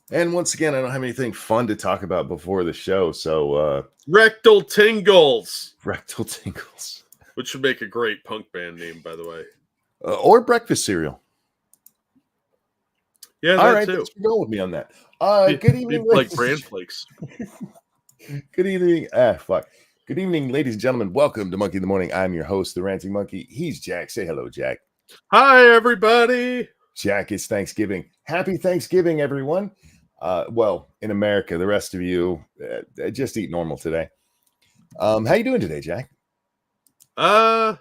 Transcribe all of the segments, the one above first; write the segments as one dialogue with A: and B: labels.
A: And once again, I don't have anything fun to talk about before the show, so
B: Rectal Tingles,
A: rectal tingles.
B: which would make a great punk band name, by the way.
A: Or breakfast cereal.
B: Yeah,
A: All
B: that
A: right,
B: too.
A: thanks for going with me on that.
B: Be-
A: Good evening,
B: be like
A: ladies.
B: bran flakes.
A: Good evening. Good evening, ladies and gentlemen. Welcome to Monkey in the Morning. I'm your host, the Ranting Monkey. He's Jack. Say hello, Jack.
B: Hi, everybody.
A: Jack, it's Thanksgiving. Happy Thanksgiving, everyone. Well, in America, the rest of you just eat normal today. How you doing today, Jack?
B: Don't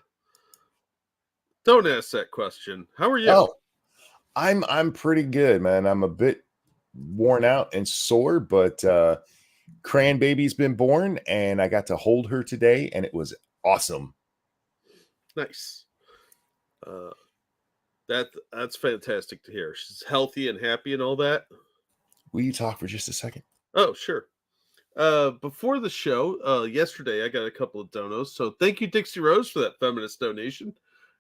B: ask that question. How are you?
A: Oh, I'm pretty good, man. I'm a bit worn out and sore, but Cranbaby's been born, and I got to hold her today, and it was awesome.
B: Nice. That's fantastic to hear. She's healthy and happy and all that.
A: Will you talk for just a second?
B: Oh, sure. Before the show, yesterday I got a couple of donos. So thank you, Dixie Rose, for that feminist donation.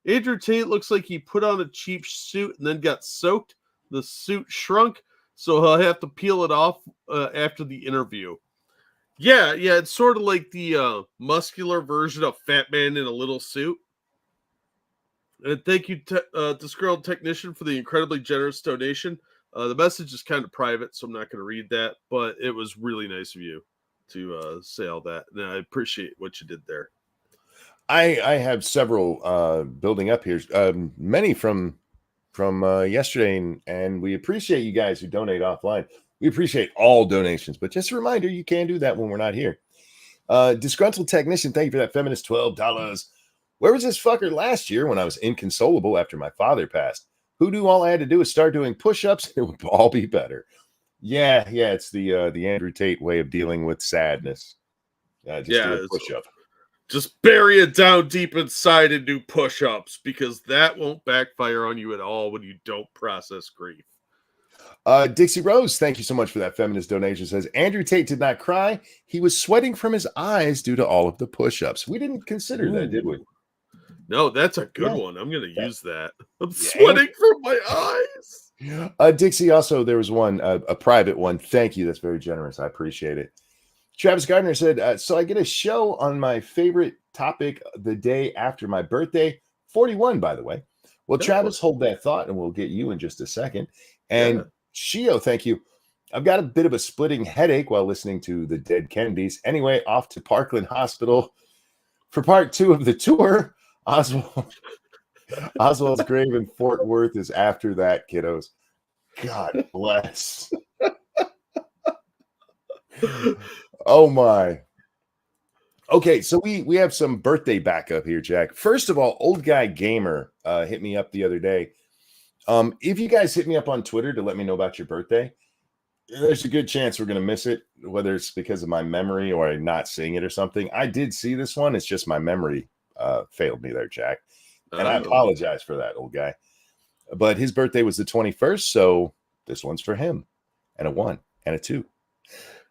B: Andrew Tate looks like he put on a cheap suit and then got soaked. The suit shrunk, so he'll have to peel it off after the interview. Yeah, it's sort of like the muscular version of Fat Man in a little suit. And thank you, Disgruntled Technician, for the incredibly generous donation. The message is kind of private, so I'm not going to read that, but it was really nice of you to say all that. And I appreciate what you did there.
A: I have several building up here, many from yesterday, and we appreciate you guys who donate offline. We appreciate all donations, but just a reminder, you can do that when we're not here. Disgruntled Technician, thank you for that feminist $12. Where was this fucker last year when I was inconsolable after my father passed? Who knew all I had to do was start doing push-ups? It would all be better. Yeah, it's the Andrew Tate way of dealing with sadness. Just do a push-up.
B: Just bury it down deep inside and do push-ups, because that won't backfire on you at all when you don't process grief.
A: Dixie Rose, thank you so much for that feminist donation. Says Andrew Tate did not cry. He was sweating from his eyes due to all of the push-ups. We didn't consider that, did we?
B: No, that's a good one. I'm going to use that. I'm sweating from my eyes.
A: Dixie, also, there was one, a private one. Thank you. That's very generous. I appreciate it. Travis Gardner said, so I get a show on my favorite topic the day after my birthday, 41, by the way. Well, Travis, hold that thought, and we'll get you in just a second. And Shio, thank you. I've got a bit of a splitting headache while listening to the Dead Kennedys. Anyway, off to Parkland Hospital for part 2 of the tour. Oswald's grave in Fort Worth is after that, kiddos. God bless. Oh my. Okay, so we have some birthday backup here, Jack. First of all, Old Guy Gamer hit me up the other day. If you guys hit me up on Twitter to let me know about your birthday, there's a good chance we're going to miss it, whether it's because of my memory or I'm not seeing it or something. I did see this one. It's just my memory failed me there, Jack. And I apologize for that, old guy. But his birthday was the 21st, so this one's for him. And a 1 and a 2.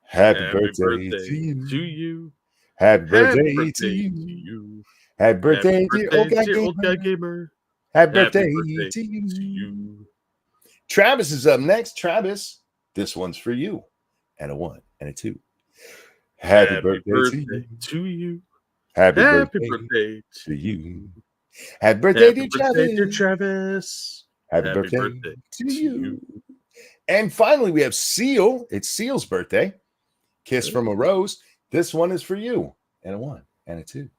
A: Happy birthday to you. Happy birthday to you. Happy birthday, dear old guy gamer. Happy birthday to you. Travis is up next. Travis, this one's for you. And a 1 and a 2. Happy birthday
B: to you.
A: Happy birthday to you. Happy birthday, dear Travis. Happy birthday to you. And finally, we have Seal. It's Seal's birthday. Kiss from a Rose. This one is for you. And a 1 and a 2.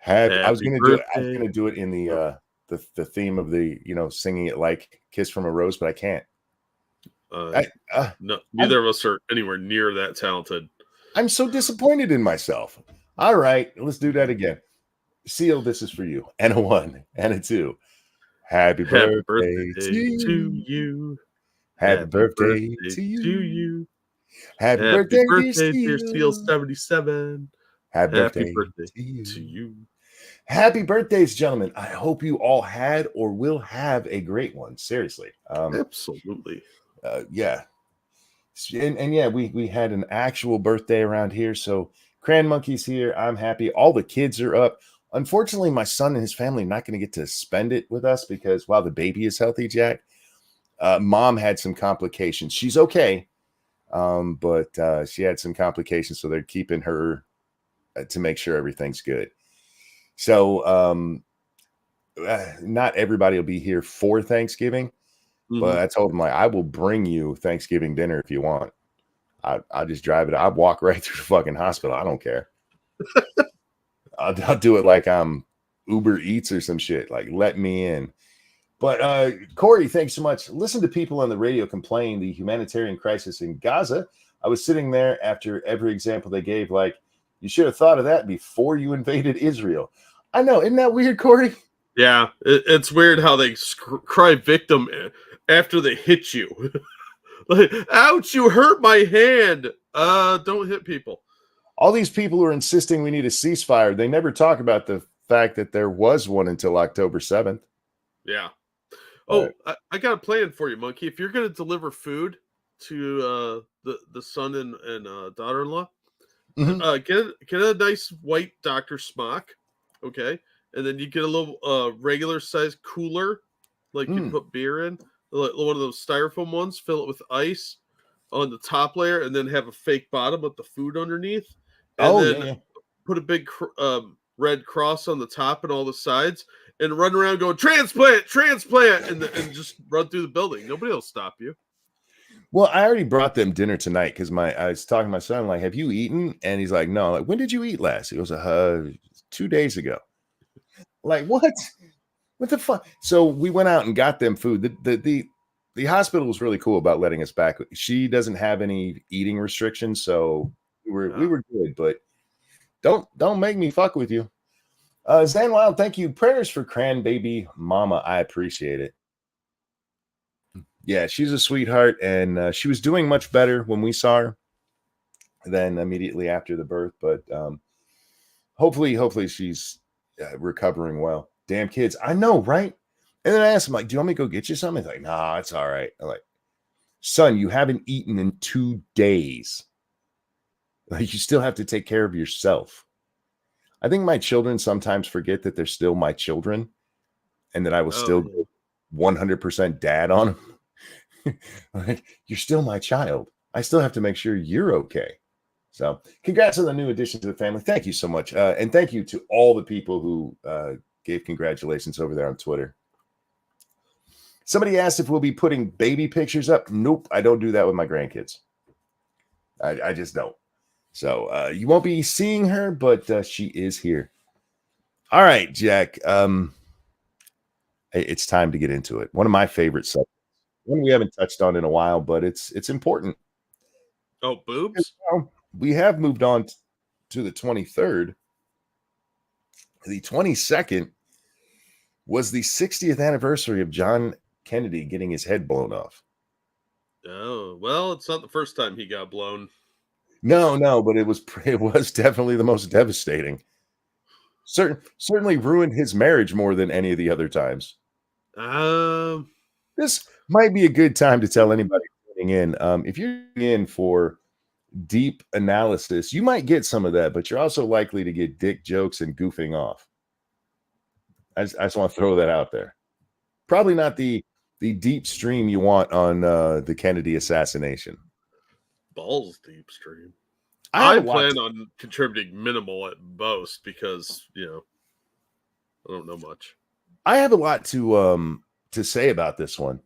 A: I was going to do it in the theme of the, singing it like Kiss from a Rose, but I can't.
B: No, neither of us are anywhere near that talented.
A: I'm so disappointed in myself. All right, let's do that again. Seal, this is for you. And a 1 and a 2. Happy birthday to you. Happy birthday to you. Happy birthday, dear Seal
B: 77.
A: Happy birthday to you. Happy birthdays, gentlemen. I hope you all had or will have a great one. Seriously.
B: Absolutely.
A: Yeah. And yeah, we had an actual birthday around here. So Cran Monkey's here. I'm happy. All the kids are up. Unfortunately, my son and his family are not going to get to spend it with us because while the baby is healthy, Jack, Mom had some complications. She's okay, but she had some complications, so they're keeping her to make sure everything's good. So not everybody will be here for Thanksgiving, but I told them, like, I will bring you Thanksgiving dinner if you want. I'll just drive it. I'll walk right through the fucking hospital. I don't care. I'll do it like I'm Uber Eats or some shit. Like, let me in. But Corey, thanks so much. Listen to people on the radio complain the humanitarian crisis in Gaza. I was sitting there after every example they gave, like, you should have thought of that before you invaded Israel. I know. Isn't that weird, Corey?
B: Yeah, it's weird how they cry victim after they hit you. Like, ouch, you hurt my hand. Don't hit people.
A: All these people who are insisting we need a ceasefire, they never talk about the fact that there was one until October 7th.
B: Yeah. Oh, I got a plan for you, Monkey. If you're going to deliver food to the son and daughter-in-law, get a nice white doctor smock, okay? And then you get a little regular size cooler, like you put beer in, like one of those styrofoam ones, fill it with ice on the top layer, and then have a fake bottom with the food underneath. And then put a big red cross on the top and all the sides, and run around going, transplant, and just run through the building. Nobody will stop you.
A: Well, I already brought them dinner tonight because I was talking to my son, like, have you eaten? And he's like, no. Like, when did you eat last? He goes, 2 days ago. Like, what? What the fuck? So we went out and got them food. The hospital was really cool about letting us back. She doesn't have any eating restrictions, so we were good. But don't make me fuck with you. Zan Wild, thank you. Prayers for Cran Baby Mama. I appreciate it. Yeah, she's a sweetheart, and she was doing much better when we saw her than immediately after the birth. But hopefully she's recovering well. Damn kids, I know, right? And then I asked him, like, do you want me to go get you something? He's like, nah, it's all right. I'm like, son, you haven't eaten in 2 days. Like, you still have to take care of yourself. I think my children sometimes forget that they're still my children and that I will still 100% dad on them. Like, you're still my child. I still have to make sure you're okay. So congrats on the new addition to the family. Thank you so much. And thank you to all the people who gave congratulations over there on Twitter. Somebody asked if we'll be putting baby pictures up. Nope, I don't do that with my grandkids. I just don't. So you won't be seeing her, but she is here. All right, Jack. It's time to get into it. One of my favorite subjects. One we haven't touched on in a while, but it's important.
B: Oh, boobs?
A: We have moved on to the 23rd. The 22nd was the 60th anniversary of John Kennedy getting his head blown off.
B: Oh, well, it's not the first time he got blown.
A: No, but it was definitely the most devastating. Certainly ruined his marriage more than any of the other times. This might be a good time to tell anybody tuning in. If you're in for deep analysis, you might get some of that, but you're also likely to get dick jokes and goofing off. I just want to throw that out there. Probably not the deep stream you want on the Kennedy assassination.
B: Balls deep stream. I plan on contributing minimal at most because, I don't know much.
A: I have a lot to say about this one,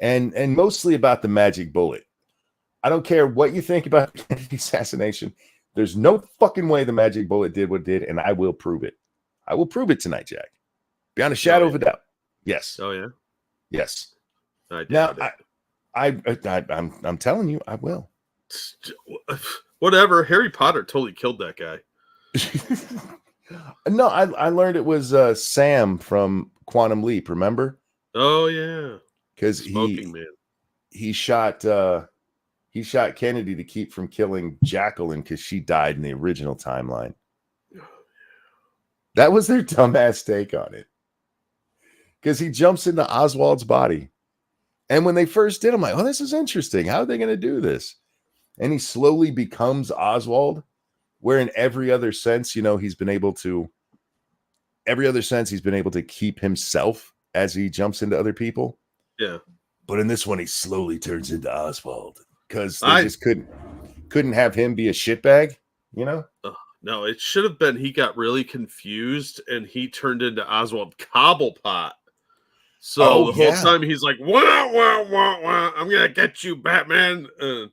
A: and mostly about the magic bullet. I don't care what you think about the Kennedy assassination. There's no fucking way the magic bullet did what it did, and I will prove it. I will prove it tonight, Jack. Beyond a shadow of a doubt. Yes.
B: Oh yeah.
A: Yes.
B: Now
A: I'm telling you, I will.
B: Whatever. Harry Potter totally killed that guy.
A: No, I learned it was Sam from Quantum Leap. Remember?
B: Oh yeah.
A: Because he shot Kennedy to keep from killing Jacqueline because she died in the original timeline. That was their dumbass take on it. Because he jumps into Oswald's body. And when they first did, I'm like, oh, this is interesting. How are they going to do this? And he slowly becomes Oswald, where in every other sense, he's been able to keep himself as he jumps into other people.
B: Yeah.
A: But in this one, he slowly turns into Oswald because they just couldn't have him be a shitbag, you know?
B: No, it should have been he got really confused and he turned into Oswald Cobblepot. So the whole time he's like, wah, wah, wah, wah, I'm going to get you, Batman. That'd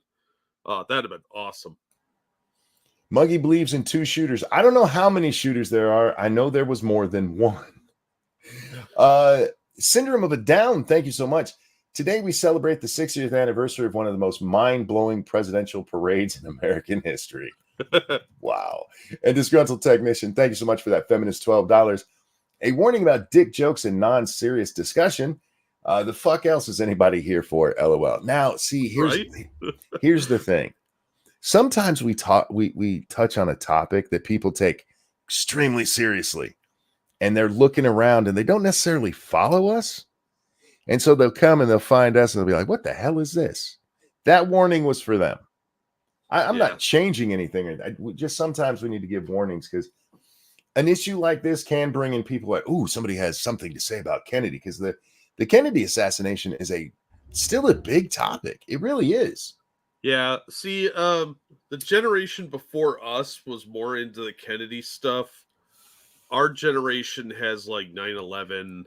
B: have been awesome.
A: Muggy believes in 2 shooters. I don't know how many shooters there are. I know there was more than one. Syndrome of a Down, thank you so much. Today we celebrate the 60th anniversary of one of the most mind-blowing presidential parades in American history. Wow. And Disgruntled Technician, thank you so much for that feminist $12. A warning about dick jokes and non-serious discussion. The fuck else is anybody here for? LOL. Now, see, here's the thing. Sometimes we touch on a topic that people take extremely seriously, and they're looking around and they don't necessarily follow us. And so they'll come and they'll find us and they'll be like, what the hell is this? That warning was for them. I'm not changing anything. Just sometimes we need to give warnings because an issue like this can bring in people like, ooh, somebody has something to say about Kennedy, because the Kennedy assassination is still a big topic. It really is.
B: Yeah. See, the generation before us was more into the Kennedy stuff. Our generation has like 9/11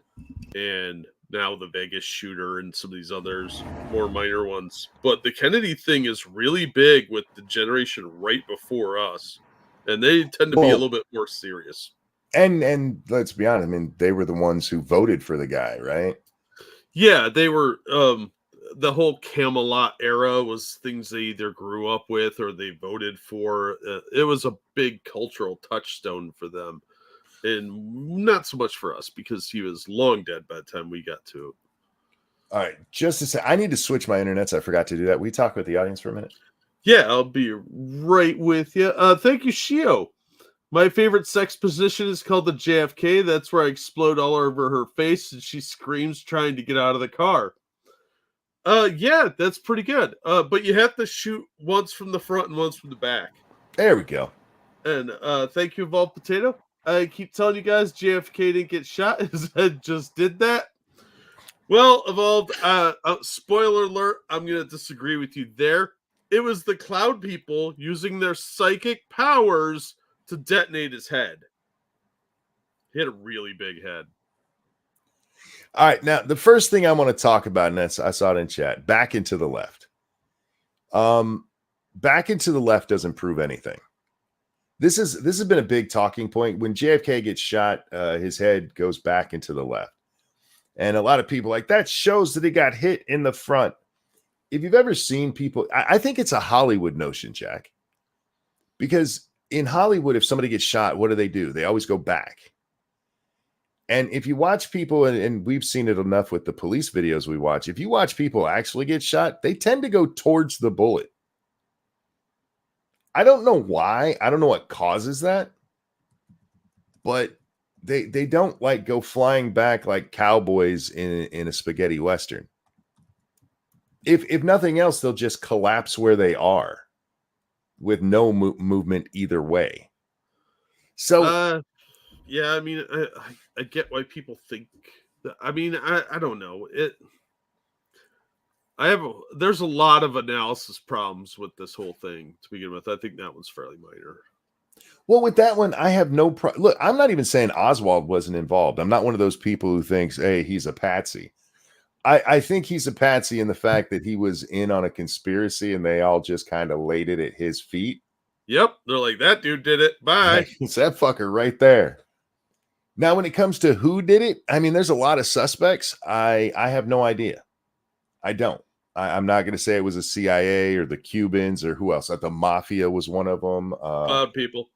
B: and now the Vegas shooter and some of these others, more minor ones. But the Kennedy thing is really big with the generation right before us. And they tend to be a little bit more serious.
A: And let's be honest, I mean, they were the ones who voted for the guy, right?
B: Yeah, they were the whole Camelot era was things they either grew up with or they voted for. It was a big cultural touchstone for them. And not so much for us because he was long dead by the time we got to it.
A: All right, just to say, I need to switch my internets. I forgot to do that. We talk with the audience for a minute.
B: Yeah, I'll be right with you. Thank you, Shio. My favorite sex position is called the JFK. That's where I explode all over her face and she screams trying to get out of the car. Yeah, that's pretty good. But you have to shoot once from the front and once from the back.
A: There we go.
B: And thank you, Evolved Potato. I keep telling you guys JFK didn't get shot. I just did that. Well, Evolved, spoiler alert, I'm going to disagree with you there. It was the Cloud people using their psychic powers to detonate his head. He had a really big head.
A: All right, now the first thing I want to talk about, and that's, I saw it in chat, back into the left. Back into the left doesn't prove anything. This has been a big talking point. When JFK gets shot, his head goes back into the left. And a lot of people like, that shows that he got hit in the front. If you've ever seen people, I think it's a Hollywood notion, Jack. Because in Hollywood, if somebody gets shot, what do? They always go back. And if you watch people, and we've seen it enough with the police videos we watch, if you watch people actually get shot, they tend to go towards the bullet. I don't know why. I don't know what causes that. But they don't like go flying back like cowboys in a spaghetti western. If nothing else, they'll just collapse where they are with no movement either way. So
B: yeah, I mean, I get why people think that. I mean, I don't know it. There's a lot of analysis problems with this whole thing to begin with. I think that one's fairly minor.
A: Well, with that one, I have no problem. Look, I'm not even saying Oswald wasn't involved. I'm not one of those people who thinks, hey, he's a patsy. I think he's a patsy in the fact that he was in on a conspiracy and they all just kind of laid it at his feet.
B: Yep. They're like, that dude did it. Bye.
A: It's that fucker right there. Now, when it comes to who did it, I mean, there's a lot of suspects. I have no idea. I don't. I'm not going to say it was a CIA or the Cubans or who else. The mafia was one of them.
B: People.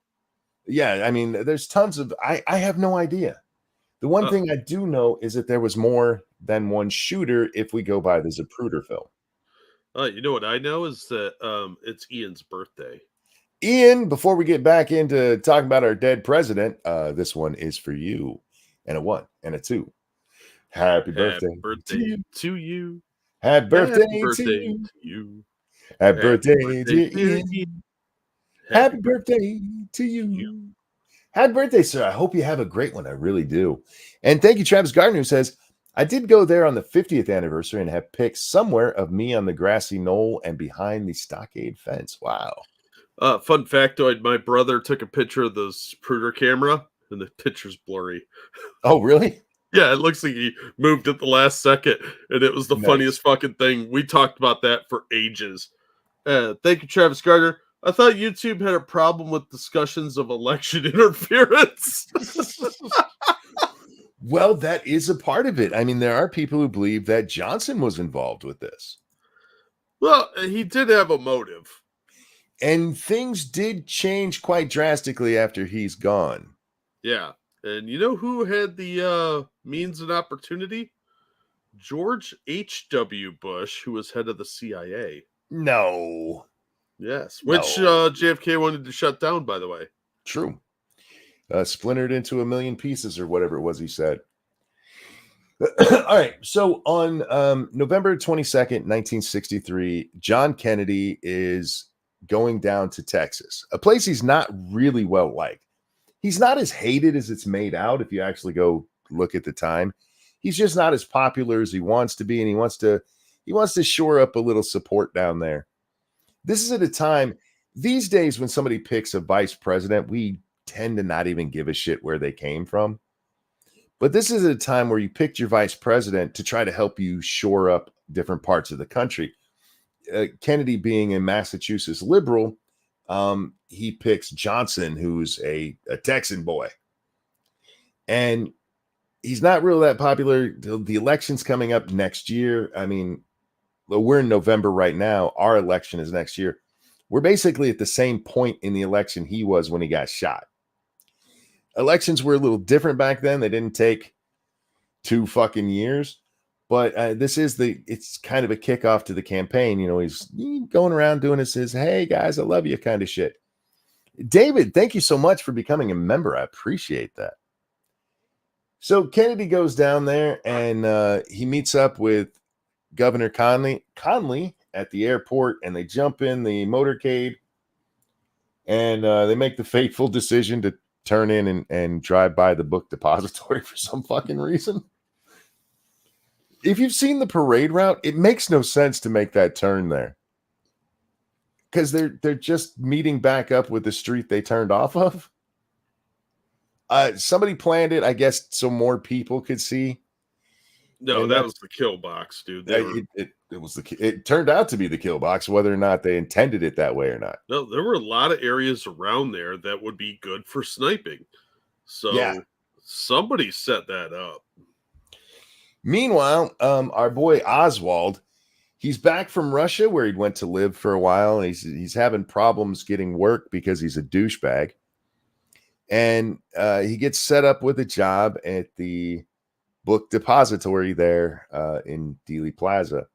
A: Yeah, I mean, there's tons of. I have no idea. The one thing I do know is that there was more than one shooter if we go by the Zapruder film.
B: You know what I know is that it's Ian's birthday.
A: Ian, before we get back into talking about our dead president, this one is for you. And a 1 and a 2. Happy birthday
B: to you.
A: Happy birthday to you. Happy birthday to Ian. Happy birthday to you. Happy birthday, sir. I hope you have a great one. I really do. And thank you, Travis Gardner, who says, I did go there on the 50th anniversary and have pics somewhere of me on the grassy knoll and behind the stockade fence. Wow.
B: Fun factoid, my brother took a picture of the Zapruder camera, and the picture's blurry.
A: Oh, really?
B: Yeah, it looks like he moved at the last second, and it was the funniest fucking thing. We talked about that for ages. Thank you, Travis Gardner. I thought YouTube had a problem with discussions of election interference.
A: Well, that is a part of it. I mean, there are people who believe that Johnson was involved with this.
B: Well, he did have a motive.
A: And things did change quite drastically after he's gone.
B: Yeah. And you know who had the means and opportunity? George H.W. Bush, who was head of the CIA.
A: No.
B: Yes. Which JFK wanted to shut down, by the way.
A: True. Splintered into a million pieces or whatever it was he said. All right. So on November 22nd, 1963, John Kennedy is going down to Texas, a place he's not really well liked. He's not as hated as it's made out if you actually go look at the time. He's just not as popular as he wants to be, and he wants to shore up a little support down there. This is at a time these days when somebody picks a vice president, we tend to not even give a shit where they came from. But this is at a time where you picked your vice president to try to help you shore up different parts of the country. Kennedy being a Massachusetts liberal, he picks Johnson, who's a Texan boy. And he's not really that popular. The election's coming up next year. I mean, we're in November right now. Our election is next year. We're basically at the same point in the election he was when he got shot. Elections were a little different back then. They didn't take 2 fucking years. But it's kind of a kickoff to the campaign. You know, he's going around doing his hey, guys, I love you kind of shit. David, thank you so much for becoming a member. I appreciate that. So Kennedy goes down there and he meets up with Governor Conley at the airport, and they jump in the motorcade and they make the fateful decision to turn in and drive by the book depository for some fucking reason. If you've seen the parade route, it makes no sense to make that turn there because they're just meeting back up with the street they turned off of. Somebody planned it, I guess, so more people could see.
B: No, that was the kill box, dude.
A: It turned out to be the kill box, whether or not they intended it that way or not.
B: No, there were a lot of areas around there that would be good for sniping. So somebody set that up.
A: Meanwhile, our boy Oswald, he's back from Russia where he'd went to live for a while. And he's having problems getting work because he's a douchebag. And he gets set up with a job at the book depository there in Dealey Plaza.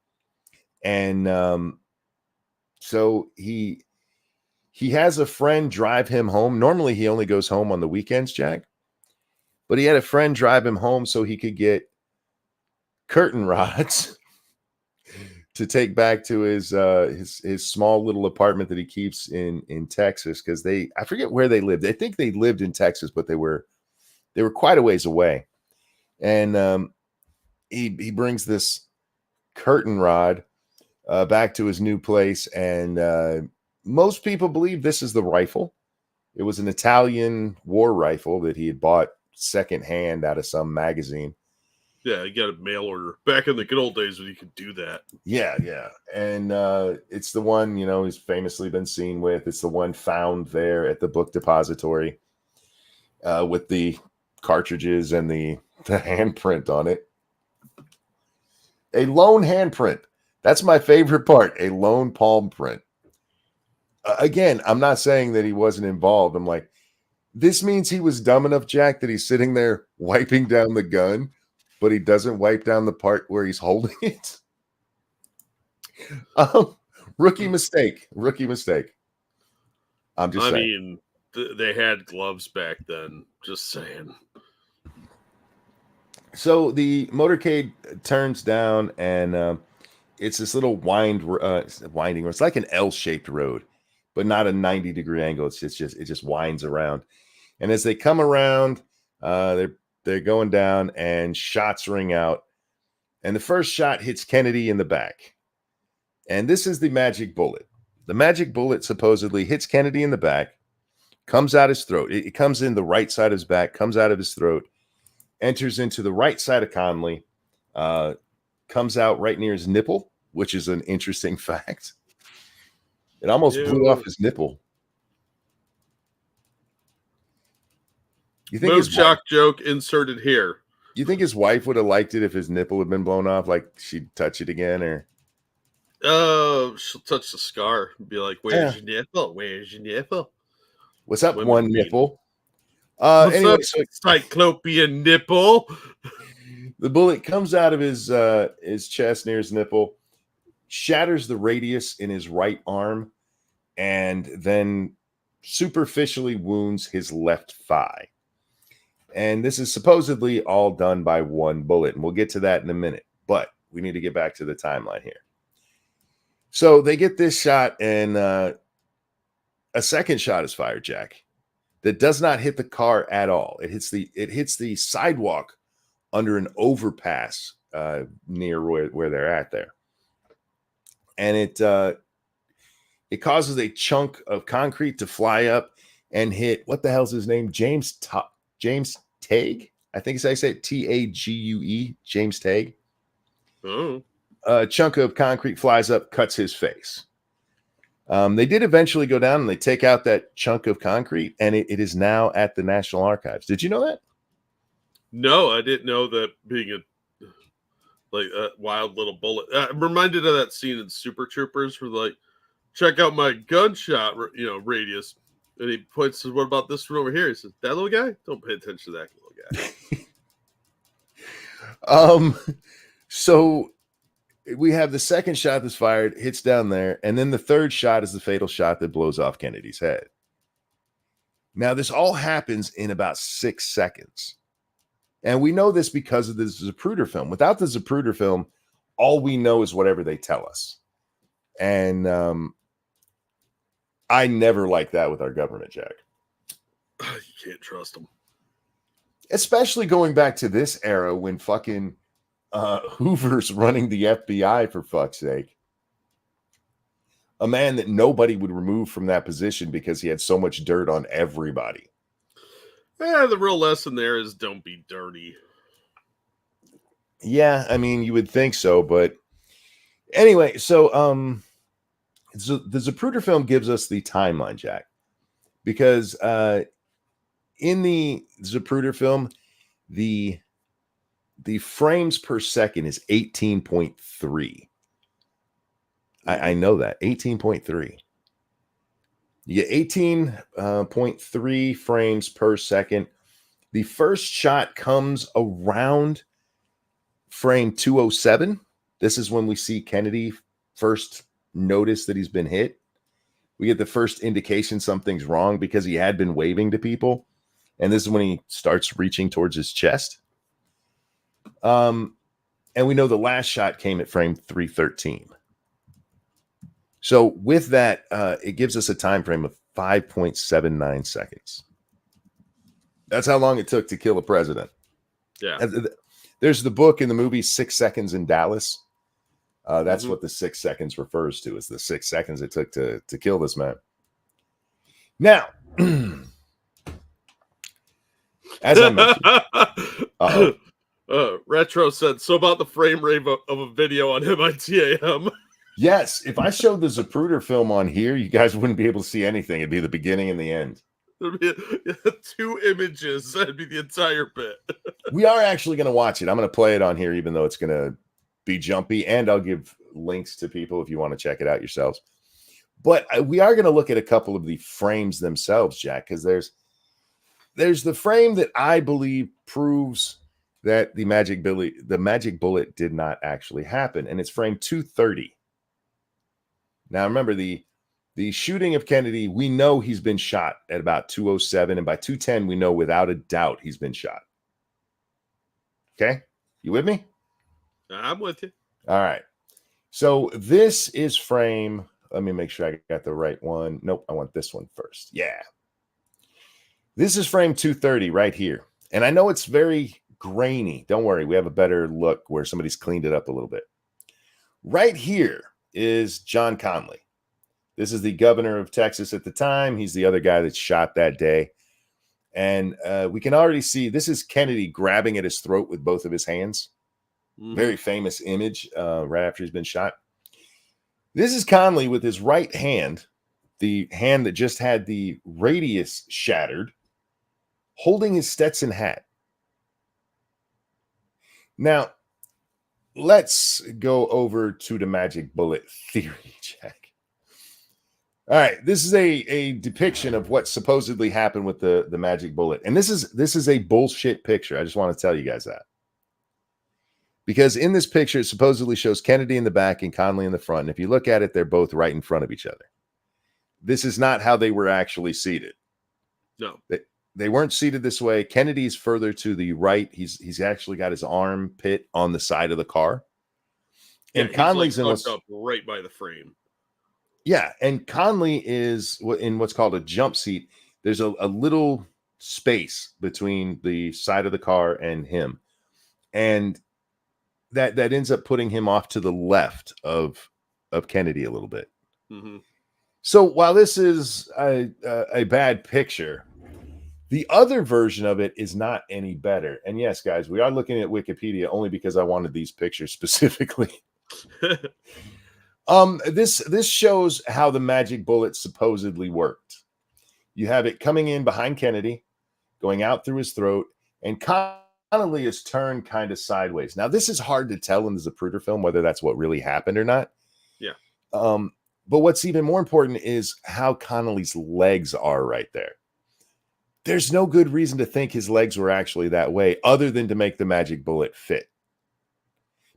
A: And so he has a friend drive him home. Normally he only goes home on the weekends, Jack. But he had a friend drive him home so he could get curtain rods to take back to his small little apartment that he keeps in Texas, because I forget where they lived. I think they lived in Texas, but they were quite a ways away. And he brings this curtain rod back to his new place, and most people believe this is the rifle. It was an Italian war rifle that he had bought secondhand out of some magazine.
B: Yeah, you got a mail order back in the good old days when you could do that.
A: Yeah. And it's the one, he's famously been seen with. It's the one found there at the book depository with the cartridges and the handprint on it. A lone handprint. That's my favorite part. A lone palm print. Again, I'm not saying that he wasn't involved. I'm like, this means he was dumb enough, Jack, that he's sitting there wiping down the gun, but he doesn't wipe down the part where he's holding it. Rookie mistake. I'm just saying.
B: I mean, they had gloves back then. Just saying.
A: So the motorcade turns down, and it's this little winding road. It's like an L-shaped road, but not a 90-degree angle. It just winds around. And as they come around, they're going down, and shots ring out. And the first shot hits Kennedy in the back. And this is the magic bullet. The magic bullet supposedly hits Kennedy in the back, comes out his throat. It comes in the right side of his back, comes out of his throat, enters into the right side of Conley, comes out right near his nipple, which is an interesting fact. It almost blew off his nipple. You think
B: Move shock joke inserted here.
A: You think his wife would have liked it if his nipple had been blown off? Like she'd touch it again, or?
B: She'll touch the scar and be like, "Where's your nipple? Where's your nipple?
A: What's up, one nipple?"
B: What's
A: anyway,
B: up, cyclopean nipple?
A: The bullet comes out of his chest near his nipple, shatters the radius in his right arm, and then superficially wounds his left thigh. And this is supposedly all done by one bullet. And we'll get to that in a minute. But we need to get back to the timeline here. So they get this shot, and a second shot is fired, Jack, that does not hit the car at all. It hits the sidewalk under an overpass near where they're at there. And it causes a chunk of concrete to fly up and hit, what the hell's his name? James Tague, I think I say it, Tague, James Tague.
B: Oh.
A: A chunk of concrete flies up, cuts his face. They did eventually go down and they take out that chunk of concrete, and it is now at the National Archives. Did you know that?
B: No, I didn't know that being a wild little bullet. I'm reminded of that scene in Super Troopers where like, check out my gunshot, radius. And he points to, what about this one over here? He says, that little guy? Don't pay attention to that little
A: guy. So we have the second shot that's fired, hits down there, and then the third shot is the fatal shot that blows off Kennedy's head. Now, this all happens in about 6 seconds. And we know this because of the Zapruder film. Without the Zapruder film, all we know is whatever they tell us. And I never like that with our government, Jack.
B: You can't trust them.
A: Especially going back to this era when fucking Hoover's running the FBI, for fuck's sake. A man that nobody would remove from that position because he had so much dirt on everybody.
B: Yeah, the real lesson there is don't be dirty.
A: Yeah, I mean, you would think so, but anyway, so the Zapruder film gives us the timeline, Jack, because in the Zapruder film, the frames per second is 18.3. I know that, 18.3. You get 18.3 frames per second. The first shot comes around frame 207. This is when we see Kennedy first notice that he's been hit. We get the first indication something's wrong because he had been waving to people. And this is when he starts reaching towards his chest. And we know the last shot came at frame 313. So with that, it gives us a time frame of 5.79 seconds. That's how long it took to kill a president.
B: Yeah.
A: There's the book in the movie 6 Seconds in Dallas. That's what the 6 seconds refers to, is the 6 seconds it took to kill this man. Now, as I mentioned,
B: Retro said, so about the frame rate of a video on MITAM.
A: Yes, if I showed the Zapruder film on here, you guys wouldn't be able to see anything. It'd be the beginning and the end.
B: There'd be 2 images. That'd be the entire bit.
A: We are actually going to watch it. I'm going to play it on here, even though it's going to be jumpy, and I'll give links to people if you want to check it out yourselves. But we are going to look at a couple of the frames themselves, Jack, because there's the frame that I believe proves that the magic bullet did not actually happen, and it's frame 230. Now, remember, the shooting of Kennedy, we know he's been shot at about 207, and by 210, we know without a doubt he's been shot. Okay? You with me?
B: I'm with you.
A: All right. So this is frame, let me make sure I got the right one. Nope, I want this one first. Yeah. This is frame 230 right here. And I know it's very grainy. Don't worry, we have a better look where somebody's cleaned it up a little bit. Right here is John Conley. This is the governor of Texas at the time. He's the other guy that's shot that day. And we can already see this is Kennedy grabbing at his throat with both of his hands. Mm-hmm. Very famous image right after he's been shot. This is Conley with his right hand, the hand that just had the radius shattered, holding his Stetson hat. Now, let's go over to the magic bullet theory, Jack. All right, this is a depiction of what supposedly happened with the magic bullet. And this is a bullshit picture. I just want to tell you guys that. Because in this picture, it supposedly shows Kennedy in the back and Conley in the front. And if you look at it, they're both right in front of each other. This is not how they were actually seated.
B: No.
A: They weren't seated this way. Kennedy's further to the right. He's actually got his armpit on the side of the car. And
B: yeah,
A: Conley's
B: like up right by the frame.
A: Yeah, and Conley is in what's called a jump seat. There's a little space between the side of the car and him. And that ends up putting him off to the left of Kennedy a little bit. Mm-hmm. So while this is a bad picture, the other version of it is not any better. And yes, guys, we are looking at Wikipedia only because I wanted these pictures specifically. This shows how the magic bullet supposedly worked. You have it coming in behind Kennedy, going out through his throat, and Conley is turned kind of sideways. Now, this is hard to tell in the Zapruder film whether that's what really happened or not.
B: Yeah.
A: But what's even more important is how Connolly's legs are right there. There's no good reason to think his legs were actually that way other than to make the magic bullet fit.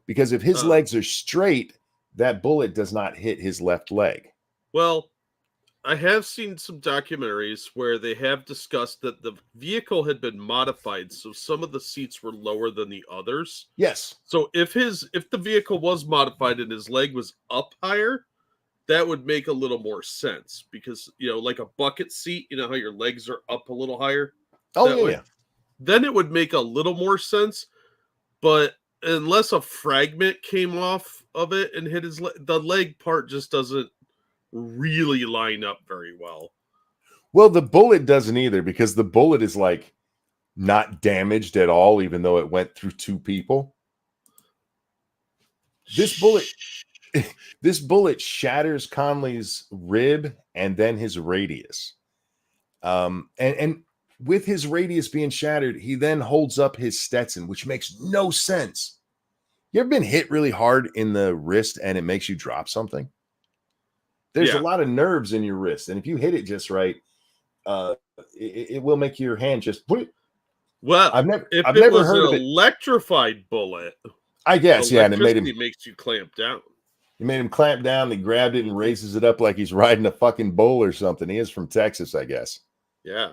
A: Because if his legs are straight, that bullet does not hit his left leg.
B: Well, I have seen some documentaries where they have discussed that the vehicle had been modified, so some of the seats were lower than the others.
A: Yes.
B: So if the vehicle was modified and his leg was up higher, that would make a little more sense because, like a bucket seat, how your legs are up a little higher.
A: Oh, yeah.
B: Then it would make a little more sense, but unless a fragment came off of it and hit his leg, the leg part just doesn't really line up very well.
A: Well, the bullet doesn't either because the bullet is like not damaged at all, even though it went through two people. This bullet shatters Conley's rib and then his radius. And with his radius being shattered, he then holds up his Stetson, which makes no sense. You ever been hit really hard in the wrist and it makes you drop something? There's a lot of nerves in your wrist, and if you hit it just right, it will make your hand just.
B: Well,
A: I've never
B: heard of an electrified bullet.
A: I guess, yeah, and it
B: makes you clamp down.
A: He made him clamp down. He grabbed it and raises it up like he's riding a fucking bull or something. He is from Texas, I guess.
B: Yeah.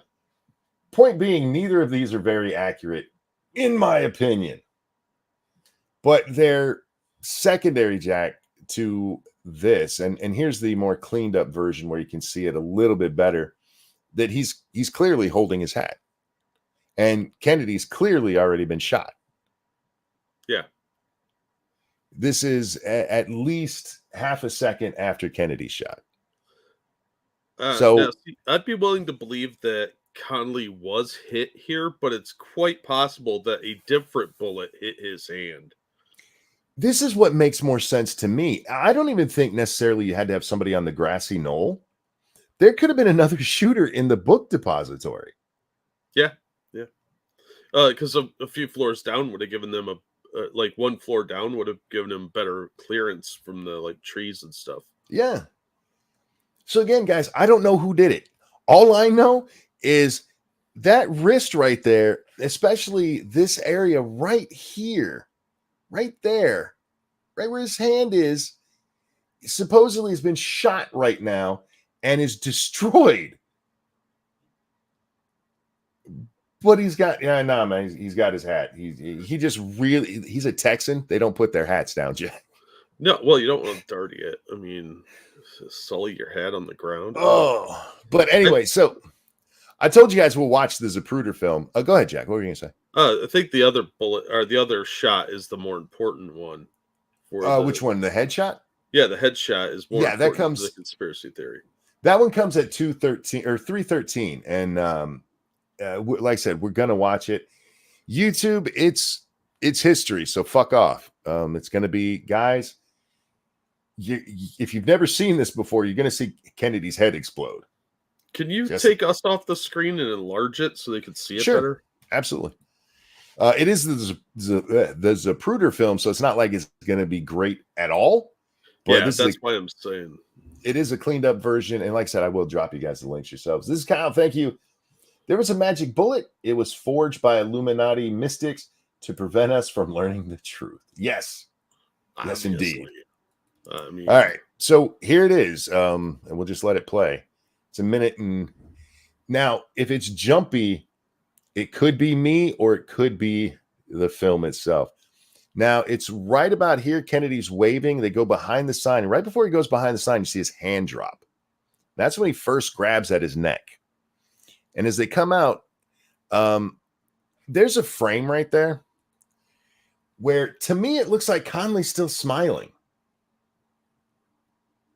A: Point being, neither of these are very accurate, in my opinion. But they're secondary, Jack, to this. And here's the more cleaned up version where you can see it a little bit better, that he's clearly holding his hat. And Kennedy's clearly already been shot.
B: Yeah.
A: This is at least half a second after Kennedy's shot.
B: Now, I'd be willing to believe that Conley was hit here, but it's quite possible that a different bullet hit his hand.
A: This is what makes more sense to me. I don't even think necessarily you had to have somebody on the grassy knoll. There could have been another shooter in the book depository.
B: Yeah. Because a few floors down would have given them one floor down would have given them better clearance from the trees and stuff.
A: Yeah. So again, guys, I don't know who did it. All I know is that wrist right there, especially this area right here, right there, right where his hand is, supposedly has been shot right now and is destroyed. But he's got, man, he's got his hat. He just really, he's a Texan. They don't put their hats down, Jack.
B: No, well, you don't want to dirty it. I mean, sully your hat on the ground.
A: Oh, but anyway, so I told you guys we'll watch the Zapruder film. Go ahead, Jack. What were you going to say?
B: I think the other bullet or the other shot is the more important one for
A: Which one? The headshot?
B: Yeah, the headshot is more
A: Yeah, that
B: important to the
A: comes.
B: conspiracy theory.
A: That one comes at 2:13 or 3:13, and like I said, we're gonna watch it. YouTube, it's history, so fuck off. It's gonna be, guys. If you've never seen this before, you're gonna see Kennedy's head explode.
B: Can you take us off the screen and enlarge it so they can see it better?
A: Absolutely. It is the Zapruder film, so it's not like it's going to be great at all.
B: But that's why I'm saying
A: it is a cleaned up version. And like I said, I will drop you guys the links yourselves. This is Kyle. Thank you. There was a magic bullet. It was forged by Illuminati mystics to prevent us from learning the truth. Yes. Yes, indeed. All right. So here it is. And we'll just let it play. It's a minute. And now, if it's jumpy, it could be me or it could be the film itself. Now, it's right about here. Kennedy's waving. They go behind the sign. And right before he goes behind the sign, you see his hand drop. That's when he first grabs at his neck. And as they come out, there's a frame right there where, to me, it looks like Conley's still smiling.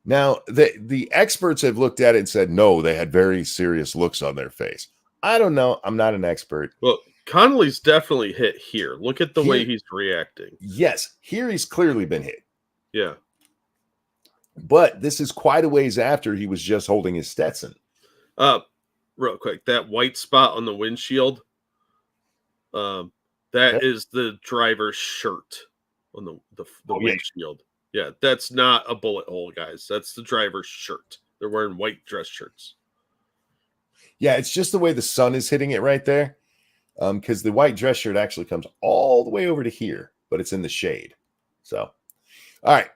A: Now, the experts have looked at it and said, no, they had very serious looks on their face. I don't know. I'm not an expert.
B: Well, Conley's definitely hit here. Look at the way he's reacting.
A: Yes, here he's clearly been hit.
B: Yeah.
A: But this is quite a ways after he was just holding his Stetson.
B: Real quick, that white spot on the windshield, that is the driver's shirt on the windshield. Yeah, that's not a bullet hole, guys. That's the driver's shirt. They're wearing white dress shirts.
A: Yeah, it's just the way the sun is hitting it right there. Because the white dress shirt actually comes all the way over to here, but it's in the shade. So, all right.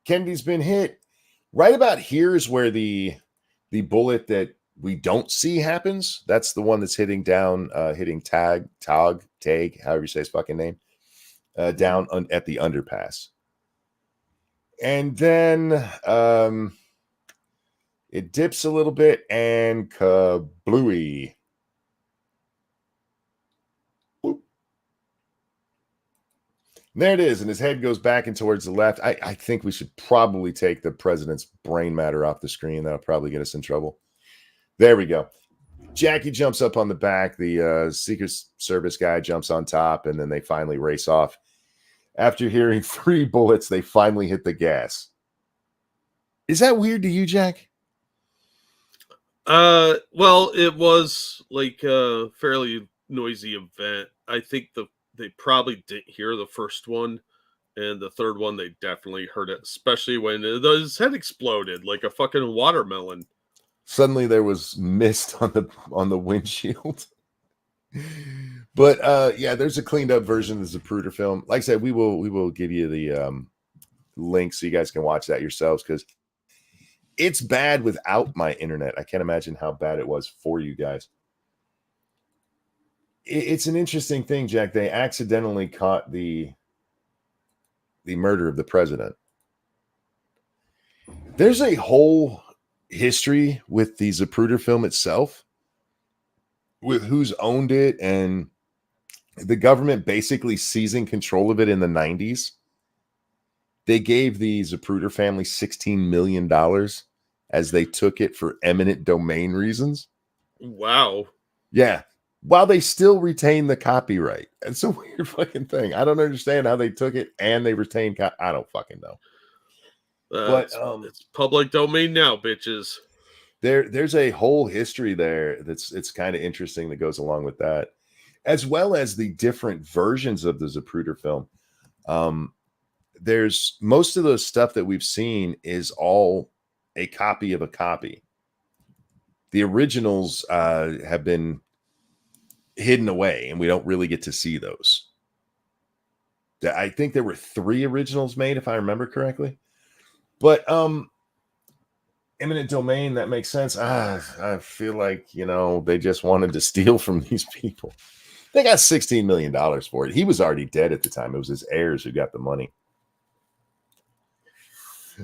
A: Kennedy's been hit. Right about here is where the bullet that we don't see happens. That's the one that's hitting down, hitting Tag, however you say his fucking name, down at the underpass. And then it dips a little bit and kablooey. There it is, and his head goes back and towards the left. I think we should probably take the president's brain matter off the screen. That'll probably get us in trouble. There we go. Jackie jumps up on the back. The Secret Service guy jumps on top, and then they finally race off. After hearing 3 bullets, they finally hit the gas. Is that weird to you, Jack?
B: Well, it was like a fairly noisy event. I think they probably didn't hear the first one, and the third one they definitely heard it, especially when his head exploded like a fucking watermelon.
A: Suddenly there was mist on the windshield. But yeah, there's a cleaned up version of the Zapruder film. Like I said, we will give you the link so you guys can watch that yourselves, because it's bad without my internet. I can't imagine how bad it was for you guys. It's an interesting thing, Jack. They accidentally caught the murder of the president. There's a whole history with the Zapruder film itself, with who's owned it, and the government basically seizing control of it in the 90s. They gave the Zapruder family $16 million as they took it for eminent domain reasons.
B: Wow.
A: Yeah. While they still retain the copyright. It's a weird fucking thing. I don't understand how they took it and they retained I don't fucking know. But
B: it's public domain now, bitches.
A: There's a whole history there it's kind of interesting that goes along with that, as well as the different versions of the Zapruder film. There's most of the stuff that we've seen is all a copy of a copy. The originals have been hidden away, and we don't really get to see those. I think there were 3 originals made, if I remember correctly. But eminent domain, that makes sense. I feel like, they just wanted to steal from these people. They got $16 million for it. He was already dead at the time. It was his heirs who got the money.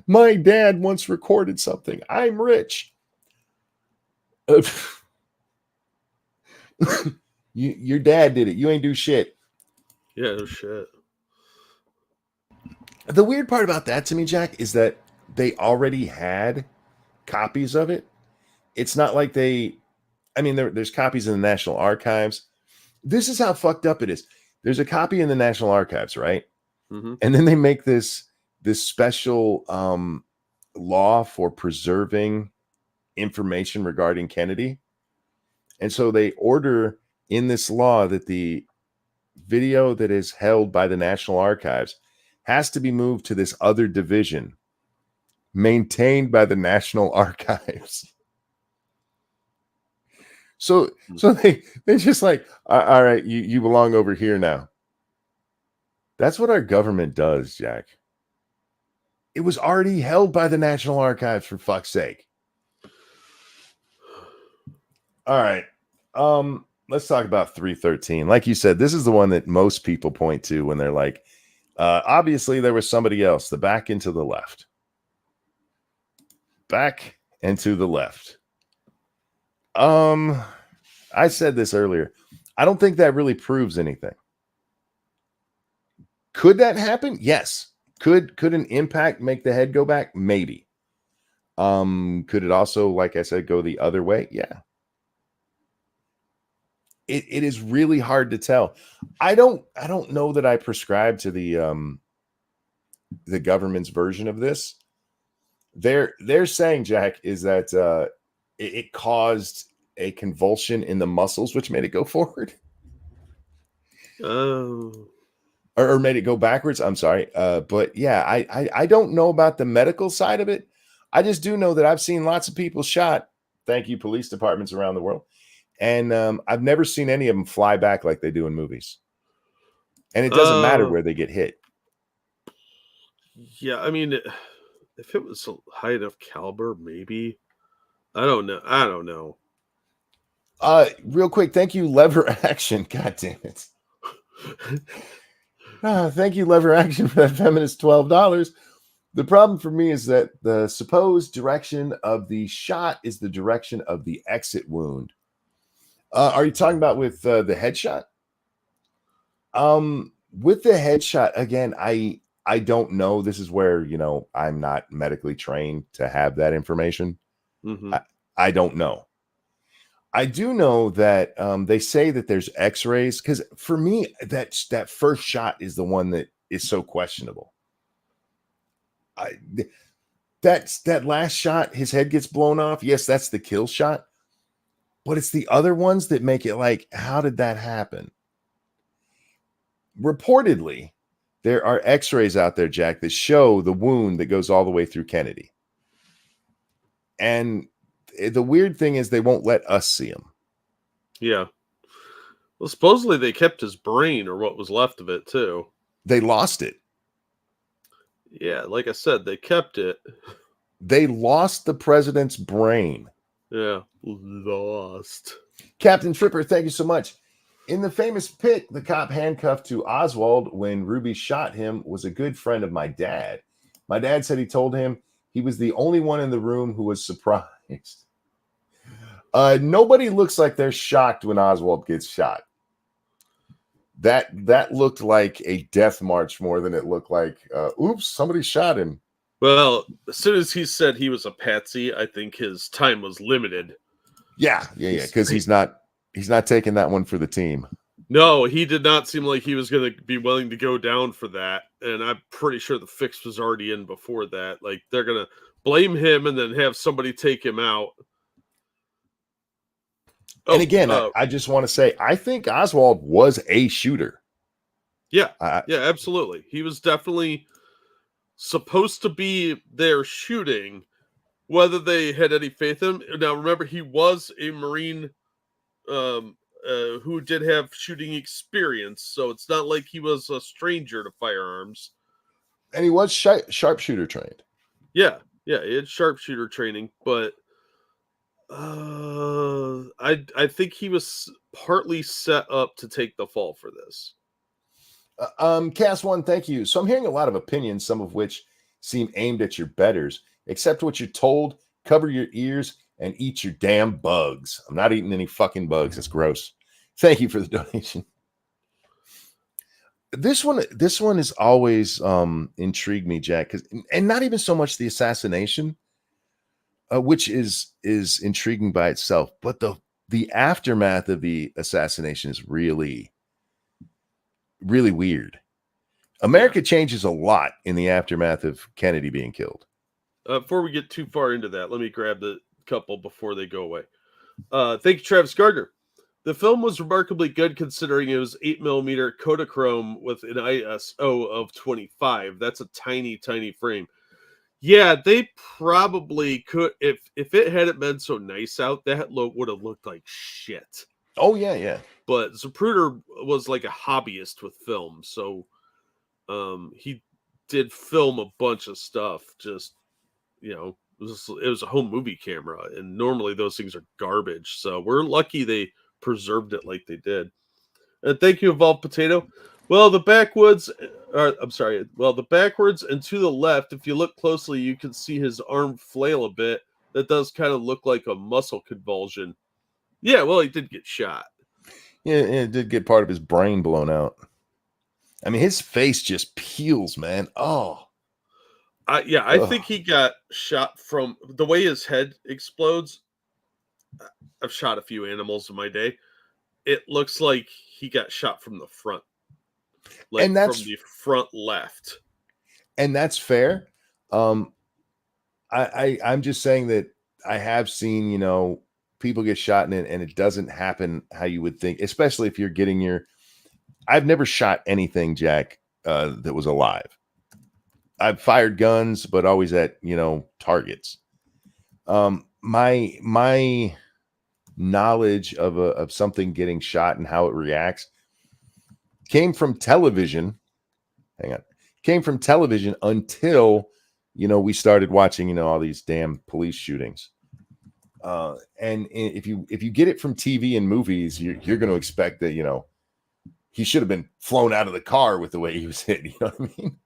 A: My dad once recorded something. I'm rich. Your dad did it. You ain't do shit.
B: Yeah, no shit.
A: The weird part about that to me, Jack, is that they already had copies of it. It's not like there's copies in the National Archives. This is how fucked up it is. There's a copy in the National Archives, right?
B: Mm-hmm.
A: And then they make this special law for preserving information regarding Kennedy. And so they order in this law that the video that is held by the National Archives has to be moved to this other division maintained by the National Archives. So they just like, all right, you belong over here now. That's what our government does, Jack. It was already held by the National Archives, for fuck's sake. All right. Let's talk about 313. Like you said, this is the one that most people point to when they're like, obviously there was somebody else. The back and to the left. Back and to the left. I said this earlier. I don't think that really proves anything. Could that happen? Yes. Could an impact make the head go back? Maybe. Could it also, like I said, go the other way? Yeah. It is really hard to tell. I don't know that I prescribe to the government's version of this. They're saying, Jack, is that it caused a convulsion in the muscles, which made it go forward.
B: Oh.
A: Or made it go backwards. I'm sorry. But yeah, I don't know about the medical side of it. I just do know that I've seen lots of people shot. Thank you, police departments around the world. And I've never seen any of them fly back like they do in movies. And it doesn't matter where they get hit.
B: Yeah, I mean, if it was a high enough caliber, maybe. I don't know.
A: Real quick, thank you, Lever Action. God damn it. Thank you, Lever Action, for that feminist $12. The problem for me is that the supposed direction of the shot is the direction of the exit wound. Are you talking about with the headshot? With the headshot, again, I don't know. This is where, I'm not medically trained to have that information.
B: Mm-hmm.
A: I don't know. I do know that they say that there's x-rays, because for me, that first shot is the one that is so questionable. That last shot, his head gets blown off. Yes, that's the kill shot. But it's the other ones that make it like, how did that happen? Reportedly, there are x-rays out there, Jack, that show the wound that goes all the way through Kennedy. And the weird thing is they won't let us see them.
B: Yeah. Well, supposedly they kept his brain, or what was left of it, too.
A: They lost it.
B: Yeah, like I said, they kept it.
A: They lost the president's brain.
B: Yeah, lost.
A: Captain Tripper, thank you so much. In the famous pit, the cop handcuffed to Oswald when Ruby shot him was a good friend of my dad. My dad said he told him he was the only one in the room who was surprised. Nobody looks like they're shocked when Oswald gets shot. That looked like a death march more than it looked like, oops, somebody shot him.
B: Well, as soon as he said he was a patsy, I think his time was limited.
A: Yeah, because he's not taking that one for the team.
B: No, he did not seem like he was going to be willing to go down for that. And I'm pretty sure the fix was already in before that. Like, they're going to blame him and then have somebody take him out.
A: And again, I just want to say, I think Oswald was a shooter.
B: Yeah, absolutely. He was definitely supposed to be there shooting, whether they had any faith in him. Now, remember, he was a Marine who did have shooting experience, so it's not like he was a stranger to firearms.
A: And he was sharpshooter trained.
B: Yeah, he had sharpshooter training, but I think he was partly set up to take the fall for this.
A: Cast One, thank you. So I'm hearing a lot of opinions, some of which seem aimed at your betters. Accept what you're told, cover your ears, and eat your damn bugs. I'm not eating any fucking bugs. It's gross. Thank you for the donation. This one has always intrigued me, Jack, and not even so much the assassination, which is intriguing by itself, but the aftermath of the assassination is really, really weird. America changes a lot in the aftermath of Kennedy being killed.
B: Before we get too far into that, let me grab the couple before they go away. Thank you, Travis Gardner. The film was remarkably good considering it was 8mm Kodachrome with an ISO of 25. That's a tiny, tiny frame. Yeah, they probably could, if it hadn't been so nice out, that would have looked like shit.
A: Oh, yeah.
B: But Zapruder was like a hobbyist with film, so he did film a bunch of stuff. Just, it was a home movie camera, and normally those things are garbage. So we're lucky they preserved it like they did. And thank you, Evolved Potato. Well, the backwards and to the left, if you look closely, you can see his arm flail a bit. That does kind of look like a muscle convulsion. Yeah, well, he did get shot.
A: Yeah, it did get part of his brain blown out. I mean, his face just peels, man. Oh.
B: I think he got shot from the way his head explodes. I've shot a few animals in my day. It looks like he got shot from the front. Like from the front left.
A: And that's fair. I'm just saying that I have seen, people get shot in it and it doesn't happen how you would think, especially if you're getting I've never shot anything, Jack, that was alive. I've fired guns, but always at, targets. My knowledge of something getting shot and how it reacts came from television. Came from television until, we started watching, all these damn police shootings. And if you get it from TV and movies, you're going to expect that, he should have been flown out of the car with the way he was hit. You know what I mean?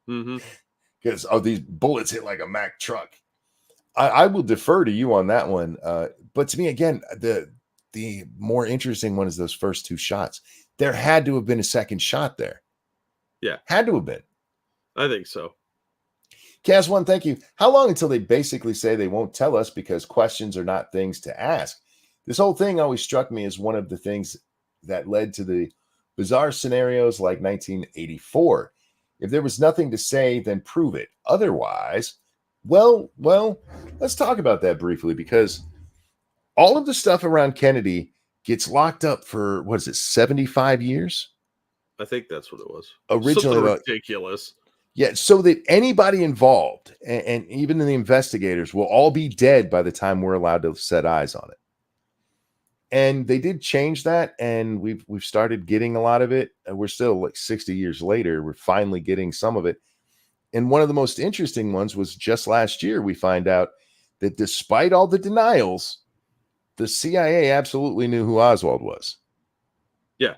B: Mm-hmm.
A: Because these bullets hit like a Mack truck. I will defer to you on that one. But to me, again, the more interesting one is those first two shots. There had to have been a second shot there.
B: Yeah.
A: Had to have been.
B: I think so.
A: Cas1, thank you. How long until they basically say they won't tell us because questions are not things to ask? This whole thing always struck me as one of the things that led to the bizarre scenarios like 1984. If there was nothing to say, then prove it. Otherwise, well, let's talk about that briefly, because all of the stuff around Kennedy gets locked up for, 75 years?
B: I think that's what it was.
A: Originally,
B: something ridiculous.
A: Yeah, so that anybody involved, and even the investigators, will all be dead by the time we're allowed to set eyes on it. And they did change that, and we've started getting a lot of it. We're still like 60 years later. We're finally getting some of it. And one of the most interesting ones was just last year. We find out that despite all the denials, the CIA absolutely knew who Oswald was.
B: Yeah.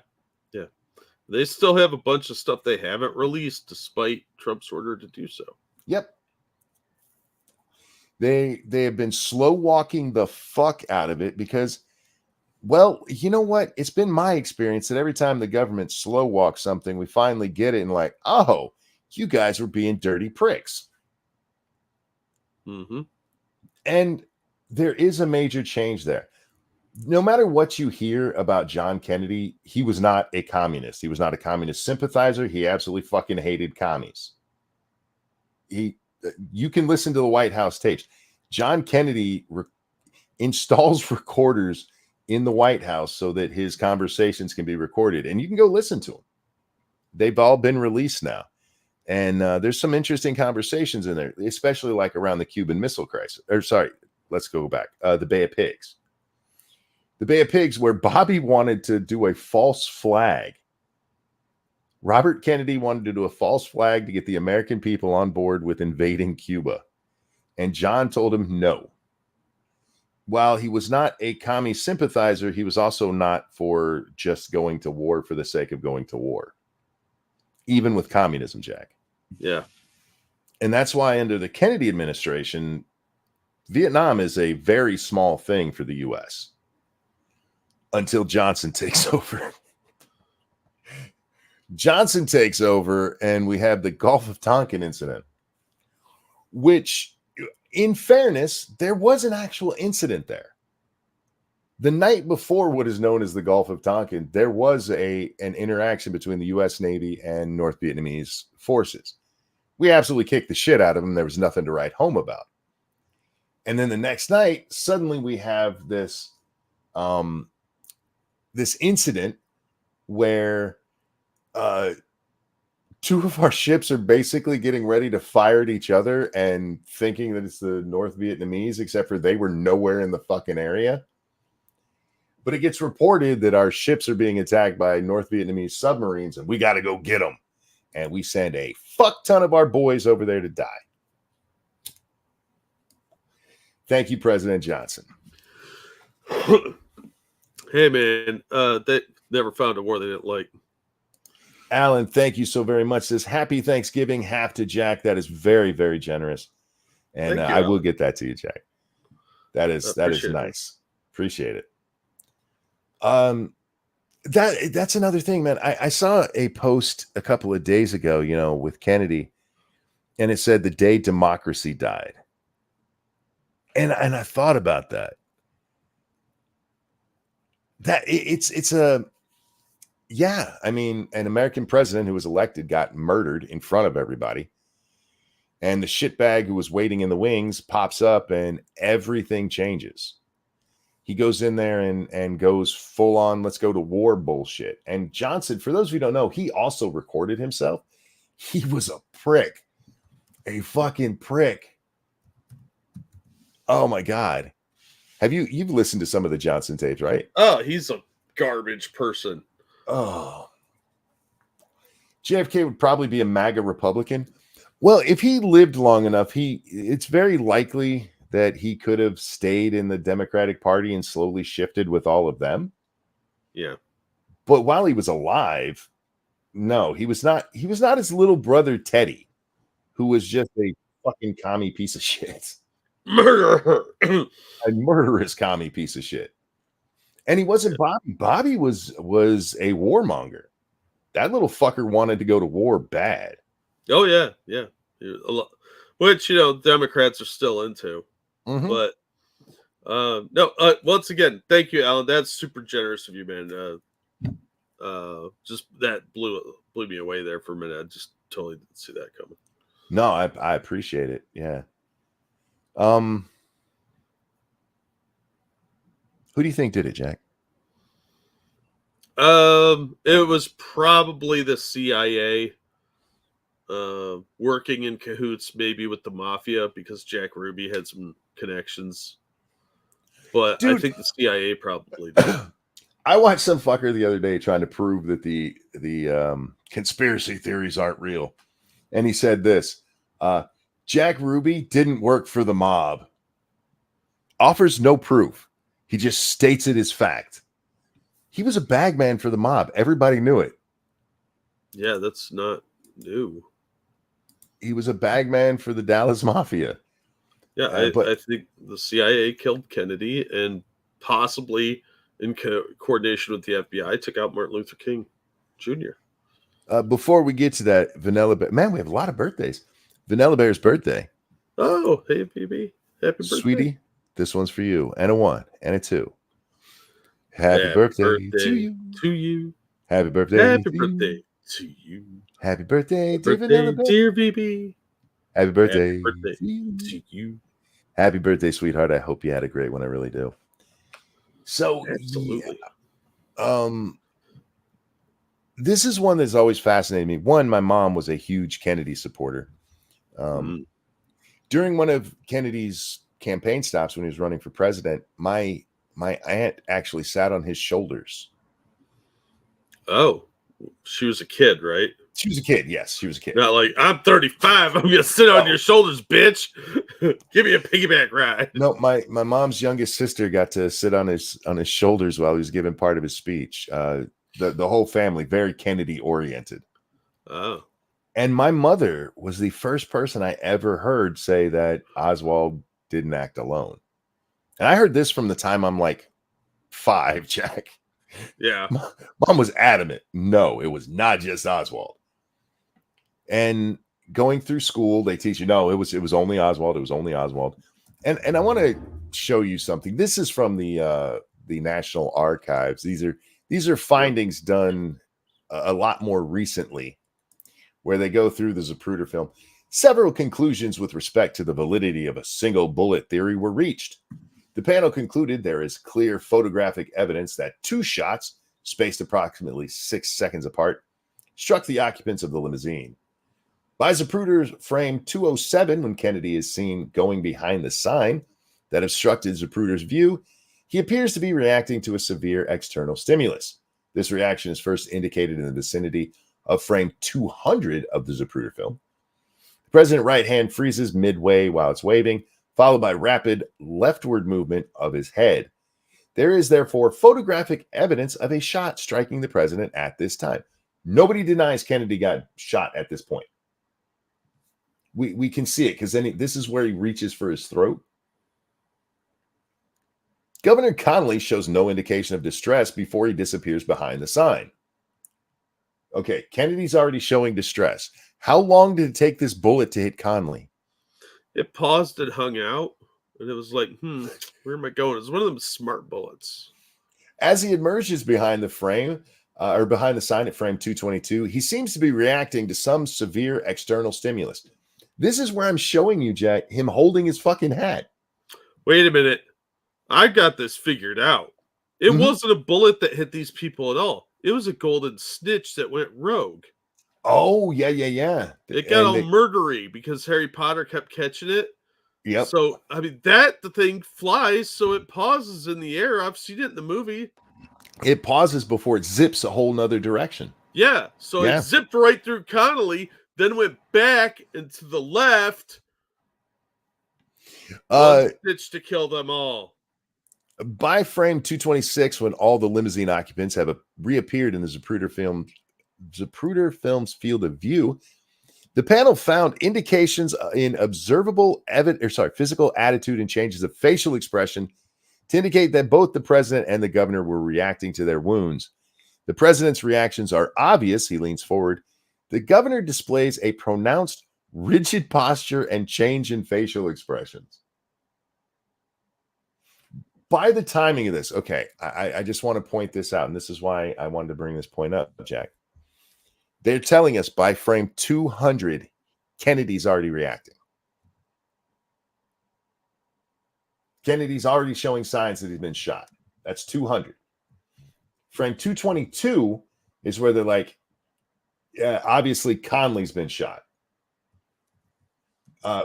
B: They still have a bunch of stuff they haven't released despite Trump's order to do so.
A: Yep. They have been slow walking the fuck out of it because, well, you know what? It's been my experience that every time the government slow walks something, we finally get it and like, oh, you guys were being dirty pricks.
B: Mm-hmm.
A: And there is a major change there. No matter what you hear about John Kennedy, he was not a communist. He was not a communist sympathizer. He absolutely fucking hated commies. You can listen to the White House tapes. John Kennedy installs recorders in the White House so that his conversations can be recorded, and you can go listen to them. They've all been released now. And there's some interesting conversations in there, especially like around the Cuban Missile Crisis. Or sorry, let's go back. The Bay of Pigs. The Bay of Pigs, where Bobby wanted to do a false flag. Robert Kennedy wanted to do a false flag to get the American people on board with invading Cuba. And John told him no. While he was not a commie sympathizer, he was also not for just going to war for the sake of going to war. Even with communism, Jack.
B: Yeah.
A: And that's why under the Kennedy administration, Vietnam is a very small thing for the U.S. until Johnson takes over. Johnson takes over, and we have the Gulf of Tonkin incident, which, in fairness, there was an actual incident there. The night before what is known as the Gulf of Tonkin, there was an interaction between the U.S. Navy and North Vietnamese forces. We absolutely kicked the shit out of them. There was nothing to write home about. And then the next night, suddenly we have this incident where two of our ships are basically getting ready to fire at each other and thinking that it's the North Vietnamese, except for they were nowhere in the fucking area. But it gets reported that our ships are being attacked by North Vietnamese submarines, and we got to go get them. And we send a fuck ton of our boys over there to die. Thank you, President Johnson.
B: Hey, man, they never found a war they didn't like.
A: Alan, thank you so very much. Says happy Thanksgiving, half to Jack. That is very, very generous. And I will get that to you, Jack. That is nice. Appreciate it. That's another thing, man. I saw a post a couple of days ago, with Kennedy, and it said the day democracy died. And I thought about that. I mean, an American president who was elected got murdered in front of everybody. And the shitbag who was waiting in the wings pops up and everything changes. He goes in there and goes full on, let's go to war bullshit. And Johnson, for those of you who don't know, he also recorded himself. He was a prick. A fucking prick. Oh my God. You've listened to some of the Johnson tapes, right?
B: Oh, he's a garbage person.
A: Oh. JFK would probably be a MAGA Republican. Well, if he lived long enough, it's very likely that he could have stayed in the Democratic Party and slowly shifted with all of them.
B: Yeah.
A: But while he was alive, no, he was not his little brother Teddy, who was just a fucking commie piece of shit.
B: Murderer.
A: A murderous commie piece of shit. And he wasn't Bobby. Bobby was a warmonger. That little fucker wanted to go to war bad.
B: Oh, yeah. Yeah. Which, Democrats are still into. Mm-hmm. But, once again, thank you, Alan. That's super generous of you, man. Just that blew me away there for a minute. I just totally didn't see that coming.
A: No, I appreciate it. Yeah. Who do you think did it, Jack?
B: It was probably the CIA, working in cahoots maybe with the mafia, because Jack Ruby had some connections. But dude, I think the CIA probably did.
A: I watched some fucker the other day trying to prove that the conspiracy theories aren't real. And he said this, Jack Ruby didn't work for the mob. Offers no proof. He just states it as fact. He was a bagman for the mob. Everybody knew it.
B: Yeah, that's not new.
A: He was a bagman for the Dallas Mafia.
B: Yeah, I think the CIA killed Kennedy and possibly in coordination with the FBI took out Martin Luther King Jr.
A: Before we get to that, Vanilla Bear, man, we have a lot of birthdays. Vanilla Bear's birthday.
B: Oh, hey, baby. Happy birthday.
A: Sweetie, this one's for you. And a 1 and a 2. Happy birthday to you.
B: To you.
A: Happy birthday.
B: Happy birthday to you.
A: Happy birthday, dear
B: BB.
A: Happy birthday
B: to you.
A: Happy birthday, sweetheart. I hope you had a great one. I really do. So,
B: absolutely.
A: Yeah. This is one that's always fascinated me. One, my mom was a huge Kennedy supporter. During one of Kennedy's campaign stops when he was running for president, my aunt actually sat on his shoulders.
B: Oh, she was a kid, right?
A: She was a kid. Yes, she was a kid.
B: Not like, I'm 35. I'm going to sit on your shoulders, bitch. Give me a piggyback ride.
A: No, my mom's youngest sister got to sit on his shoulders while he was giving part of his speech. The whole family, very Kennedy oriented.
B: Oh.
A: And my mother was the first person I ever heard say that Oswald didn't act alone. And I heard this from the time I'm like 5, Jack.
B: Yeah.
A: Mom was adamant. No, it was not just Oswald. And going through school, they teach you, no, it was only Oswald. It was only Oswald. And I want to show you something. This is from the National Archives. These are findings done a lot more recently, where they go through the Zapruder film. Several conclusions with respect to the validity of a single bullet theory were reached. The panel concluded there is clear photographic evidence that 2 shots, spaced approximately 6 seconds apart, struck the occupants of the limousine. By Zapruder's frame 207, when Kennedy is seen going behind the sign that obstructed Zapruder's view, he appears to be reacting to a severe external stimulus. This reaction is first indicated in the vicinity of frame 200 of the Zapruder film. The president's right hand freezes midway while it's waving, followed by rapid leftward movement of his head. There is therefore photographic evidence of a shot striking the president at this time. Nobody denies Kennedy got shot at this point. We can see it because then this is where he reaches for his throat. Governor Conley shows no indication of distress before he disappears behind the sign. Okay, Kennedy's already showing distress. How long did it take this bullet to hit Conley?
B: It paused and hung out, and it was like, where am I going? It was one of them smart bullets.
A: As he emerges behind the frame, or behind the sign at frame 222, he seems to be reacting to some severe external stimulus. This is where I'm showing you, Jack, him holding his fucking hat.
B: Wait a minute. I got this figured out. It wasn't a bullet that hit these people at all. It was a golden snitch that went rogue.
A: Oh, yeah.
B: It got all murdery because Harry Potter kept catching it.
A: Yep.
B: So, I mean, the thing flies, so it pauses in the air. I've seen it in the movie.
A: It pauses before it zips a whole nother direction.
B: Yeah. So it zipped right through Conley, then went back and to the left. One snitch to kill them all.
A: By frame 226, when all the limousine occupants have reappeared in the Zapruder film's field of view, the panel found indications in observable physical attitude and changes of facial expression to indicate that both the president and the governor were reacting to their wounds. The president's reactions are obvious. He leans forward. The governor displays a pronounced rigid posture and change in facial expressions. By the timing of this, okay, I just want to point this out, and this is why I wanted to bring this point up, Jack. They're telling us by frame 200, Kennedy's already reacting. Kennedy's already showing signs that he's been shot. That's 200. Frame 222 is where they're like, obviously Conley's been shot.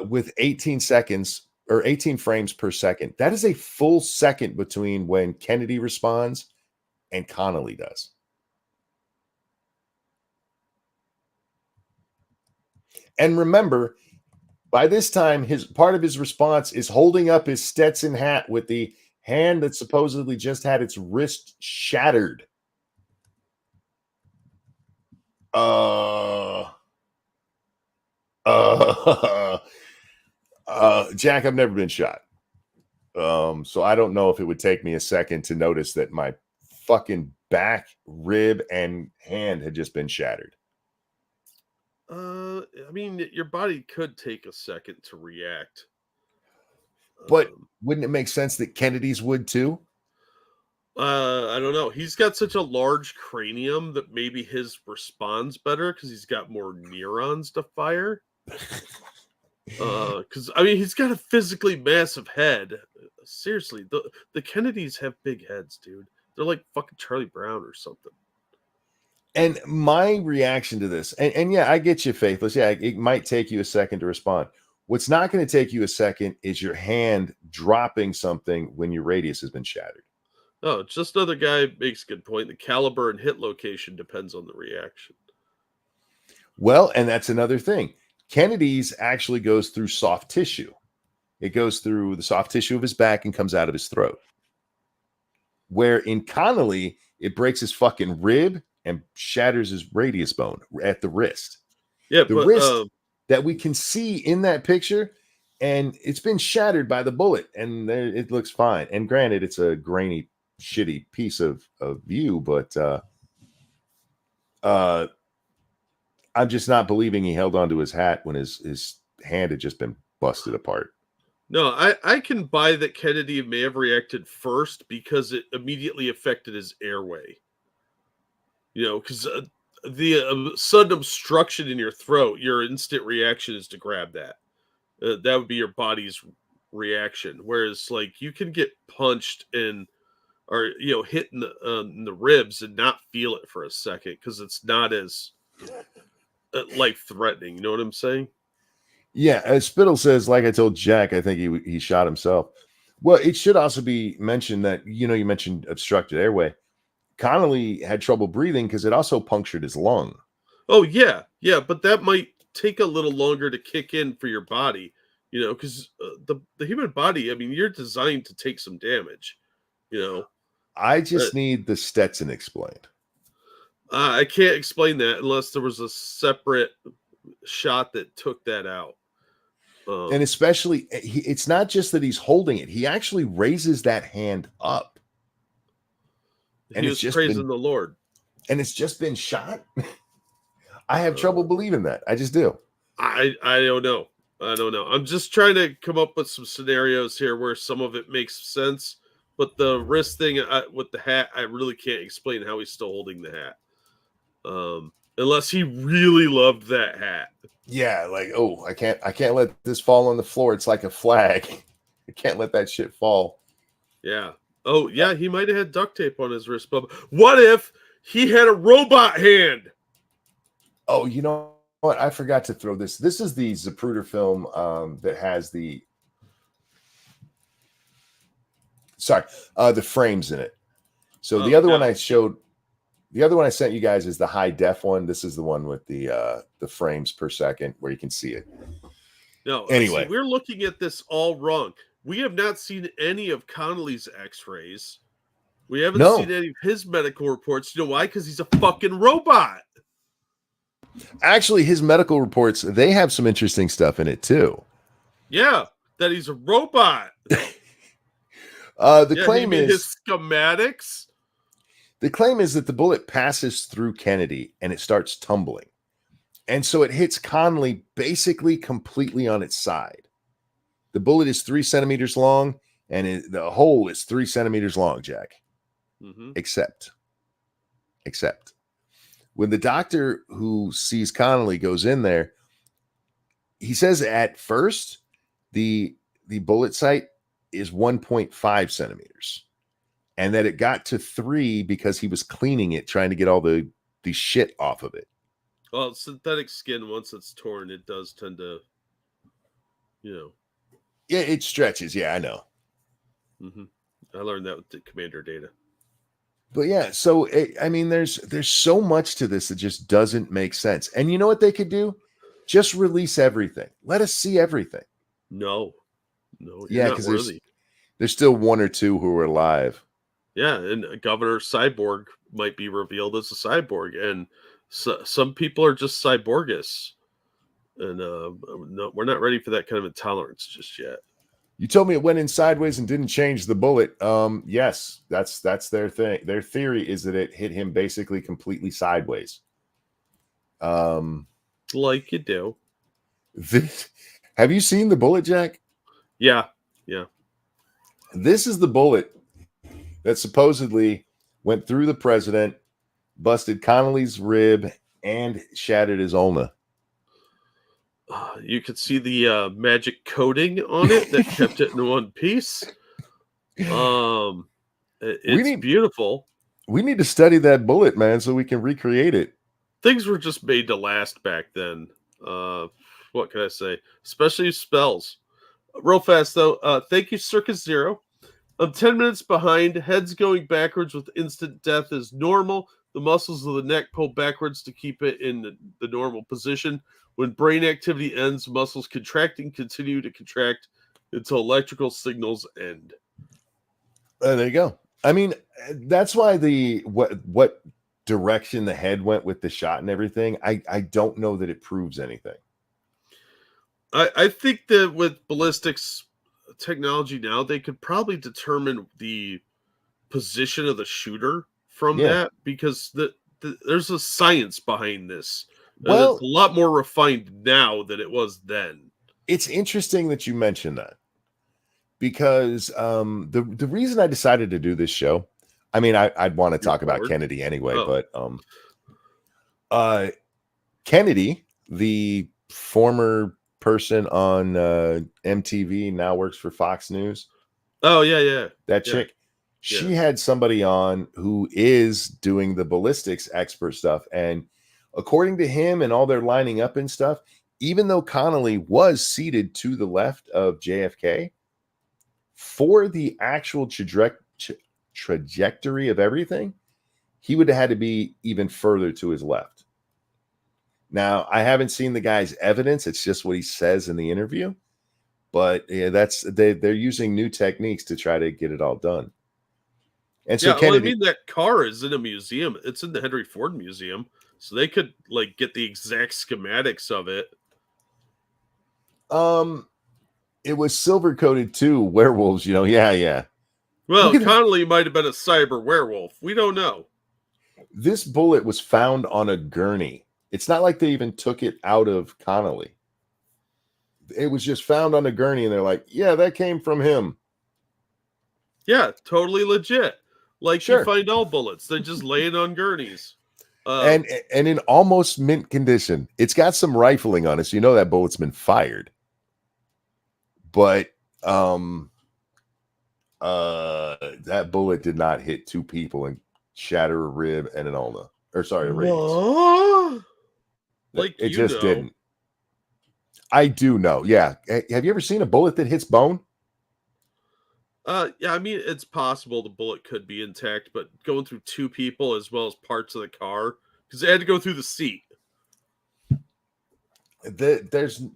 A: With 18 seconds or 18 frames per second. That is a full second between when Kennedy responds and Conley does. And remember, by this time, part of his response is holding up his Stetson hat with the hand that supposedly just had its wrist shattered. Jack, I've never been shot. So I don't know if it would take me a second to notice that my fucking back, rib, and hand had just been shattered.
B: I mean, your body could take a second to react.
A: But wouldn't it make sense that Kennedy's would too?
B: I don't know. He's got such a large cranium that maybe his responds better because he's got more neurons to fire. Because I mean, he's got a physically massive head. Seriously, the Kennedys have big heads, dude. They're like fucking Charlie Brown or something.
A: And my reaction to this, and yeah, I get you, Faithless. Yeah, it might take you a second to respond. What's not going to take you a second is your hand dropping something when your radius has been shattered.
B: Oh, just another guy makes a good point. The caliber and hit location depends on the reaction.
A: Well, and that's another thing. Kennedy's actually goes through soft tissue. It goes through the soft tissue of his back and comes out of his throat. Where in Conley, it breaks his fucking rib and shatters his radius bone at the wrist.
B: Yeah,
A: the wrist that we can see in that picture, and it's been shattered by the bullet, and it looks fine. And granted, it's a grainy shitty piece of view, but I'm just not believing he held onto his hat when his hand had just been busted apart.
B: No, I can buy that Kennedy may have reacted first because it immediately affected his airway. Because the sudden obstruction in your throat, your instant reaction is to grab that. That would be your body's reaction. Whereas, like, you can get punched or hit in the ribs and not feel it for a second because it's not as life threatening. You know what I'm saying?
A: Yeah, as Spittle says, like I told Jack, I think he shot himself. Well, it should also be mentioned that you mentioned obstructed airway. Conley had trouble breathing because it also punctured his lung.
B: Oh yeah, but that might take a little longer to kick in for your body, because the human body, I mean, you're designed to take some damage,
A: I just need the Stetson explained.
B: I can't explain that unless there was a separate shot that took that out.
A: And especially, it's not just that he's holding it; he actually raises that hand up.
B: And he was praising the Lord.
A: And it's just been shot. I have trouble believing that. I just do.
B: I don't know. I'm just trying to come up with some scenarios here where some of it makes sense. But the wrist thing with the hat, I really can't explain how he's still holding the hat. Unless he really loved that hat.
A: Yeah, like, oh, I can't let this fall on the floor. It's like a flag. I can't let that shit fall.
B: Yeah. Oh, yeah, he might have had duct tape on his wrist, but what if he had a robot hand?
A: Oh, you know what? I forgot to throw this. This is the Zapruder film that has the frames in it. So the other one I showed, the other one I sent you guys is the high def one. This is the one with the frames per second where you can see it.
B: No,
A: anyway,
B: we're looking at this all wrong. We have not seen any of Conley's x-rays. We haven't seen any of his medical reports. You know why? Because he's a fucking robot.
A: Actually, his medical reports, they have some interesting stuff in it too.
B: Yeah, that he's a robot.
A: The claim is
B: his schematics.
A: The claim is that the bullet passes through Kennedy and it starts tumbling. And so it hits Conley basically completely on its side. The bullet is 3 centimeters long and the hole is 3 centimeters long, Jack.
B: Mm-hmm.
A: Except when the doctor who sees Conley goes in there, he says at first the bullet site is 1.5 centimeters. And that it got to 3 because he was cleaning it, trying to get all the shit off of it.
B: Well, synthetic skin, once it's torn, it does tend to, Yeah,
A: it stretches. Yeah, I know.
B: Mm-hmm. I learned that with the commander data.
A: But yeah, so, I mean, there's so much to this that just doesn't make sense. And you know what they could do? Just release everything. Let us see everything.
B: No.
A: Yeah, because there's still 1 or 2 who are alive.
B: Yeah, and Governor Cyborg might be revealed as a cyborg, and some people are just cyborgus, and no, we're not ready for that kind of intolerance just yet.
A: You told me it went in sideways and didn't change the bullet. Yes, that's their thing. Their theory is that it hit him basically completely sideways.
B: Like you do.
A: Have you seen the bullet, Jack?
B: Yeah.
A: This is the bullet that supposedly went through the president, busted Connolly's rib, and shattered his ulna.
B: You could see the magic coating on it that kept it in one piece. It's beautiful.
A: We need to study that bullet, man, so we can recreate it.
B: Things were just made to last back then. What can I say? Especially spells. Real fast, though. Thank you, Circus Zero. I'm 10 minutes behind. Heads going backwards with instant death is normal. The muscles of the neck pull backwards to keep it in the normal position. When brain activity ends, muscles contracting continue to contract until electrical signals end.
A: There you go. I mean, that's why what direction the head went with the shot and everything, I don't know that it proves anything.
B: I think that with ballistics technology now, they could probably determine the position of the shooter from that, because there's a science behind this. And it's a lot more refined now than it was then.
A: It's interesting that you mentioned that, because the reason I decided to do this show, I mean, I'd want to talk about Kennedy anyway, but Kennedy, the former person on MTV, now works for Fox News.
B: Oh, yeah.
A: That chick. She had somebody on who is doing the ballistics expert stuff. And according to him and all their lining up and stuff, even though Conley was seated to the left of JFK, for the actual trajectory of everything, he would have had to be even further to his left. Now, I haven't seen the guy's evidence. It's just what he says in the interview. But yeah, they're using new techniques to try to get it all done. And so Kennedy,
B: that car is in a museum. It's in the Henry Ford Museum. So they could get the exact schematics of it.
A: It was silver coated too. Werewolves, yeah.
B: Well, Conley might have been a cyber werewolf. We don't know.
A: This bullet was found on a gurney. It's not like they even took it out of Conley. It was just found on a gurney, and they're like, yeah, that came from him.
B: Yeah, totally legit. You find all bullets. They're just laying on gurneys.
A: And in almost mint condition. It's got some rifling on it, so that bullet's been fired. But that bullet did not hit two people and shatter a rib and an ulna. Or sorry, a radius. It just didn't. I do know. Yeah. Have you ever seen a bullet that hits bone?
B: Yeah, I mean, it's possible the bullet could be intact, but going through two people as well as parts of the car, because it had to go through the seat.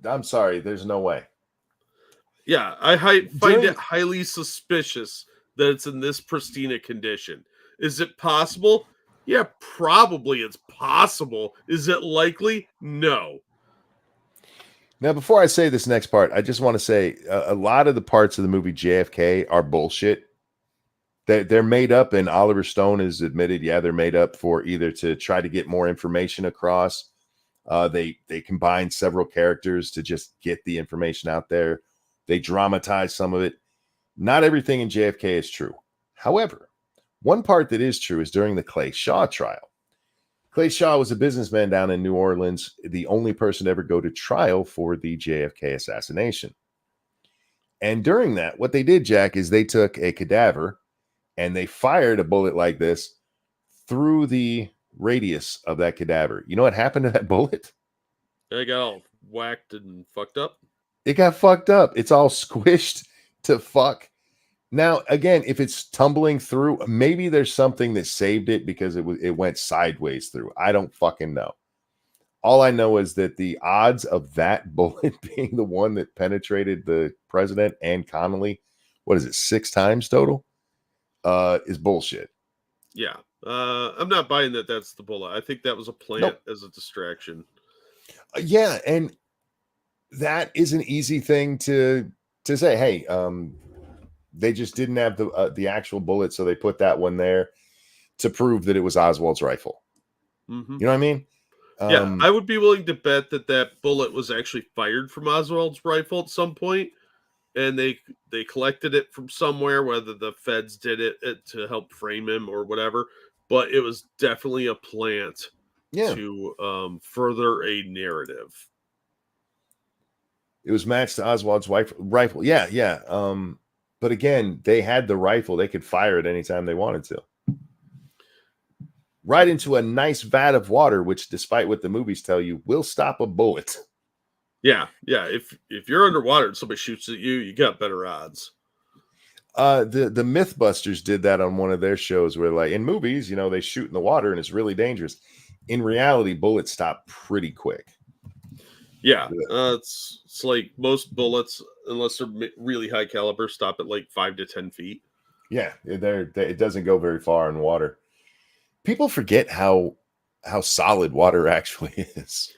A: I'm sorry, there's no way.
B: Yeah, I find it highly suspicious that it's in this pristine condition. Is it possible? Yeah, probably it's possible. Is it likely? No.
A: Now, before I say this next part, I just want to say a lot of the parts of the movie JFK are bullshit. They're made up, and Oliver Stone has admitted, they're made up for either to try to get more information across. They combine several characters to just get the information out there. They dramatize some of it. Not everything in JFK is true. However, one part that is true is during the Clay Shaw trial. Clay Shaw was a businessman down in New Orleans, the only person to ever go to trial for the JFK assassination. And during that, what they did, Jack, is they took a cadaver and they fired a bullet like this through the radius of that cadaver. You know what happened to that bullet?
B: It got all whacked and fucked up.
A: It got fucked up. It's all squished to fuck. Now, again, if it's tumbling through, maybe there's something that saved it because it went sideways through. I don't fucking know. All I know is that the odds of that bullet being the one that penetrated the president and Conley, what is it, 6 times total, is bullshit.
B: Yeah. I'm not buying that that's the bullet. I think that was a plant as a distraction.
A: Yeah, and that is an easy thing to say. Hey, they just didn't have the actual bullet, so they put that one there to prove that it was Oswald's rifle.
B: Mm-hmm.
A: You know what I mean?
B: Yeah, I would be willing to bet that bullet was actually fired from Oswald's rifle at some point, and they collected it from somewhere, whether the feds did it to help frame him or whatever. But it was definitely a plant to further a narrative.
A: It was matched to Oswald's rifle. Yeah. But again, they had the rifle. They could fire it anytime they wanted to. Right into a nice vat of water, which, despite what the movies tell you, will stop a bullet.
B: Yeah. If you're underwater and somebody shoots at you, you got better odds.
A: The Mythbusters did that on one of their shows where, like, in movies, they shoot in the water and it's really dangerous. In reality, bullets stop pretty quick.
B: Yeah, it's like most bullets, unless they're really high caliber, stop at like 5 to 10 feet.
A: Yeah, it doesn't go very far in water. People forget how solid water actually is.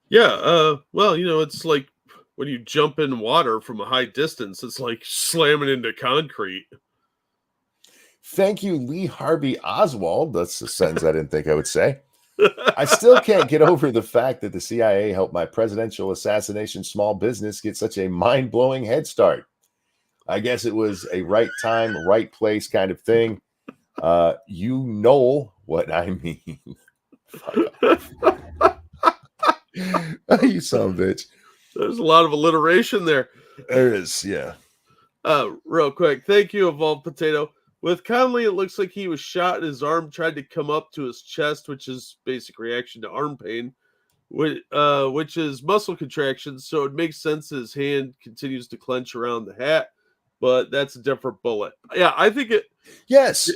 B: Yeah, well, it's like when you jump in water from a high distance, it's like slamming into concrete.
A: Thank you, Lee Harvey Oswald. That's a sentence I didn't think I would say. I still can't get over the fact that the CIA helped my presidential assassination small business get such a mind-blowing head start. I guess it was a right time, right place kind of thing. You know what I mean. Fuck off. You son of a bitch.
B: There's a lot of alliteration there.
A: There is, yeah.
B: Real quick. Thank you, Evolved Potato. With Conley, it looks like he was shot and his arm tried to come up to his chest, which is basic reaction to arm pain, which is muscle contractions. So it makes sense that his hand continues to clench around the hat, but that's a different bullet. Yeah, I think it.
A: Yes,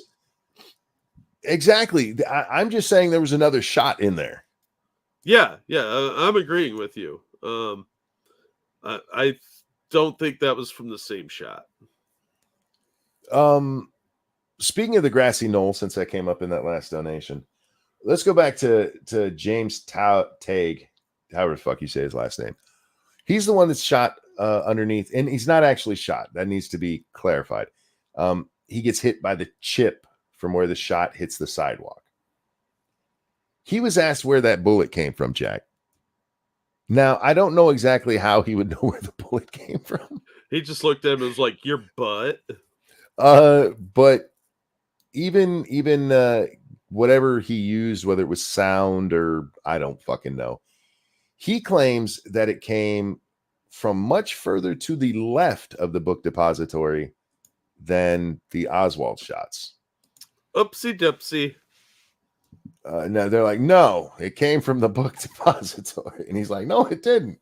A: exactly. I'm just saying there was another shot in there.
B: Yeah, I'm agreeing with you. I don't think that was from the same shot.
A: Speaking of the grassy knoll, since I came up in that last donation, let's go back to James Tague, however the fuck you say his last name. He's the one that's shot underneath, and he's not actually shot. That needs to be clarified. He gets hit by the chip from where the shot hits the sidewalk. He was asked where that bullet came from, Jack. Now, I don't know exactly how he would know where the bullet came from.
B: He just looked at him and was like, your butt.
A: But even whatever he used, whether it was sound or I don't fucking know, he claims that it came from much further to the left of the book depository than the Oswald shots.
B: Oopsie dipsy.
A: No, they're like, no, it came from the book depository. And he's like, no, it didn't.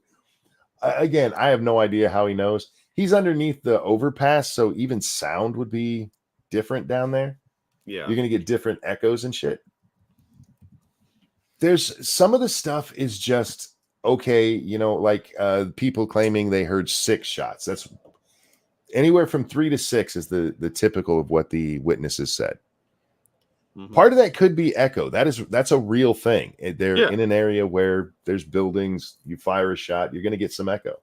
A: Again, I have no idea how he knows. He's underneath the overpass, so even sound would be different down there.
B: Yeah.
A: You're going to get different echoes and shit. There's some of the stuff is just okay, like people claiming they heard 6 shots. That's anywhere from 3 to 6 is the typical of what the witnesses said. Mm-hmm. Part of that could be echo. That's a real thing. They're in an area where there's buildings. You fire a shot, you're going to get some echo.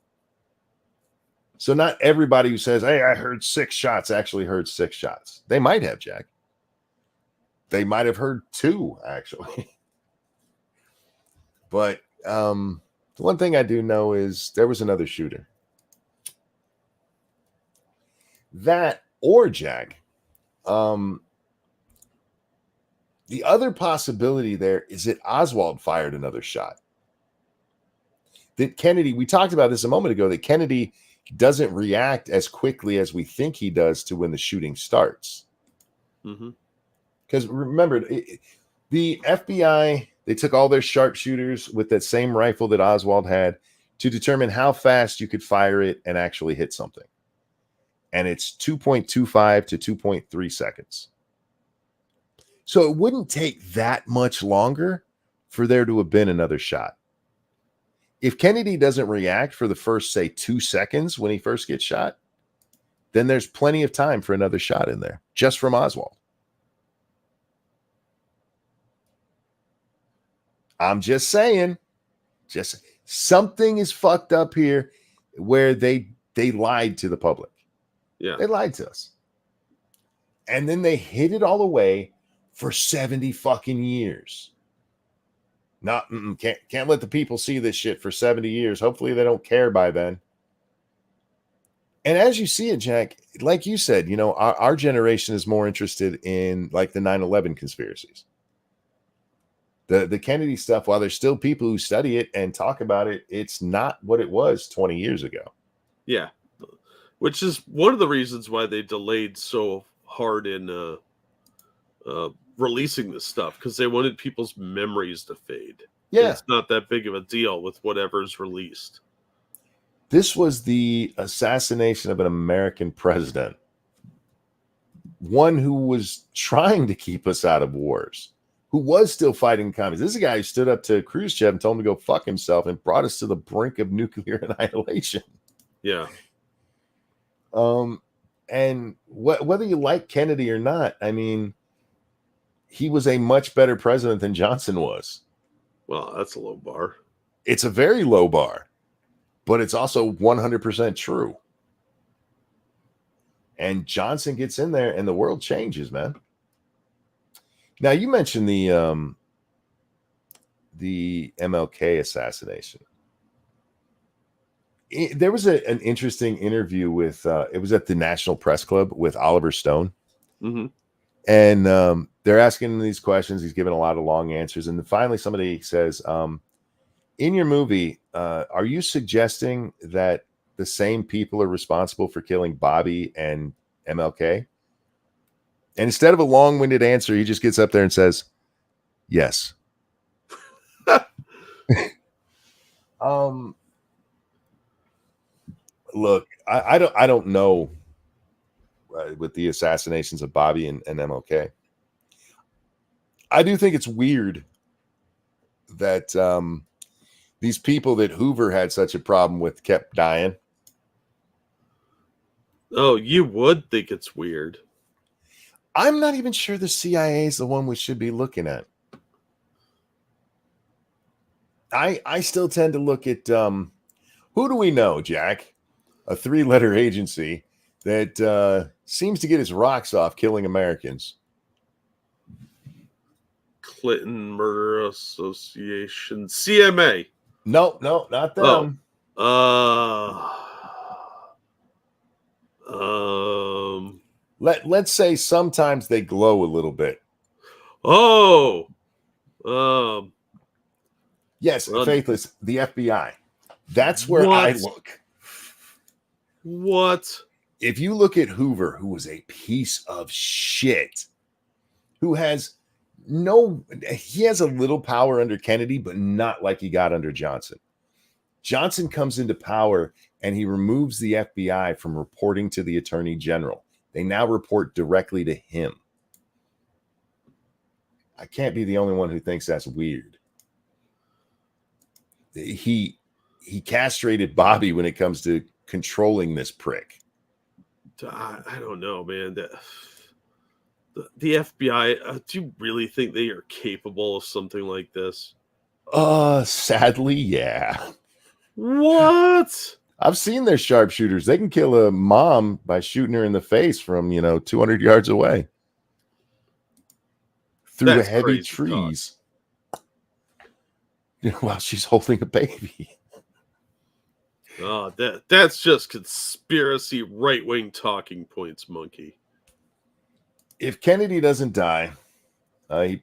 A: So not everybody who says, hey, I heard 6 shots actually heard 6 shots. They might have, Jack. They might have heard 2, actually. But the one thing I do know is there was another shooter. That or Jack. The other possibility there is that Oswald fired another shot. That Kennedy, we talked about this a moment ago, that Kennedy doesn't react as quickly as we think he does to when the shooting starts. Because remember, the FBI, they took all their sharpshooters with that same rifle that Oswald had to determine how fast you could fire it and actually hit something. And it's 2.25 to 2.3 seconds. So it wouldn't take that much longer for there to have been another shot. If Kennedy doesn't react for the first, say, 2 seconds when he first gets shot, then there's plenty of time for another shot in there, just from Oswald. I'm just saying, something is fucked up here where they lied to the public.
B: Yeah.
A: They lied to us. And then they hid it all away for 70 fucking years. Can't let the people see this shit for 70 years. Hopefully they don't care by then. And as you see it, Jack, like you said, our generation is more interested in like the 9/11 conspiracies. The Kennedy stuff, while there's still people who study it and talk about it, it's not what it was 20 years ago.
B: Yeah. Which is one of the reasons why they delayed so hard in releasing this stuff, because they wanted people's memories to fade.
A: Yeah.
B: It's not that big of a deal with whatever's released.
A: This was the assassination of an American president. One who was trying to keep us out of wars, who was still fighting communists. This is a guy who stood up to Khrushchev and told him to go fuck himself and brought us to the brink of nuclear annihilation.
B: Yeah.
A: And whether you like Kennedy or not, I mean, he was a much better president than Johnson was.
B: Well, that's a low bar.
A: It's a very low bar, but it's also 100% true. And Johnson gets in there, and the world changes, man. Now, you mentioned the MLK assassination. There was an interesting interview with it was at the National Press Club with Oliver Stone.
B: Mm-hmm.
A: And they're asking him these questions. He's giving a lot of long answers. And then finally somebody says, in your movie, are you suggesting that the same people are responsible for killing Bobby and MLK? And instead of a long-winded answer, he just gets up there and says, yes. Look, I don't know with the assassinations of Bobby and MLK. I do think it's weird that these people that Hoover had such a problem with kept dying.
B: Oh, you would think it's weird.
A: I'm not even sure the CIA is the one we should be looking at. I still tend to look at who do we know, Jack? A 3-letter agency that seems to get its rocks off killing Americans.
B: Clinton Murder Association, CMA.
A: No, not them. Let's say sometimes they glow a little bit. Yes, faithless. The FBI. That's where I look.
B: What?
A: If you look at Hoover, who was a piece of shit, who has he has a little power under Kennedy, but not like he got under Johnson. Johnson comes into power and he removes the FBI from reporting to the Attorney General. They now report directly to him. I can't be the only one who thinks that's weird. He castrated Bobby when it comes to controlling this prick.
B: I don't know, man. The FBI, do you really think they are capable of something like this?
A: Sadly, yeah.
B: What?
A: I've seen their sharpshooters. They can kill a mom by shooting her in the face from 200 yards away through the heavy trees while she's holding a baby.
B: Oh, that's just conspiracy right-wing talking points, monkey.
A: If Kennedy doesn't die,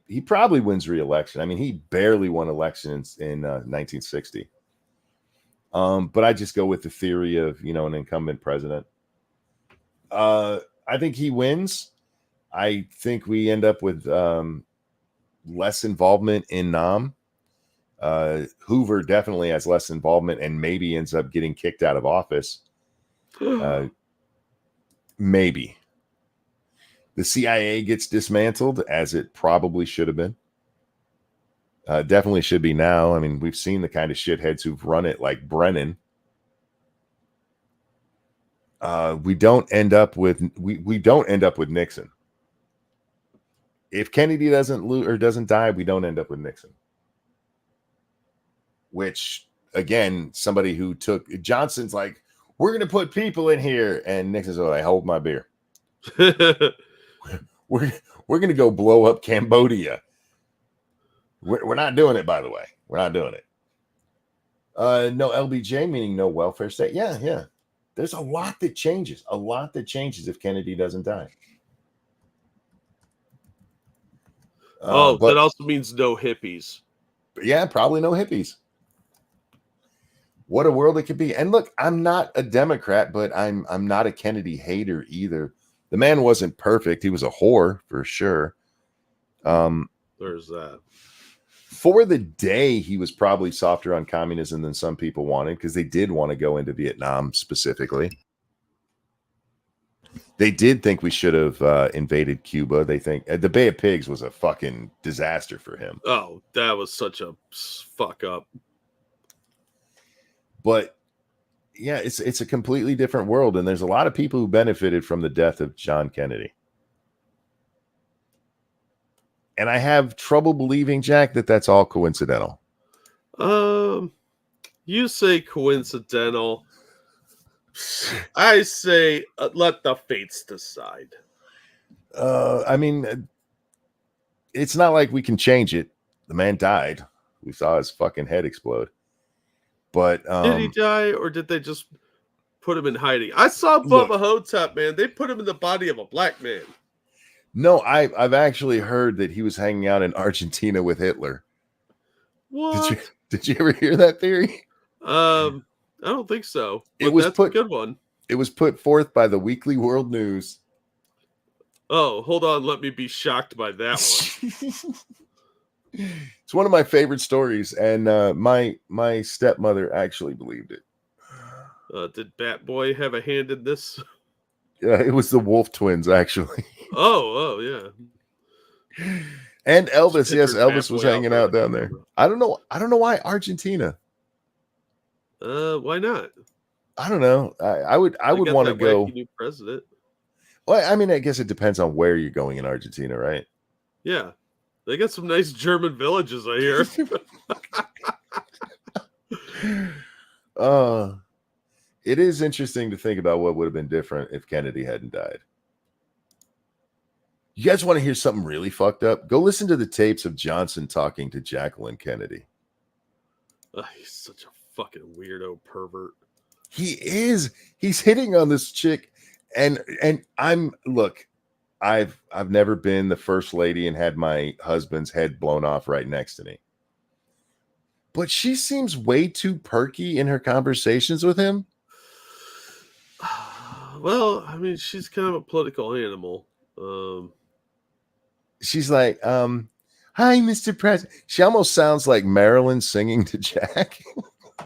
A: he probably wins re-election. I mean, he barely won elections in 1960. But I just go with the theory of, an incumbent president. I think he wins. I think we end up with less involvement in Nam. Hoover definitely has less involvement and maybe ends up getting kicked out of office. Maybe. The CIA gets dismantled, as it probably should have been. Definitely should be now. I mean, we've seen the kind of shitheads who've run it, like Brennan. We don't end up with Nixon. If Kennedy doesn't die, we don't end up with Nixon. Which, again, somebody who took Johnson's like, we're going to put people in here, and Nixon's like, hold my beer. We're going to go blow up Cambodia. We're not doing it, by the way. We're not doing it. No LBJ, meaning no welfare state. Yeah. There's a lot that changes. A lot that changes if Kennedy doesn't die.
B: But that also means no hippies.
A: Yeah, probably no hippies. What a world it could be. And look, I'm not a Democrat, but I'm not a Kennedy hater either. The man wasn't perfect. He was a whore for sure.
B: There's that.
A: For the day, he was probably softer on communism than some people wanted, because they did want to go into Vietnam specifically. They did think we should have invaded Cuba. They think the Bay of Pigs was a fucking disaster for him.
B: Oh, that was such a fuck up.
A: But yeah, it's a completely different world, and there's a lot of people who benefited from the death of John Kennedy. And I have trouble believing, Jack, that that's all coincidental.
B: You say coincidental. I say let the fates decide.
A: I mean, it's not like we can change it. The man died. We saw his fucking head explode. But
B: Did he die, or did they just put him in hiding? I saw
A: look,
B: Bubba Hotep, man. They put him in the body of a black man.
A: no, I've actually heard that he was hanging out in Argentina with Hitler.
B: What?
A: Did you ever hear that theory?
B: I don't think so.
A: It
B: But
A: was
B: that's a
A: put
B: good one.
A: it was put forth by the Weekly World News.
B: Oh, hold on. Let me be shocked by that one.
A: It's one of my favorite stories, and my stepmother actually believed it.
B: Did Bat Boy have a hand in this?
A: Yeah, it was the Wolf Twins, actually.
B: Oh, yeah.
A: And Elvis,
B: Just
A: yes,
B: pictured Bat
A: Elvis was
B: Boy
A: hanging
B: there
A: out
B: on the
A: down there.
B: camera.
A: I don't know why Argentina.
B: Why not?
A: I don't know. I would
B: They got
A: want to
B: that
A: go.
B: wacky new president.
A: Well, I mean, I guess it depends on where you're going in Argentina, right?
B: Yeah, they got some nice German villages, I hear.
A: It is interesting to think about what would have been different if Kennedy hadn't died. You guys want to hear something really fucked up? Go listen to the tapes of Johnson talking to Jacqueline Kennedy.
B: He's such a fucking weirdo pervert.
A: He is. He's hitting on this chick, and I've never been the first lady and had my husband's head blown off right next to me. But she seems way too perky in her conversations with him.
B: Well, I mean, she's kind of a political animal.
A: She's like, hi, Mr. President. She almost sounds like Marilyn singing to Jack.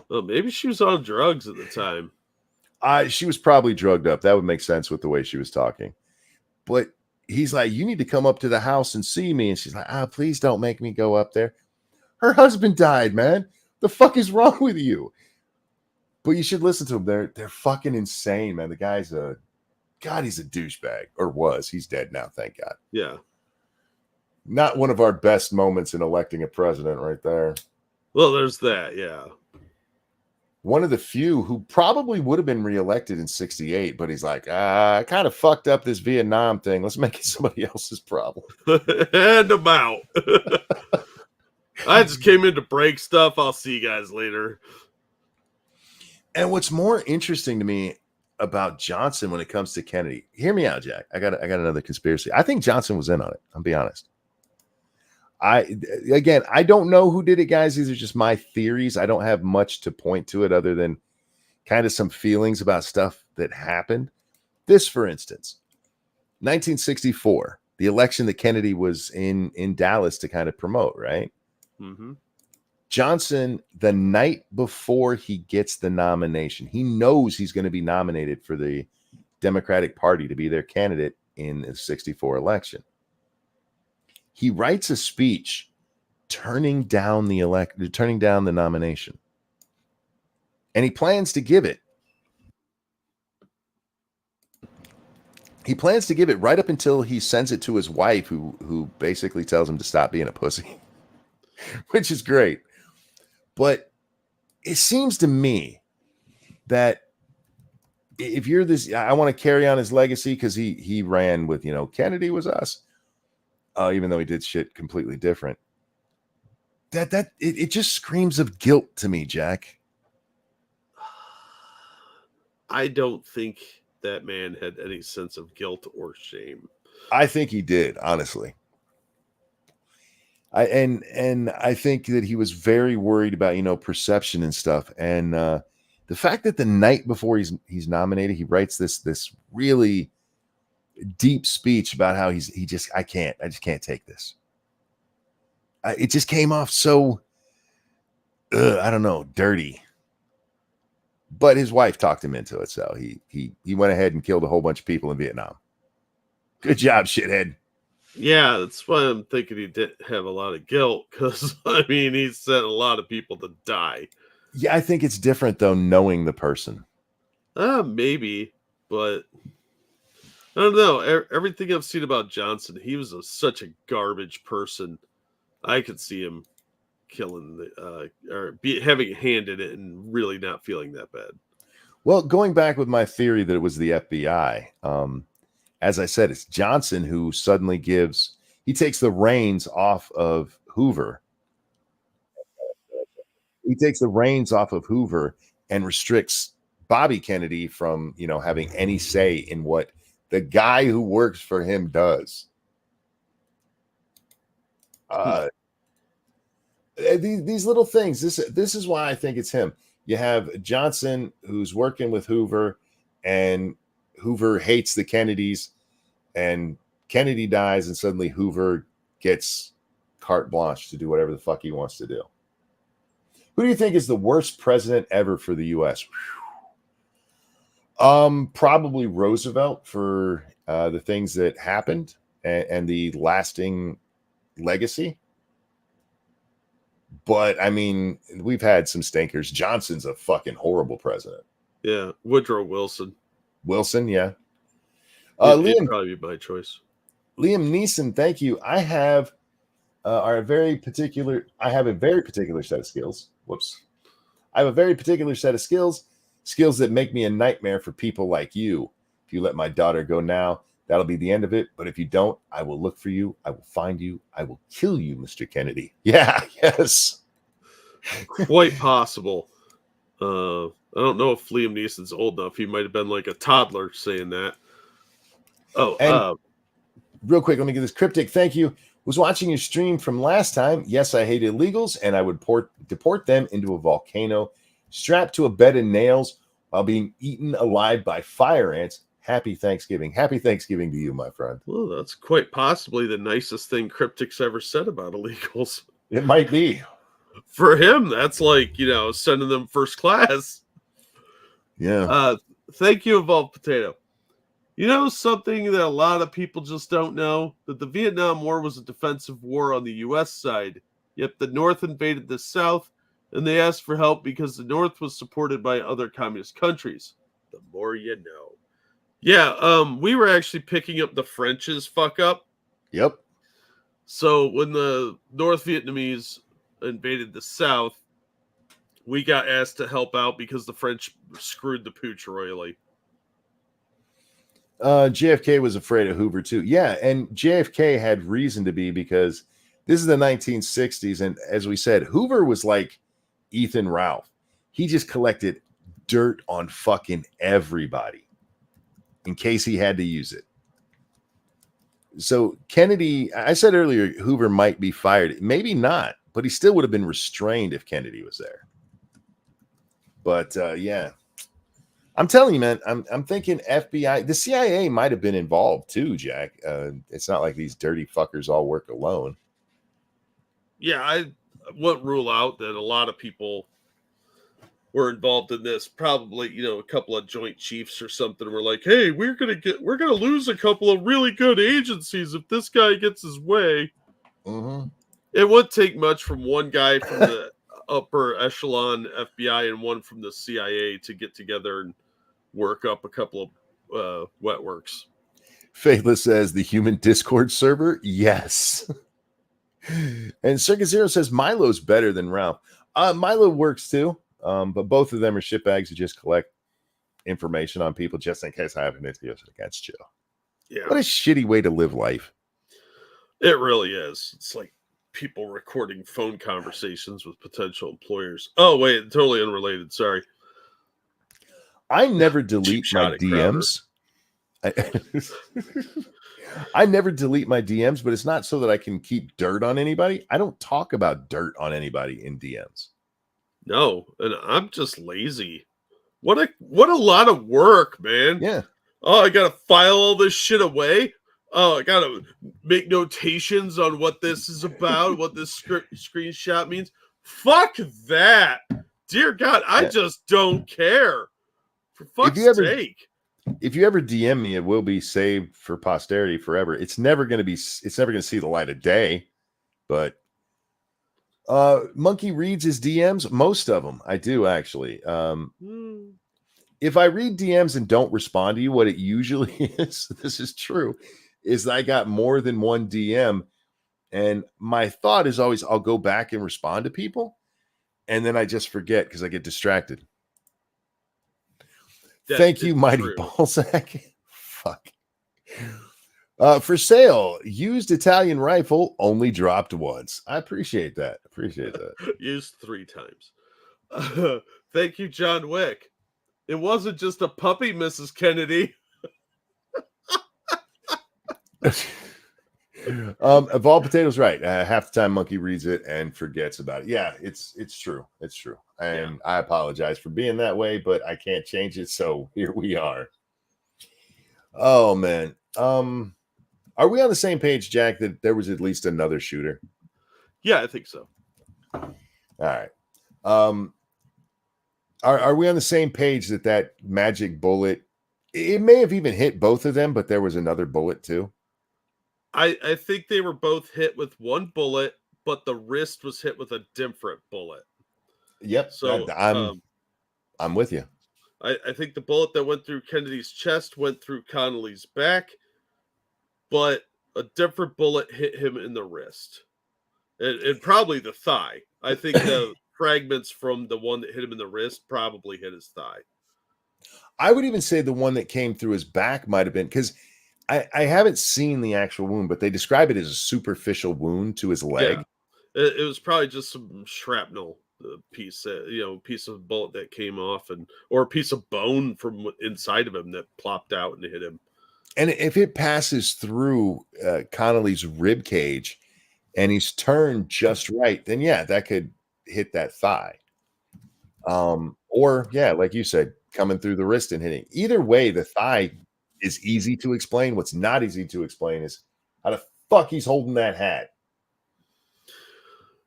B: Well, maybe she was on drugs at the time.
A: She was probably drugged up. That would make sense with the way she was talking. But he's like, you need to come up to the house and see me. And she's like, please don't make me go up there. Her husband died, man. The fuck is wrong with you? But you should listen to them. They're fucking insane, man. The guy's he's a douchebag. Or was. He's dead now, thank God.
B: Yeah.
A: Not one of our best moments in electing a president right there.
B: Well, there's that, yeah.
A: One of the few who probably would have been reelected in 68, but he's like, I kind of fucked up this Vietnam thing. Let's make it somebody else's problem.
B: And I'm out. I just came in to break stuff. I'll see you guys later.
A: And what's more interesting to me about Johnson when it comes to Kennedy, hear me out, Jack. I got another conspiracy. I think Johnson was in on it. I'll be honest. I don't know who did it, guys. These are just my theories. I don't have much to point to it other than kind of some feelings about stuff that happened. This, for instance, 1964, the election that Kennedy was in Dallas to kind of promote, right?
B: Mm-hmm.
A: Johnson, the night before he gets the nomination, he knows he's going to be nominated for the Democratic Party to be their candidate in the 64 election. He writes a speech turning down the nomination. And he plans to give it. He plans to give it right up until he sends it to his wife, who basically tells him to stop being a pussy, which is great. But it seems to me that if you're this, I want to carry on his legacy because he ran with, Kennedy was us. Even though he did shit completely different. It just screams of guilt to me, Jack.
B: I don't think that man had any sense of guilt or shame.
A: I think he did, honestly. I think that he was very worried about, perception and stuff. And the fact that the night before he's nominated, he writes this really deep speech about how I just can't take this. It just came off so, I don't know, dirty. But his wife talked him into it, so he went ahead and killed a whole bunch of people in Vietnam. Good job, shithead.
B: Yeah, that's why I'm thinking he did have a lot of guilt, because, he sent a lot of people to die.
A: Yeah, I think it's different, though, knowing the person.
B: Maybe, but I don't know. Everything I've seen about Johnson, he was such a garbage person. I could see him killing having a hand in it and really not feeling that bad.
A: Well, going back with my theory that it was the FBI, as I said, it's Johnson who suddenly he takes the reins off of Hoover. He takes the reins off of Hoover and restricts Bobby Kennedy from, having any say in what the guy who works for him does. These little things. This is why I think it's him. You have Johnson who's working with Hoover, and Hoover hates the Kennedys, and Kennedy dies, and suddenly Hoover gets carte blanche to do whatever the fuck he wants to do. Who do you think is the worst president ever for the U.S.? Probably Roosevelt for the things that happened and the lasting legacy. But I mean, we've had some stinkers. Johnson's a fucking horrible president.
B: Yeah, Woodrow Wilson.
A: Wilson, yeah.
B: Liam probably be my choice.
A: Liam Neeson, thank you. I have a very particular set of skills. Whoops. I have a very particular set of skills that make me a nightmare for people like you. If you let my daughter go now, that'll be the end of it. But if you don't, I will look for you. I will find you. I will kill you, Mr. Kennedy. Yeah, yes.
B: Quite possible. I don't know if Liam Neeson's old enough. He might have been like a toddler saying that.
A: Real quick, let me get this cryptic. Thank you. Was watching your stream from last time. Yes, I hate illegals, and I would deport them into a volcano, strapped to a bed of nails while being eaten alive by fire ants. Happy Thanksgiving. Happy Thanksgiving to you, my friend.
B: Well, that's quite possibly the nicest thing Cryptic's ever said about illegals.
A: It might be.
B: For him, that's like, sending them first class.
A: Yeah.
B: Thank you, Evolved Potato. Something that a lot of people just don't know, that the Vietnam War was a defensive war on the U.S. side, yet the North invaded the South, and they asked for help because the North was supported by other communist countries. The more you know. Yeah, we were actually picking up the French's fuck up.
A: Yep.
B: So when the North Vietnamese invaded the South, we got asked to help out because the French screwed the pooch royally.
A: JFK was afraid of Hoover too. Yeah, and JFK had reason to be because this is the 1960s, and as we said, Hoover was like Ethan Ralph. He just collected dirt on fucking everybody in case he had to use it. So Kennedy, I said earlier, Hoover might be fired. Maybe not, but he still would have been restrained if Kennedy was there. But yeah. I'm telling you, man, I'm thinking FBI. The CIA might have been involved too, Jack. It's not like these dirty fuckers all work alone.
B: Yeah, I wouldn't rule out that a lot of people were involved in this. Probably, a couple of Joint Chiefs or something were like, "Hey, we're gonna lose a couple of really good agencies if this guy gets his way."
A: Mm-hmm.
B: It wouldn't take much from one guy from the upper echelon FBI and one from the CIA to get together and work up a couple of wet works.
A: Faithless says the human Discord server. Yes. And Circus Zero says Milo's better than Ralph. Milo works too, but both of them are shitbags who just collect information on people just in case I have an issue against you.
B: Yeah.
A: What a shitty way to live life.
B: It really is. It's like people recording phone conversations with potential employers. Oh, wait, totally unrelated. Sorry.
A: I never delete my DMs. I never delete my DMs, but it's not so that I can keep dirt on anybody. I don't talk about dirt on anybody in DMs.
B: No, and I'm just lazy. What a lot of work, man.
A: Yeah.
B: Oh, I gotta file all this shit away. Oh, I gotta make notations on what this is about, what this screenshot means. Fuck that. Dear God, I just don't care. For fuck's sake.
A: If you ever DM me, it will be saved for posterity forever. It's never going to see the light of day. But Monkey reads his DMs. Most of them I do, actually. If I read DMs and don't respond to you, what it usually is, this is true, is I got more than one DM. And my thought is always I'll go back and respond to people. And then I just forget because I get distracted. Thank you, Mighty Ballsack. Fuck. For sale, used Italian rifle only dropped once. I appreciate that.
B: Used 3 times. Thank you, John Wick. It wasn't just a puppy, Mrs. Kennedy.
A: Evolved Potato's right. Half the time Monkey reads it and forgets about it. Yeah, it's true. It's true. And I apologize for being that way, but I can't change it. So here we are. Oh man. Are we on the same page, Jack, that there was at least another shooter?
B: Yeah, I think so.
A: All right. Are we on the same page that magic bullet, it may have even hit both of them, but there was another bullet too?
B: I think they were both hit with one bullet, but the wrist was hit with a different bullet.
A: Yep. So I'm with you.
B: I think the bullet that went through Kennedy's chest went through Conley's back, but a different bullet hit him in the wrist. And probably the thigh. I think the fragments from the one that hit him in the wrist probably hit his thigh.
A: I would even say the one that came through his back might have been, because I haven't seen the actual wound, but they describe it as a superficial wound to his leg.
B: Yeah. It was probably just some shrapnel piece, piece of bullet that came off, or a piece of bone from inside of him that plopped out and hit him.
A: And if it passes through Connolly's rib cage and he's turned just right, then yeah, that could hit that thigh. Or yeah, like you said, coming through the wrist and hitting. Either way, the thigh is easy to explain. What's not easy to explain is how the fuck he's holding that hat.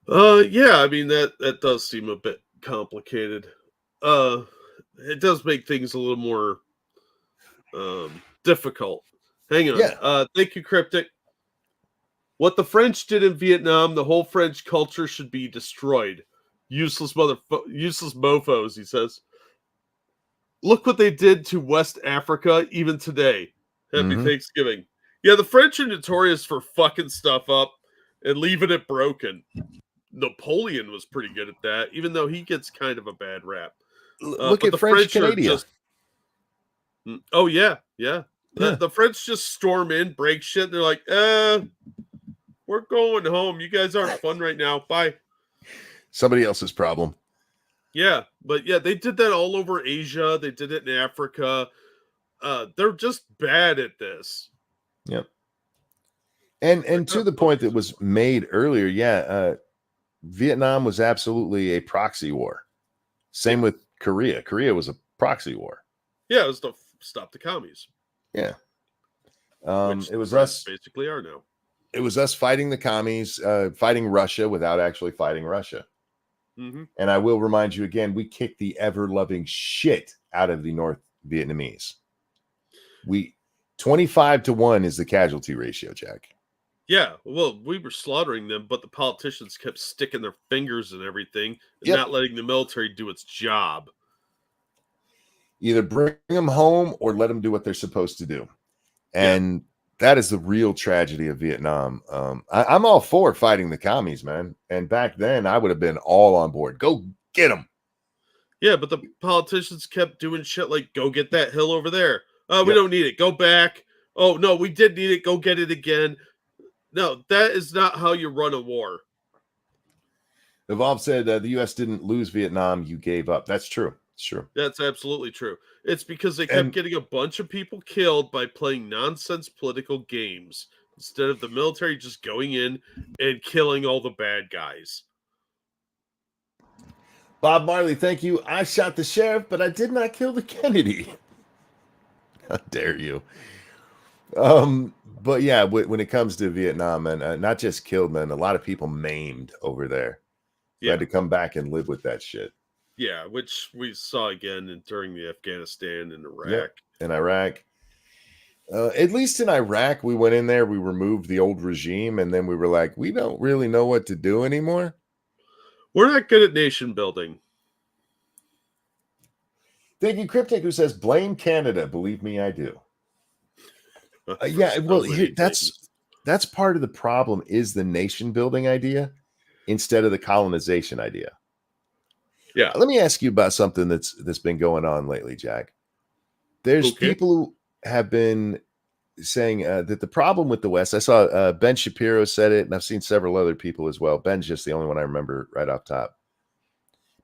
B: Yeah, I mean that does seem a bit complicated. It does make things a little more difficult. Hang on.
A: Yeah.
B: Thank you, Cryptic. What the French did in Vietnam, the whole French culture should be destroyed. Useless mofos, he says. Look what they did to West Africa even today. Happy Thanksgiving. Yeah, the French are notorious for fucking stuff up and leaving it broken. Napoleon was pretty good at that, even though he gets kind of a bad rap.
A: Look at French Canada.
B: Oh, yeah. The French just storm in, break shit. And they're like, we're going home. You guys aren't fun right now. Bye.
A: Somebody else's problem.
B: Yeah, but yeah, they did that all over Asia. They did it in Africa. They're just bad at this.
A: Yep. And to the point that was made earlier, Vietnam was absolutely a proxy war. Same with Korea. Korea was a proxy war.
B: Yeah, it was to stop the commies.
A: Yeah.
B: Which
A: it was us
B: basically are now.
A: It was us fighting the commies, fighting Russia without actually fighting Russia.
B: Mm-hmm.
A: And I will remind you again, we kicked the ever-loving shit out of the North Vietnamese. 25-1 is the casualty ratio, Jack.
B: Yeah, well, we were slaughtering them, but the politicians kept sticking their fingers in everything and not letting the military do its job.
A: Either bring them home or let them do what they're supposed to do. And that is the real tragedy of Vietnam. I'm all for fighting the commies, man. And back then, I would have been all on board. Go get them.
B: Yeah, but the politicians kept doing shit like, go get that hill over there. We don't need it. Go back. Oh, no, we did need it. Go get it again. No, that is not how you run a war.
A: Evolve said the U.S. didn't lose Vietnam. You gave up. That's true. It's true.
B: That's absolutely true. It's because they kept getting a bunch of people killed by playing nonsense political games instead of the military just going in and killing all the bad guys.
A: Bob Marley, thank you. I shot the sheriff, but I did not kill the Kennedy. How dare you? But yeah, when it comes to Vietnam, and not just killed, man, a lot of people maimed over there. Had to come back and live with that shit.
B: Yeah, which we saw again during the Afghanistan and Iraq.
A: Yep, in Iraq. At least in Iraq, we went in there, we removed the old regime, and then we were like, we don't really know what to do anymore.
B: We're not good at nation building.
A: Thank you, Cryptic, who says, blame Canada. Believe me, I do. That's part of the problem is the nation building idea instead of the colonization idea.
B: Yeah.
A: Let me ask you about something that's been going on lately, Jack. There's
B: Okay.
A: people who have been saying that the problem with the West, I saw Ben Shapiro said it, and I've seen several other people as well. Ben's just the only one I remember right off top.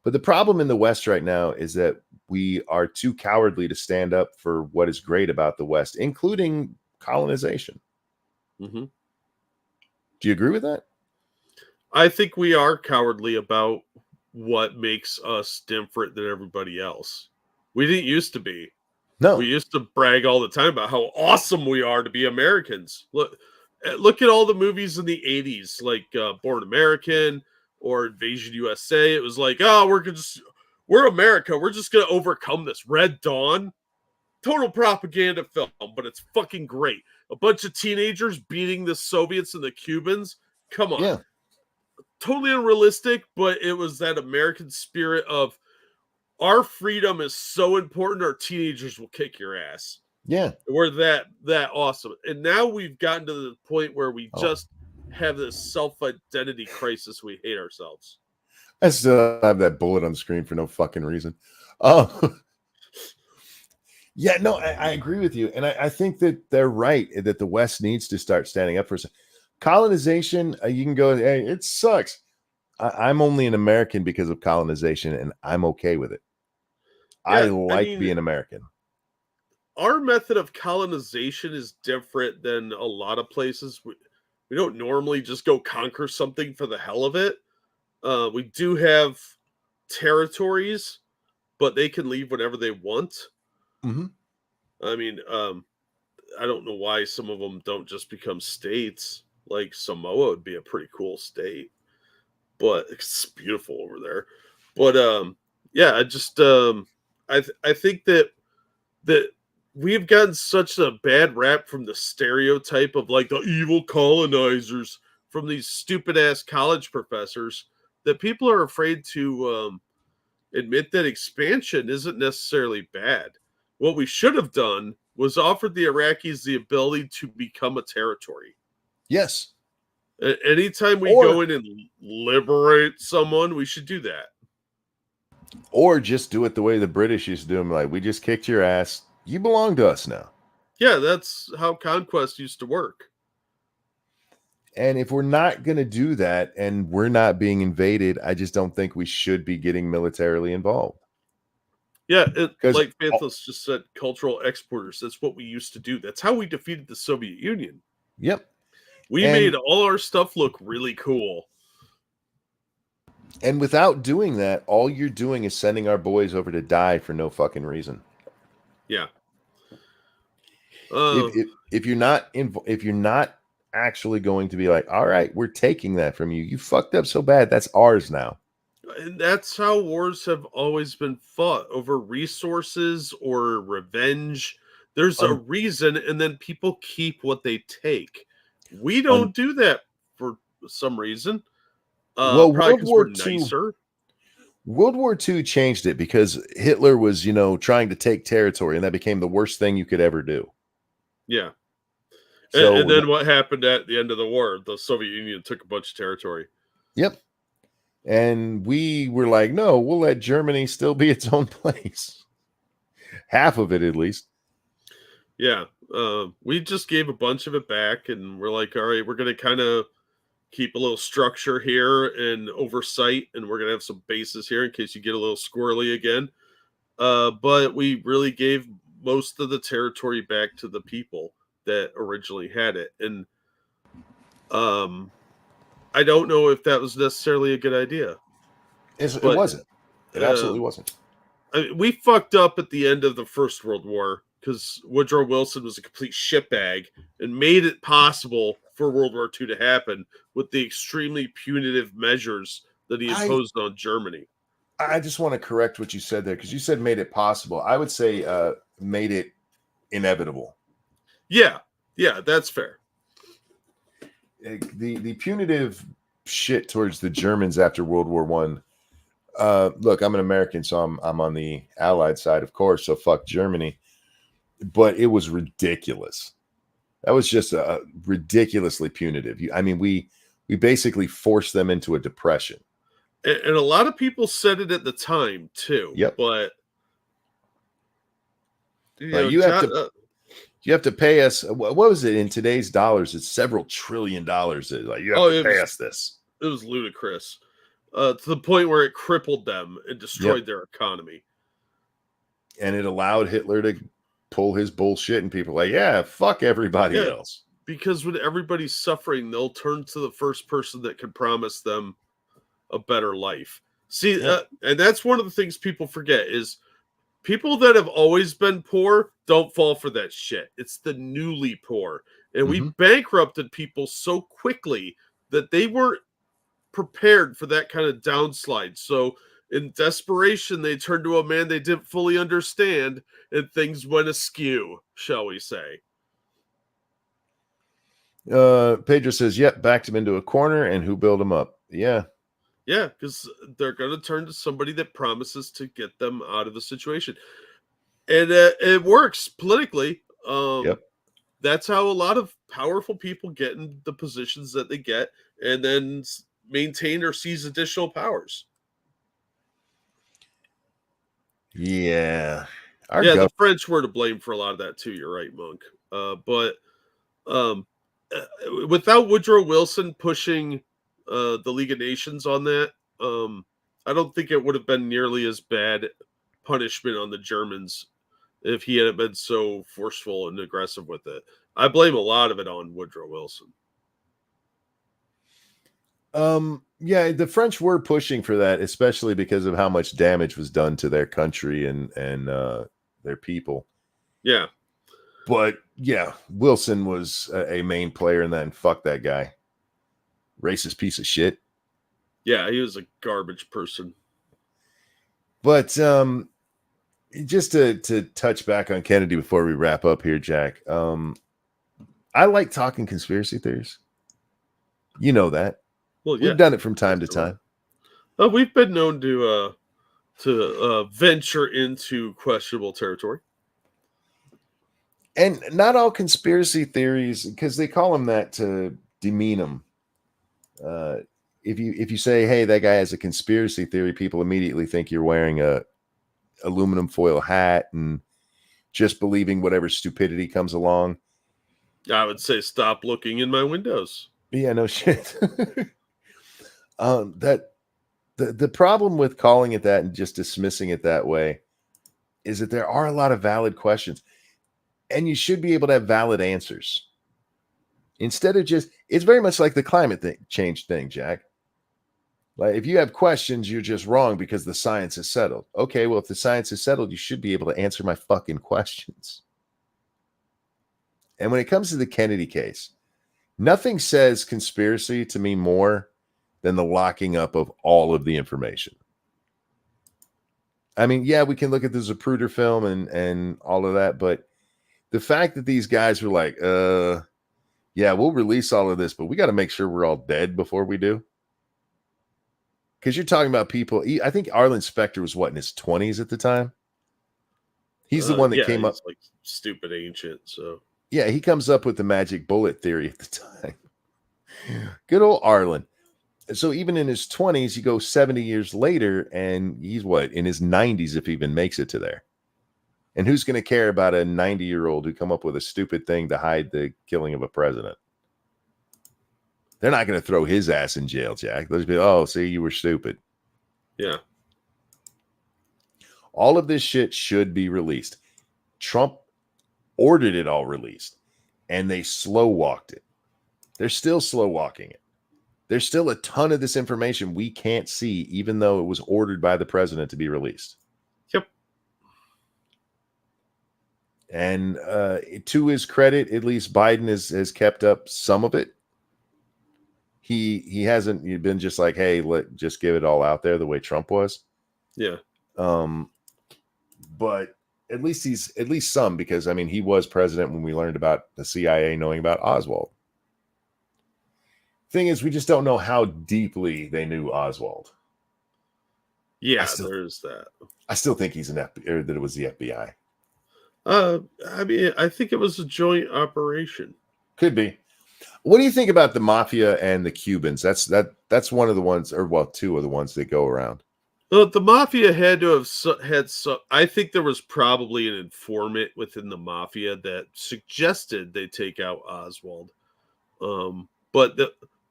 A: But the problem in the West right now is that we are too cowardly to stand up for what is great about the West, including colonization.
B: Mm-hmm.
A: Do you agree with that?
B: I think we are cowardly about what makes us different than everybody else. We didn't used to be.
A: No.
B: We used to brag all the time about how awesome we are to be Americans. Look at all the movies in the 80s, like Born American or Invasion USA. It was like, oh, we're America. We're just going to overcome this. Red Dawn, total propaganda film, but it's fucking great. A bunch of teenagers beating the Soviets and the Cubans. Come on.
A: Yeah.
B: Totally unrealistic, but it was that American spirit of our freedom is so important, our teenagers will kick your ass.
A: Yeah.
B: We're that awesome. And now we've gotten to the point where we just have this self-identity crisis. We hate ourselves.
A: I still have that bullet on the screen for no fucking reason. Oh. Yeah, no, I agree with you. And I think that they're right, that the West needs to start standing up for colonization. You can go, hey, it sucks. I'm only an American because of colonization, and I'm okay with it. I like being American.
B: Our method of colonization is different than a lot of places. We don't normally just go conquer something for the hell of it. We do have territories, but they can leave whenever they want.
A: Mm-hmm.
B: I mean, I don't know why some of them don't just become states. Like Samoa would be a pretty cool state, but it's beautiful over there. But yeah, I think that we've gotten such a bad rap from the stereotype of like the evil colonizers from these stupid ass college professors that people are afraid to admit that expansion isn't necessarily bad. What we should have done was offered the Iraqis the ability to become a territory.
A: Yes.
B: Anytime we go in and liberate someone, we should do that.
A: Or just do it the way the British used to do them. Like, we just kicked your ass. You belong to us now.
B: Yeah, that's how conquest used to work.
A: And if we're not going to do that and we're not being invaded, I just don't think we should be getting militarily involved.
B: Yeah, like Fanthos just said, cultural exporters. That's what we used to do. That's how we defeated the Soviet Union.
A: Yep.
B: We made all our stuff look really cool.
A: And without doing that, all you're doing is sending our boys over to die for no fucking reason.
B: Yeah.
A: If you're not actually going to be like, all right, we're taking that from you. You fucked up so bad. That's ours now.
B: And that's how wars have always been fought, over resources or revenge. There's a reason, and then people keep what they take. We don't do that for some reason.
A: Well,
B: World War II.
A: World War II changed it because Hitler was, trying to take territory, and that became the worst thing you could ever do.
B: Yeah. And then what happened at the end of the war? The Soviet Union took a bunch of territory.
A: Yep. And we were like, no, we'll let Germany still be its own place. Half of it, at least.
B: Yeah. We just gave a bunch of it back, and we're like, all right, we're going to kind of keep a little structure here and oversight, and we're going to have some bases here in case you get a little squirrely again. But we really gave most of the territory back to the people that originally had it. And I don't know if that was necessarily a good idea.
A: It wasn't. It absolutely wasn't.
B: I mean, we fucked up at the end of the First World War because Woodrow Wilson was a complete shitbag and made it possible for World War II to happen with the extremely punitive measures that he imposed on Germany.
A: I just want to correct what you said there, because you said made it possible. I would say made it inevitable.
B: Yeah, that's fair.
A: The punitive shit towards the Germans after World War One. Look, I'm an American, so I'm on the Allied side, of course. So fuck Germany, but it was ridiculous. That was just ridiculously punitive. I mean, we basically forced them into a depression.
B: And a lot of people said it at the time too.
A: Yep.
B: But You
A: Like
B: know,
A: you have to pay us. What was it in today's dollars? It's several $trillion. Like you have to pay us this.
B: It was ludicrous, to the point where it crippled them and destroyed their economy.
A: And it allowed Hitler to pull his bullshit, and people are like, yeah, fuck everybody else.
B: Because when everybody's suffering, they'll turn to the first person that can promise them a better life. See, and that's one of the things people forget is people that have always been poor don't fall for that shit. It's the newly poor. And we bankrupted people so quickly that they weren't prepared for that kind of downslide. So in desperation, they turned to a man they didn't fully understand, and things went askew, shall we say.
A: Pedro says, yep, backed him into a corner, and who built him up? Yeah,
B: because they're going to turn to somebody that promises to get them out of the situation. And it works politically. That's how a lot of powerful people get in the positions that they get, and then maintain or seize additional powers.
A: Yeah.
B: The French were to blame for a lot of that too. You're right, Monk. But without Woodrow Wilson pushing the League of Nations on that, I don't think it would have been nearly as bad punishment on the Germans if he hadn't been so forceful and aggressive with it. I blame a lot of it on Woodrow Wilson.
A: Yeah, the French were pushing for that, especially because of how much damage was done to their country and their people.
B: Yeah.
A: But yeah, Wilson was a main player in that, and fuck that guy. Racist piece of shit.
B: Yeah, he was a garbage person.
A: But just to touch back on Kennedy before we wrap up here, Jack. I like talking conspiracy theories. You know that.
B: Well, yeah.
A: We've done it from time to time.
B: We've been known to venture into questionable territory.
A: And not all conspiracy theories, because they call them that to demean them. If you say, hey, that guy has a conspiracy theory, people immediately think you're wearing a aluminum foil hat and just believing whatever stupidity comes along.
B: I would say stop looking in my windows.
A: Yeah, no shit. That the problem with calling it that and just dismissing it that way is that there are a lot of valid questions, and you should be able to have valid answers. Instead of just, it's very much like the climate change thing, Jack. Like if you have questions, you're just wrong because the science is settled. Okay, well, if the science is settled, you should be able to answer my fucking questions. And when it comes to the Kennedy case, nothing says conspiracy to me more than the locking up of all of the information. I mean, yeah, we can look at the Zapruder film and all of that, but the fact that these guys were like, yeah, we'll release all of this, but we got to make sure we're all dead before we do. Because you're talking about people. I think Arlen Specter was what, in his 20s at the time? He's the one that came up.
B: Like stupid ancient. So
A: yeah, he comes up with the magic bullet theory at the time. Good old Arlen. So even in his 20s, you go 70 years later, and he's what, in his 90s, if he even makes it to there. And who's going to care about a 90-year-old who come up with a stupid thing to hide the killing of a president? They're not going to throw his ass in jail, Jack. They'll just be, oh, see, you were stupid.
B: Yeah.
A: All of this shit should be released. Trump ordered it all released, and they slow walked it. They're still slow walking it. There's still a ton of this information we can't see, even though it was ordered by the president to be released.
B: Yep.
A: And to his credit, at least Biden has kept up some of it. He hasn't been just like, hey, just give it all out there the way Trump was.
B: Yeah.
A: But at least some, because I mean, he was president when we learned about the CIA knowing about Oswald. Thing is, we just don't know how deeply they knew Oswald.
B: Yeah, there's that.
A: I still think he's or that it was the FBI.
B: I mean, I think it was a joint operation.
A: Could be. What do you think about the mafia and the Cubans? That's one of the ones, or well, two of the ones that go around.
B: The mafia had to have had some. I think there was probably an informant within the mafia that suggested they take out Oswald. But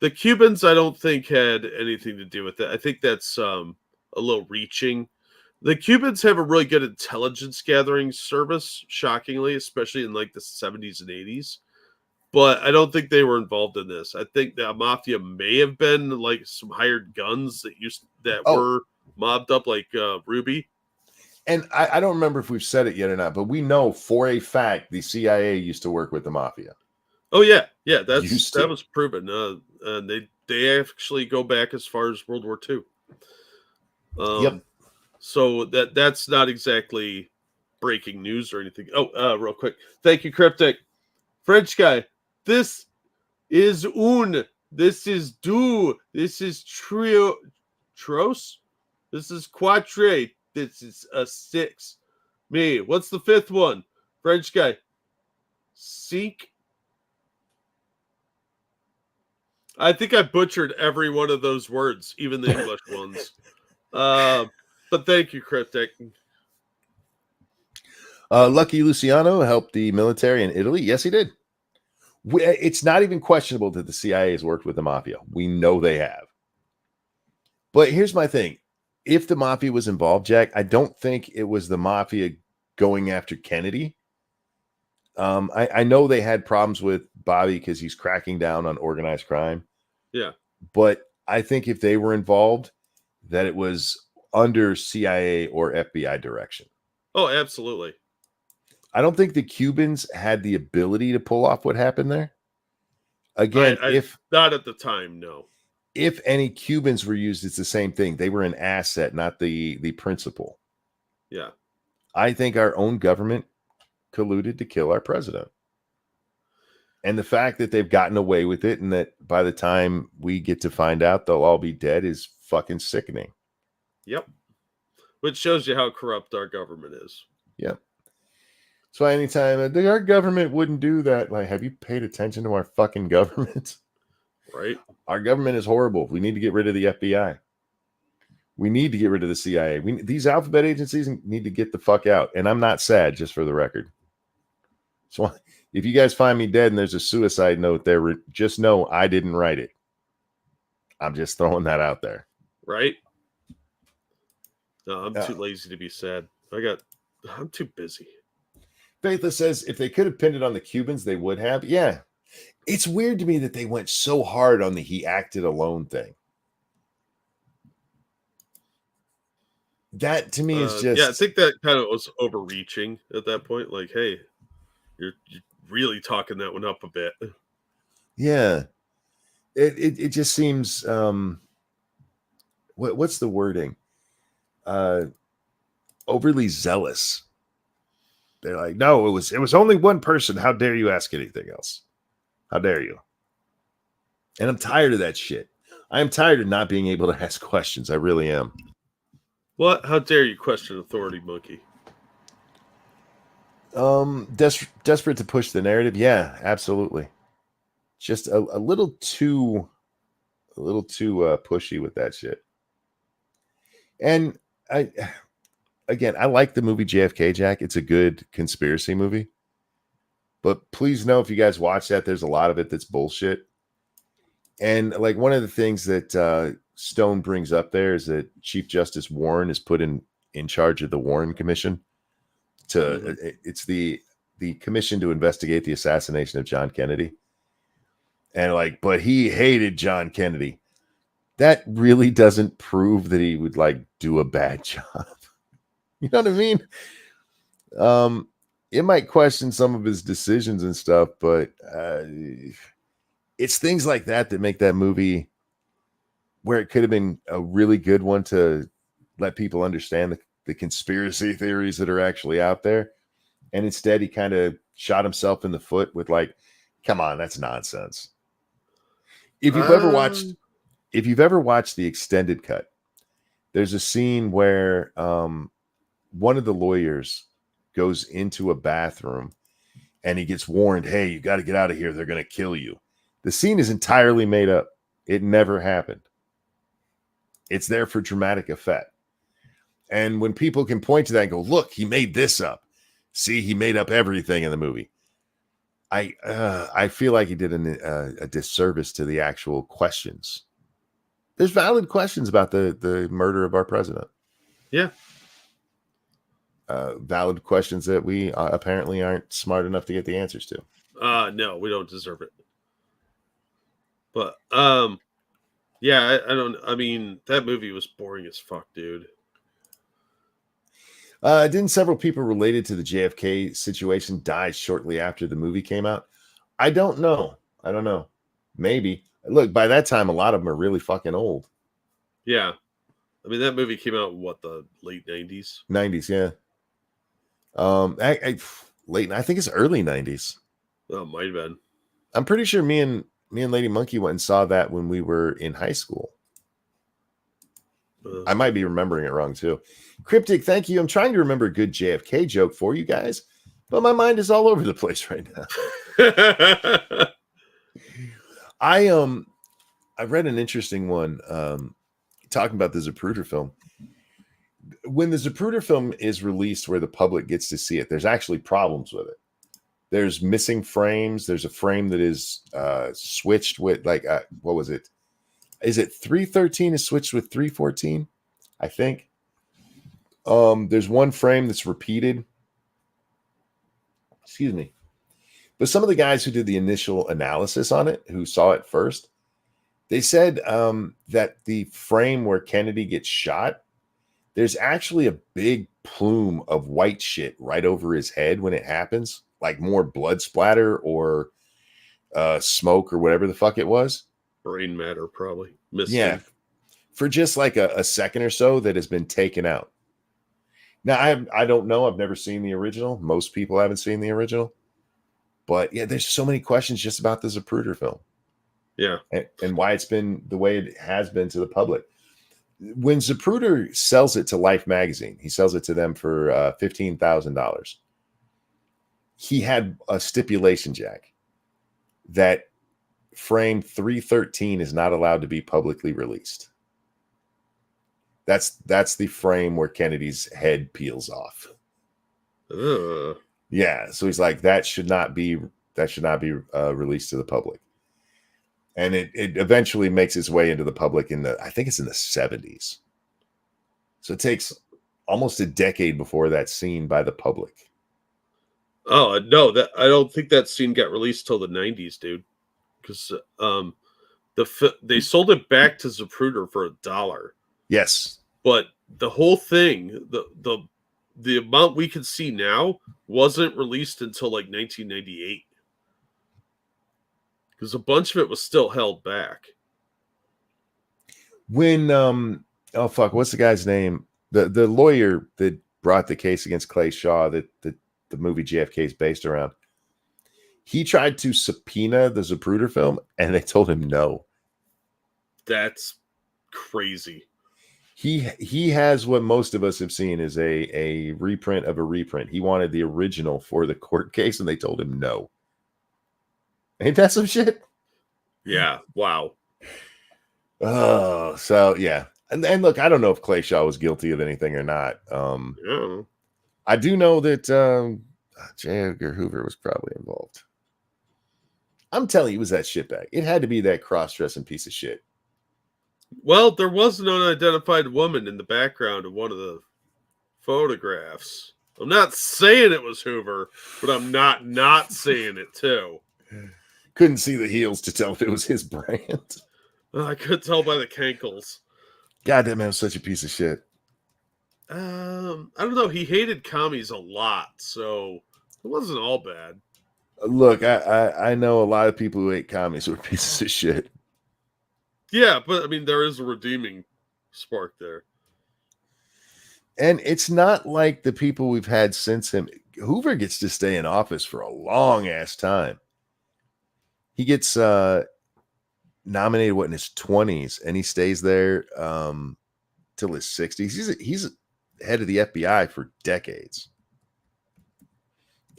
B: the Cubans, I don't think had anything to do with it. I think that's a little reaching. The Cubans have a really good intelligence gathering service, shockingly, especially in like the 70s and 80s. But I don't think they were involved in this. I think the mafia may have been like some hired guns that
A: Oh,
B: were mobbed up like Ruby.
A: and I don't remember if we've said it yet or not, but we know for a fact the CIA used to work with the mafia.
B: Oh yeah,
A: Used
B: that
A: to.
B: was proven. And they actually go back as far as World War II.
A: Yep.
B: So that's not exactly breaking news or anything. Oh, real quick, thank you, Cryptic French guy. This is un. This is deux. This is trio. Tros. This is quatre. This is a six. Me. What's the fifth one? French guy. Seek. I think I butchered every one of those words, even the English ones. But thank you, Cryptic.
A: Lucky Luciano helped the military in Italy. Yes, he did. It's not even questionable that the CIA has worked with the mafia. We know they have. But here's my thing. If the mafia was involved, Jack, I don't think it was the mafia going after Kennedy. I know they had problems with Bobby because he's cracking down on organized crime.
B: Yeah.
A: But I think if they were involved, that it was under CIA or FBI direction.
B: Oh, absolutely.
A: I don't think the Cubans had the ability to pull off what happened there. Again, if
B: not at the time, no.
A: If any Cubans were used, it's the same thing. They were an asset, not the principal.
B: Yeah.
A: I think our own government colluded to kill our president. And the fact that they've gotten away with it and that by the time we get to find out they'll all be dead is fucking sickening.
B: Yep. Which shows you how corrupt our government is.
A: Yep. So anytime our government wouldn't do that, like, have you paid attention to our fucking government?
B: Right.
A: Our government is horrible. We need to get rid of the FBI. We need to get rid of the CIA. These alphabet agencies need to get the fuck out. And I'm not sad, just for the record. So if you guys find me dead and there's a suicide note there, just know I didn't write it. I'm just throwing that out there.
B: Right? No, I'm too lazy to be sad. I'm too busy.
A: Faithless says if they could have pinned it on the Cubans, they would have. Yeah. It's weird to me that they went so hard on the he acted alone thing. That to me is just...
B: Yeah, I think that kind of was overreaching at that point. Like, hey, you're really talking that one up a bit.
A: Yeah. It just seems... what's the wording? Overly zealous. They're like, no, it was only one person. How dare you ask anything else? How dare you? And I'm tired of that shit. I am tired of not being able to ask questions. I really am.
B: What? How dare you question authority, monkey?
A: Desperate to push the narrative. Yeah, absolutely. Just a little too pushy with that shit. And I like the movie JFK, Jack. It's a good conspiracy movie. But please know, if you guys watch that, there's a lot of it that's bullshit. And like one of the things that Stone brings up there is that Chief Justice Warren is put in charge of the Warren Commission. It's the commission to investigate the assassination of John Kennedy. And like, but he hated John Kennedy. That really doesn't prove that he would like do a bad job. You know what I mean? It might question some of his decisions and stuff, but it's things like that make that movie, where it could have been a really good one to let people understand the conspiracy theories that are actually out there. And instead, he kind of shot himself in the foot with like, come on, that's nonsense. If you've ever watched the extended cut, there's a scene where one of the lawyers goes into a bathroom and he gets warned, hey, you got to get out of here. They're going to kill you. The scene is entirely made up. It never happened. It's there for dramatic effect. And when people can point to that and go, look, he made this up. See, he made up everything in the movie. I feel like he did a disservice to the actual questions. There's valid questions about the murder of our president.
B: Yeah.
A: Valid questions that we apparently aren't smart enough to get the answers to.
B: No, we don't deserve it. But yeah, I mean, that movie was boring as fuck, dude.
A: Didn't several people related to the JFK situation die shortly after the movie came out? I don't know. Maybe. Look, by that time, a lot of them are really fucking old.
B: Yeah. I mean, that movie came out in what, the late 90s?
A: 90s, yeah. I think it's early 90s.
B: Oh, might have been.
A: I'm pretty sure me and Lady Monkey went and saw that when we were in high school. I might be remembering it wrong too. Cryptic, thank you. I'm trying to remember a good JFK joke for you guys, but my mind is all over the place right now. I read an interesting one talking about the Zapruder film. When the Zapruder film is released where the public gets to see it, there's actually problems with it. There's missing frames. There's a frame that is switched with what was it? Is it 313 is switched with 314? I think. There's one frame that's repeated. Excuse me. But some of the guys who did the initial analysis on it, who saw it first, they said that the frame where Kennedy gets shot, there's actually a big plume of white shit right over his head when it happens, like more blood splatter or smoke or whatever the fuck it was.
B: Brain matter, probably. Missing.
A: Yeah. For just like a second or so that has been taken out. Now, I don't know. I've never seen the original. Most people haven't seen the original. But yeah, there's so many questions just about the Zapruder film.
B: Yeah.
A: And why it's been the way it has been to the public. When Zapruder sells it to Life magazine, he sells it to them for $15,000. He had a stipulation, Jack, that frame 313 is not allowed to be publicly released. That's the frame where Kennedy's head peels off. Yeah, so he's like, that should not be released to the public. And it eventually makes its way into the public I think it's in the 70s. So it takes almost a decade before that's seen by the public.
B: Oh no, I don't think that scene got released till the 90s, dude. Because they sold it back to Zapruder for $1.
A: Yes,
B: but the whole thing, the amount we can see now, wasn't released until like 1998. Because a bunch of it was still held back.
A: When oh fuck, what's the guy's name? The lawyer that brought the case against Clay Shaw that the movie JFK is based around. He tried to subpoena the Zapruder film, and they told him no.
B: That's crazy.
A: He has what most of us have seen is a reprint of a reprint. He wanted the original for the court case, and they told him no. Ain't that some shit?
B: Yeah. Wow.
A: Oh, so yeah. And look, I don't know if Clay Shaw was guilty of anything or not.
B: Yeah.
A: I do know that J. Edgar Hoover was probably involved. I'm telling you, it was that shitbag. It had to be that cross-dressing piece of shit.
B: Well, there was an unidentified woman in the background of one of the photographs. I'm not saying it was Hoover, but I'm not saying it too.
A: Couldn't see the heels to tell if it was his brand.
B: I could tell by the cankles.
A: Goddamn, man, was such a piece of shit.
B: I don't know. He hated commies a lot, so it wasn't all bad.
A: Look, I know a lot of people who hate commies who are pieces of shit.
B: Yeah, but I mean, there is a redeeming spark there.
A: And it's not like the people we've had since him. Hoover gets to stay in office for a long ass time. He gets nominated in his 20s, and he stays there till his 60s. He's head of the FBI for decades.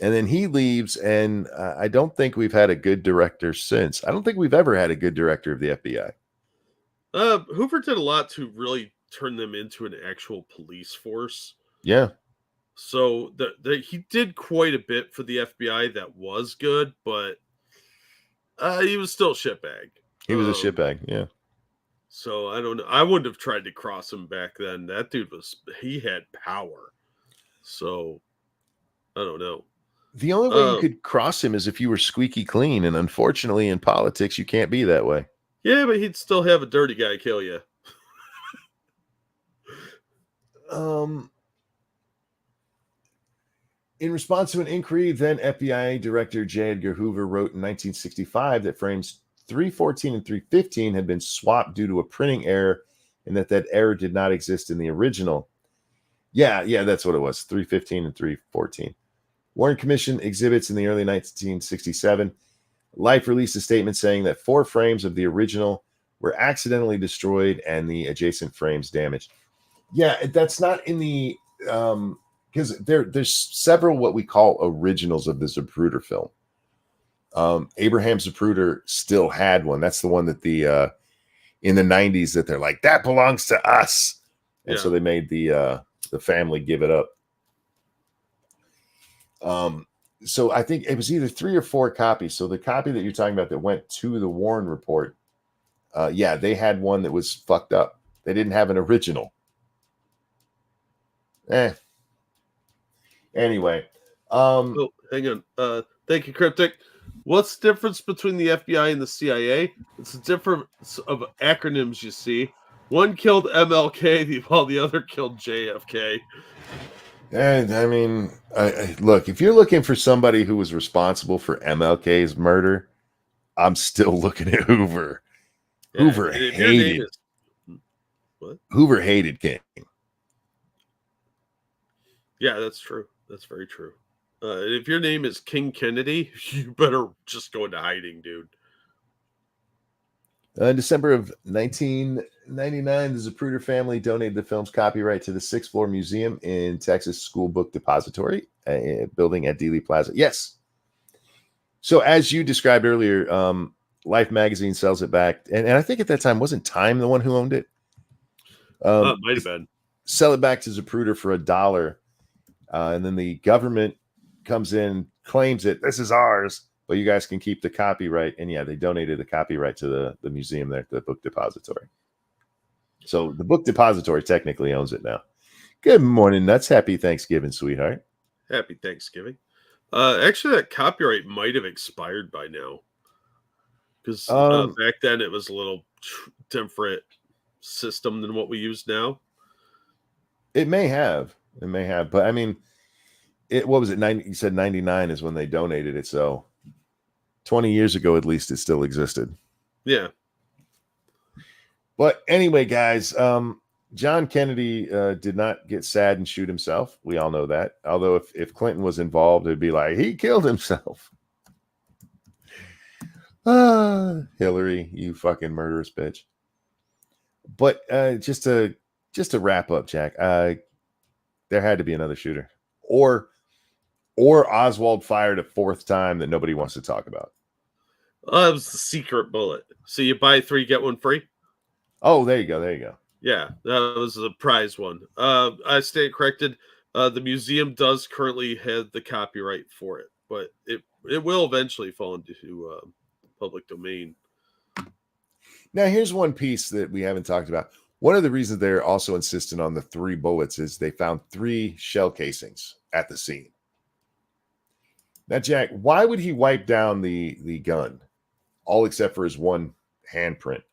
A: And then he leaves, and I don't think we've had a good director since. I don't think we've ever had a good director of the FBI.
B: Hoover did a lot to really turn them into an actual police force.
A: Yeah.
B: So he did quite a bit for the FBI that was good, but he was still a shitbag.
A: He was a shitbag. Yeah.
B: So I don't know. I wouldn't have tried to cross him back then. That dude he had power. So I don't know.
A: The only way you could cross him is if you were squeaky clean. And unfortunately, in politics, you can't be that way.
B: Yeah, but he'd still have a dirty guy kill you.
A: In response to an inquiry, then FBI Director J. Edgar Hoover wrote in 1965 that frames 314 and 315 had been swapped due to a printing error and that error did not exist in the original. Yeah, that's what it was, 315 and 314. Warren Commission exhibits in the early 1967. Life released a statement saying that 4 frames of the original were accidentally destroyed and the adjacent frames damaged. Yeah, that's not in the... because there's several what we call originals of the Zapruder film. Abraham Zapruder still had one. That's the one that in the 90s that they're like, that belongs to us. And so they made the family give it up. So I think it was either 3 or 4 copies. So the copy that you're talking about that went to the Warren Report, they had one that was fucked up. They didn't have an original. Anyway.
B: Hang on. Thank you, Cryptic. What's the difference between the FBI and the CIA? It's a difference of acronyms, you see. One killed MLK, while the other killed JFK.
A: And I mean, look, if you're looking for somebody who was responsible for MLK's murder, I'm still looking at Hoover. Yeah, Hoover hated.
B: What?
A: Hoover hated King.
B: Yeah, that's true. That's very true. If your name is King Kennedy, you better just go into hiding, dude.
A: In December of 1999, the Zapruder family donated the film's copyright to the 6th Floor Museum in Texas School Book Depository, building at Dealey Plaza. Yes. So as you described earlier, Life magazine sells it back. And I think at that time, wasn't Time the one who owned it?
B: Might have been.
A: Sell it back to Zapruder for $1. And then the government comes in, claims it. This is ours. But you guys can keep the copyright. And yeah, they donated the copyright to the museum there, the book depository. So the book depository technically owns it now. Good morning, Nuts. Happy Thanksgiving, sweetheart.
B: Happy Thanksgiving. Actually, that copyright might have expired by now. Because back then it was a little different system than what we use now.
A: It may have. But I mean, what was it? You said 99 is when they donated it. So 20 years ago, at least, it still existed.
B: Yeah.
A: But anyway, guys, John Kennedy did not get sad and shoot himself. We all know that. Although if Clinton was involved, it'd be like, he killed himself. Hillary, you fucking murderous bitch. But just to wrap up, Jack, there had to be another shooter. Or Oswald fired a 4th time that nobody wants to talk about.
B: It was the secret bullet. So you buy 3, get 1 free?
A: Oh, there you go.
B: Yeah, that was a prize one. I stand corrected. The museum does currently have the copyright for it, but it will eventually fall into public domain.
A: Now, here's one piece that we haven't talked about. One of the reasons they're also insistent on the 3 bullets is they found 3 shell casings at the scene. Now, Jack, why would he wipe down the gun, all except for his one handprint,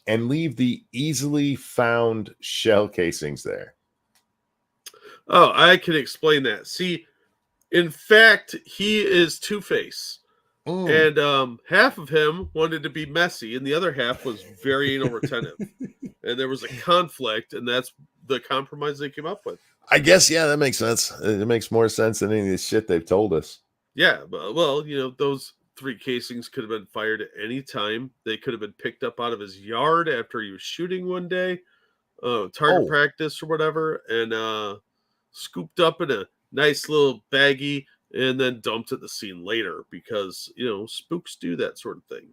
A: and leave the easily found shell casings there?
B: Oh, I can explain that. See, in fact, he is Two-Face. And half of him wanted to be messy, and the other half was very anal retentive. And there was a conflict, and that's the compromise they came up with.
A: I guess, yeah, that makes sense. It makes more sense than any of this shit they've told us.
B: Yeah, but, well, those 3 casings could have been fired at any time. They could have been picked up out of his yard after he was shooting one day, target practice or whatever, and scooped up in a nice little baggie and then dumped at the scene later because, spooks do that sort of thing.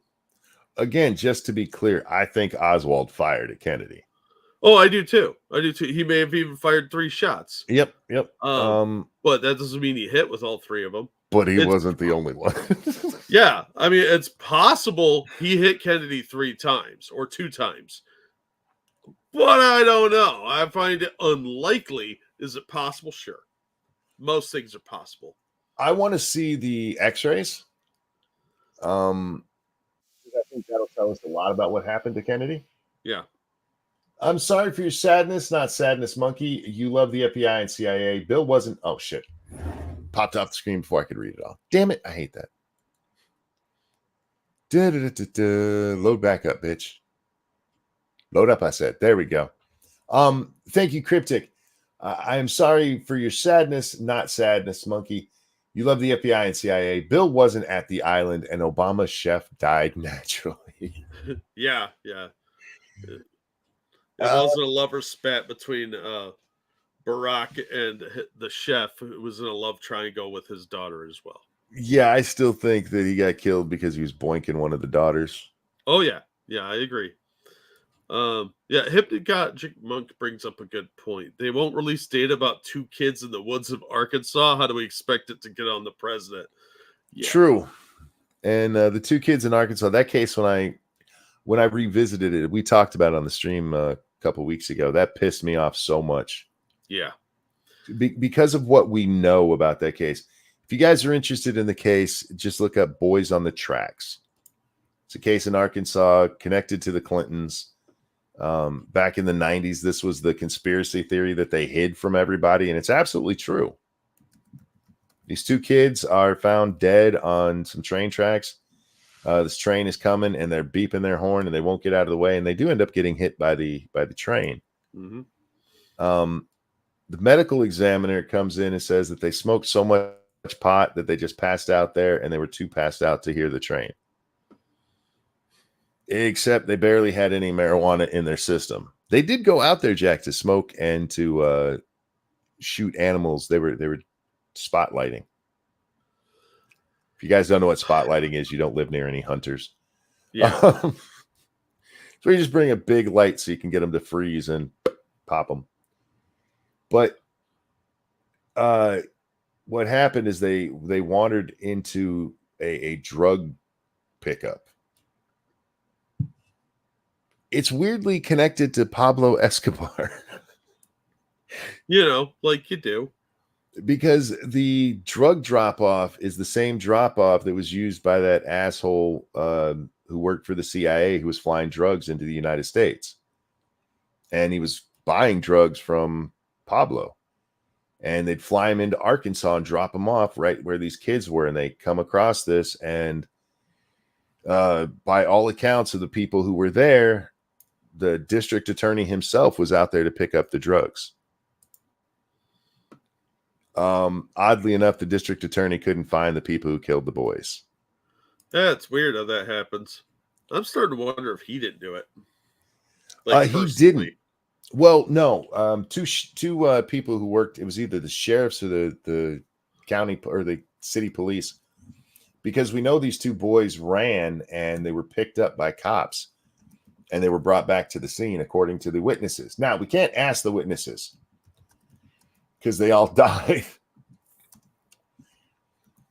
A: Again, just to be clear, I think Oswald fired at Kennedy.
B: Oh, I do too. He may have even fired 3 shots.
A: Yep.
B: But that doesn't mean he hit with all 3 of them.
A: But he
B: It's
A: wasn't the only one.
B: Yeah, I mean, it's possible he hit Kennedy 3 times or 2 times. But I don't know. I find it unlikely. Is it possible? Sure. Most things are possible.
A: I want to see the X-rays. I think that'll tell us a lot about what happened to Kennedy.
B: Yeah.
A: I'm sorry for your sadness, not sadness, monkey. You love the FBI and CIA. Bill wasn't. Oh shit! Popped off the screen before I could read it all. Damn it! I hate that. Load back up, bitch. Load up, I said. There we go. Thank you, Cryptic. I am sorry for your sadness, not sadness, monkey. You love the FBI and CIA. Bill wasn't at the island, and Obama's chef died naturally.
B: Yeah. It wasn't a lover spat between Barack and the chef, who was in a love triangle with his daughter as well.
A: Yeah, I still think that he got killed because he was boinking one of the daughters.
B: Oh, yeah, I agree. Hypnagogic Monk brings up a good point. They won't release data about 2 kids in the woods of Arkansas. How do we expect it to get on the president? Yeah.
A: True. And the 2 kids in Arkansas, that case, when I revisited it, we talked about it on the stream a couple weeks ago. That pissed me off so much.
B: Yeah.
A: Because of what we know about that case. If you guys are interested in the case, just look up Boys on the Tracks. It's a case in Arkansas connected to the Clintons. Back in the 90s, this was the conspiracy theory that they hid from everybody, and it's absolutely true. These 2 kids are found dead on some train tracks. This train is coming, and they're beeping their horn, and they won't get out of the way, and they do end up getting hit by the train.
B: Mm-hmm.
A: The medical examiner comes in and says that they smoked so much pot that they just passed out there, and they were too passed out to hear the train. Except they barely had any marijuana in their system. They did go out there, Jack, to smoke and to shoot animals. They were spotlighting. If you guys don't know what spotlighting is, you don't live near any hunters.
B: Yeah.
A: So you just bring a big light so you can get them to freeze and pop them. But what happened is they wandered into a drug pickup. It's weirdly connected to Pablo Escobar.
B: Like you do.
A: Because the drug drop-off is the same drop-off that was used by that asshole who worked for the CIA who was flying drugs into the United States. And he was buying drugs from Pablo. And they'd fly him into Arkansas and drop him off right where these kids were. And they come across this. And by all accounts of the people who were there, the district attorney himself was out there to pick up the drugs. Oddly enough, the district attorney couldn't find the people who killed the boys.
B: That's weird how that happens. I'm starting to wonder if he didn't do it.
A: He didn't. Well, no. Two people who worked. It was either the sheriffs or the county or the city police, because we know these 2 boys ran and they were picked up by cops, and they were brought back to the scene according to the witnesses. Now we can't ask the witnesses because they all died.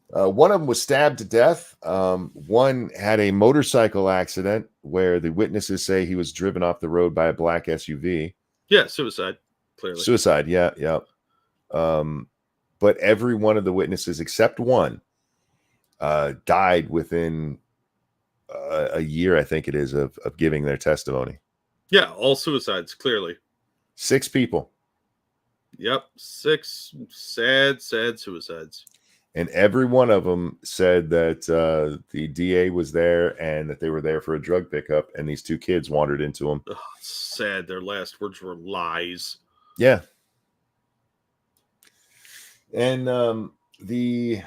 A: One of them was stabbed to death. One had a motorcycle accident where the witnesses say he was driven off the road by a black SUV.
B: Yeah, suicide, clearly.
A: Suicide, yeah. But every one of the witnesses, except one, died within a year, I think it is, of giving their testimony.
B: Yeah, all suicides, clearly.
A: 6 people.
B: Yep, 6 sad suicides.
A: And every one of them said that the DA was there and that they were there for a drug pickup, and these 2 kids wandered into them.
B: Ugh, sad. Their last words were lies.
A: Yeah. And the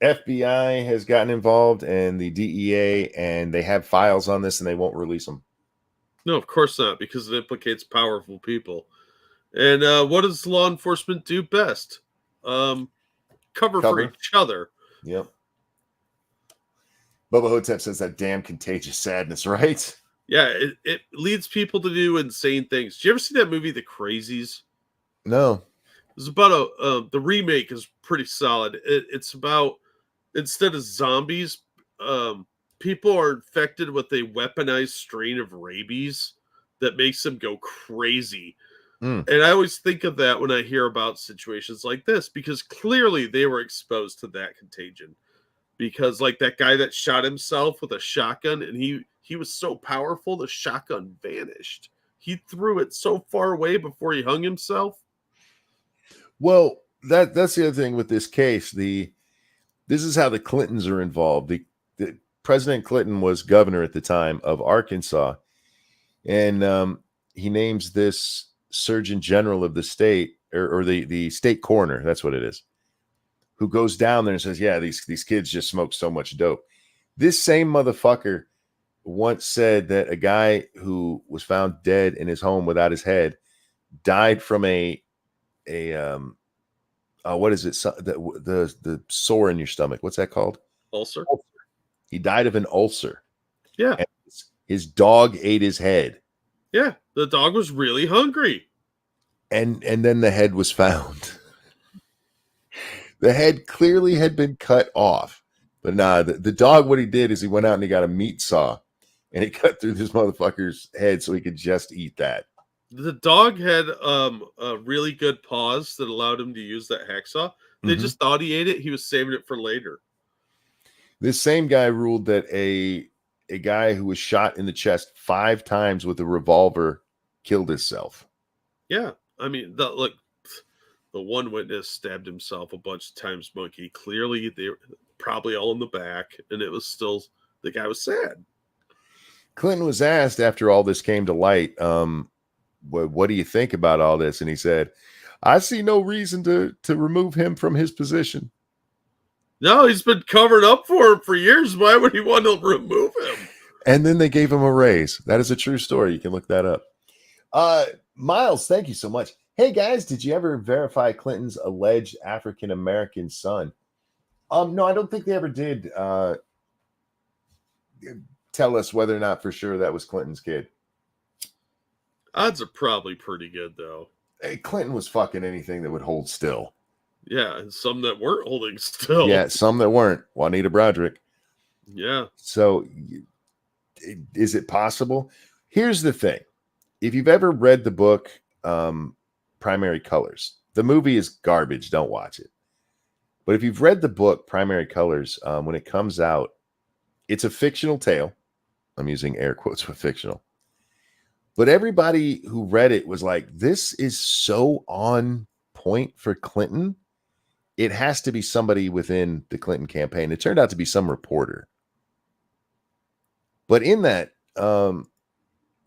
A: FBI has gotten involved, and the DEA, and they have files on this, and they won't release them.
B: No, of course not, because it implicates powerful people. And what does law enforcement do best? Cover for each other.
A: Yep. Bubba Hotep says that damn contagious sadness, right?
B: Yeah, it leads people to do insane things. Did you ever see that movie, The Crazies?
A: No.
B: It's about the remake is pretty solid. It's about, instead of zombies, people are infected with a weaponized strain of rabies that makes them go crazy.
A: Mm.
B: And I always think of that when I hear about situations like this, because clearly they were exposed to that contagion. Because like that guy that shot himself with a shotgun, and he was so powerful the shotgun vanished. He threw it so far away before he hung himself.
A: Well, that's the other thing with this case. This is how the Clintons are involved. The President Clinton was governor at the time of Arkansas, and he names this Surgeon General of the state, or the state coroner. That's what it is. Who goes down there and says, "Yeah, these kids just smoke so much dope." This same motherfucker once said that a guy who was found dead in his home without his head died from a what is it? The sore in your stomach. What's that called?
B: Ulcer.
A: He died of an ulcer.
B: Yeah.
A: And his dog ate his head.
B: Yeah. The dog was really hungry.
A: And then the head was found. The head clearly had been cut off. But nah, the dog, what he did is he went out and he got a meat saw and he cut through this motherfucker's head so he could just eat that.
B: The dog had a really good paws that allowed him to use that hacksaw. They just thought he ate it. He was saving it for later.
A: This same guy ruled that a guy who was shot in the chest 5 times with a revolver killed himself.
B: Yeah. I mean, look, the one witness stabbed himself a bunch of times, Monkey. Clearly, they were probably all in the back, and it was still, the guy was sad.
A: Clinton was asked after all this came to light, what do you think about all this? And he said, I see no reason to remove him from his position.
B: No, he's been covered up for him for years. Why would he want to remove him?
A: And then they gave him a raise. That is a true story. You can look that up. Miles, thank you so much. Hey guys, did you ever verify Clinton's alleged African-American son? No, I don't think they ever did tell us whether or not for sure that was Clinton's kid.
B: Odds are probably pretty good, though.
A: Hey, Clinton was fucking anything that would hold still.
B: Yeah, and some that weren't holding still.
A: Yeah, some that weren't. Juanita Broderick.
B: Yeah.
A: So is it possible? Here's the thing. If you've ever read the book Primary Colors, the movie is garbage. Don't watch it. But if you've read the book Primary Colors, when it comes out, it's a fictional tale. I'm using air quotes for fictional. But everybody who read it was like, this is so on point for Clinton. It has to be somebody within the Clinton campaign. It turned out to be some reporter. But in that,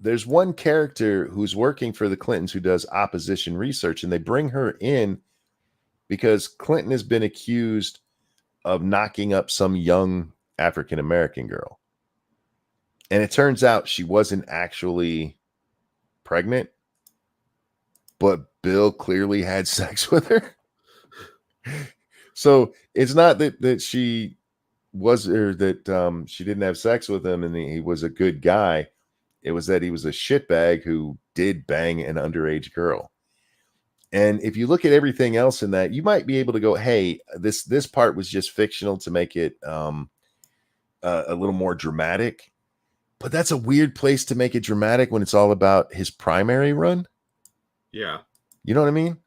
A: there's one character who's working for the Clintons who does opposition research, and they bring her in because Clinton has been accused of knocking up some young African-American girl. And it turns out she wasn't actually pregnant, but Bill clearly had sex with her. So it's not that she was, or that she didn't have sex with him and he was a good guy. It was that he was a shitbag who did bang an underage girl. And if you look at everything else in that, you might be able to go, hey, this part was just fictional to make it a little more dramatic. But that's a weird place to make it dramatic when it's all about his primary run.
B: Yeah.
A: You know what I mean?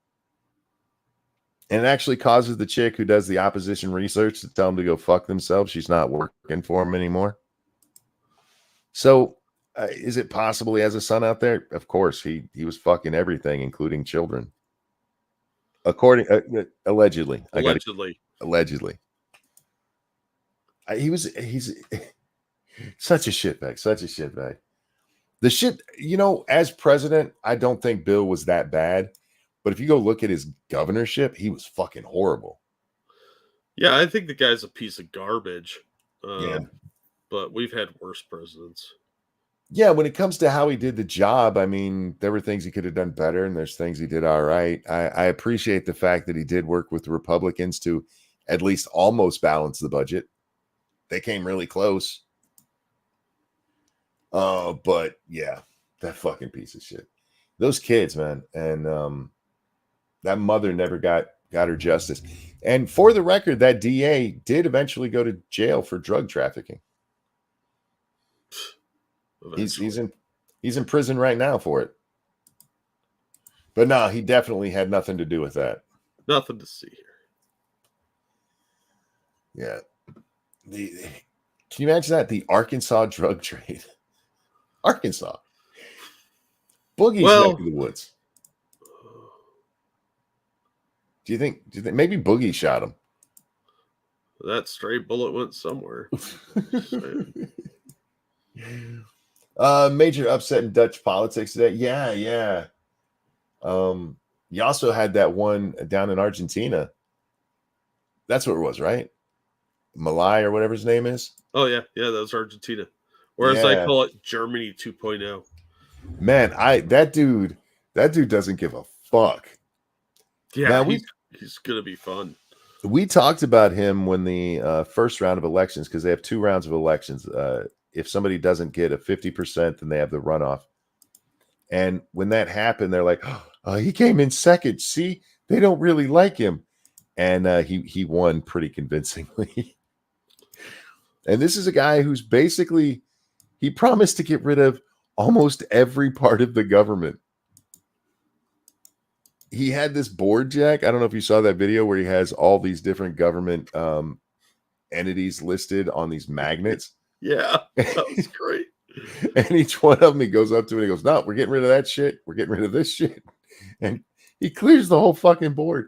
A: And it actually causes the chick who does the opposition research to tell them to go fuck themselves. She's not working for him anymore. So is it possible he has a son out there? Of course. He was fucking everything, including children. Allegedly. Allegedly. He's such a shitbag. The shit, as president, I don't think Bill was that bad. But if you go look at his governorship, he was fucking horrible.
B: Yeah, I think the guy's a piece of garbage.
A: Yeah.
B: But we've had worse presidents.
A: Yeah, when it comes to how he did the job, I mean, there were things he could have done better, and there's things he did all right. I appreciate the fact that he did work with the Republicans to at least almost balance the budget. They came really close. But yeah, that fucking piece of shit. Those kids, man, and that mother never got her justice. And for the record, that DA did eventually go to jail for drug trafficking. He's in prison right now for it. But no, he definitely had nothing to do with that.
B: Nothing to see
A: here. Yeah. Can you imagine that? The Arkansas drug trade. Arkansas. Boogie's neck of the woods. Do you think maybe Boogie shot him?
B: That stray bullet went somewhere.
A: Major upset in Dutch politics today. Yeah. You also had that one down in Argentina. That's what it was, right? Malai or whatever his name is.
B: Oh yeah, that was Argentina. Or as I call it, Germany 2.0.
A: Man, that dude doesn't give a fuck.
B: Yeah, he's gonna be fun.
A: We talked about him when the first round of elections, because they have 2 rounds of elections. If somebody doesn't get a 50%, then they have the runoff. And when that happened, they're like, oh, he came in second. See, they don't really like him. And he won pretty convincingly. And this is a guy who's basically, he promised to get rid of almost every part of the government. He had this board, Jack. I don't know if you saw that video where he has all these different government entities listed on these magnets.
B: Yeah, that was great.
A: And each one of them, he goes up to and he goes, no, we're getting rid of that shit. We're getting rid of this shit. And he clears the whole fucking board.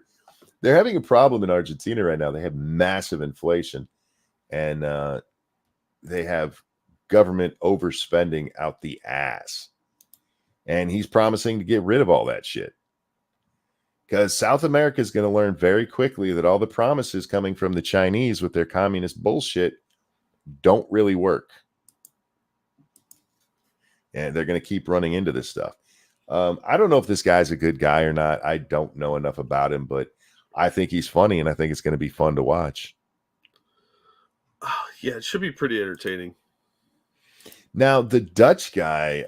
A: They're having a problem in Argentina right now. They have massive inflation. And they have government overspending out the ass. And he's promising to get rid of all that shit. Because South America is going to learn very quickly that all the promises coming from the Chinese with their communist bullshit don't really work. And they're going to keep running into this stuff. I don't know if this guy's a good guy or not. I don't know enough about him, but I think he's funny, and I think it's going to be fun to watch.
B: Yeah, it should be pretty entertaining.
A: Now, the Dutch guy,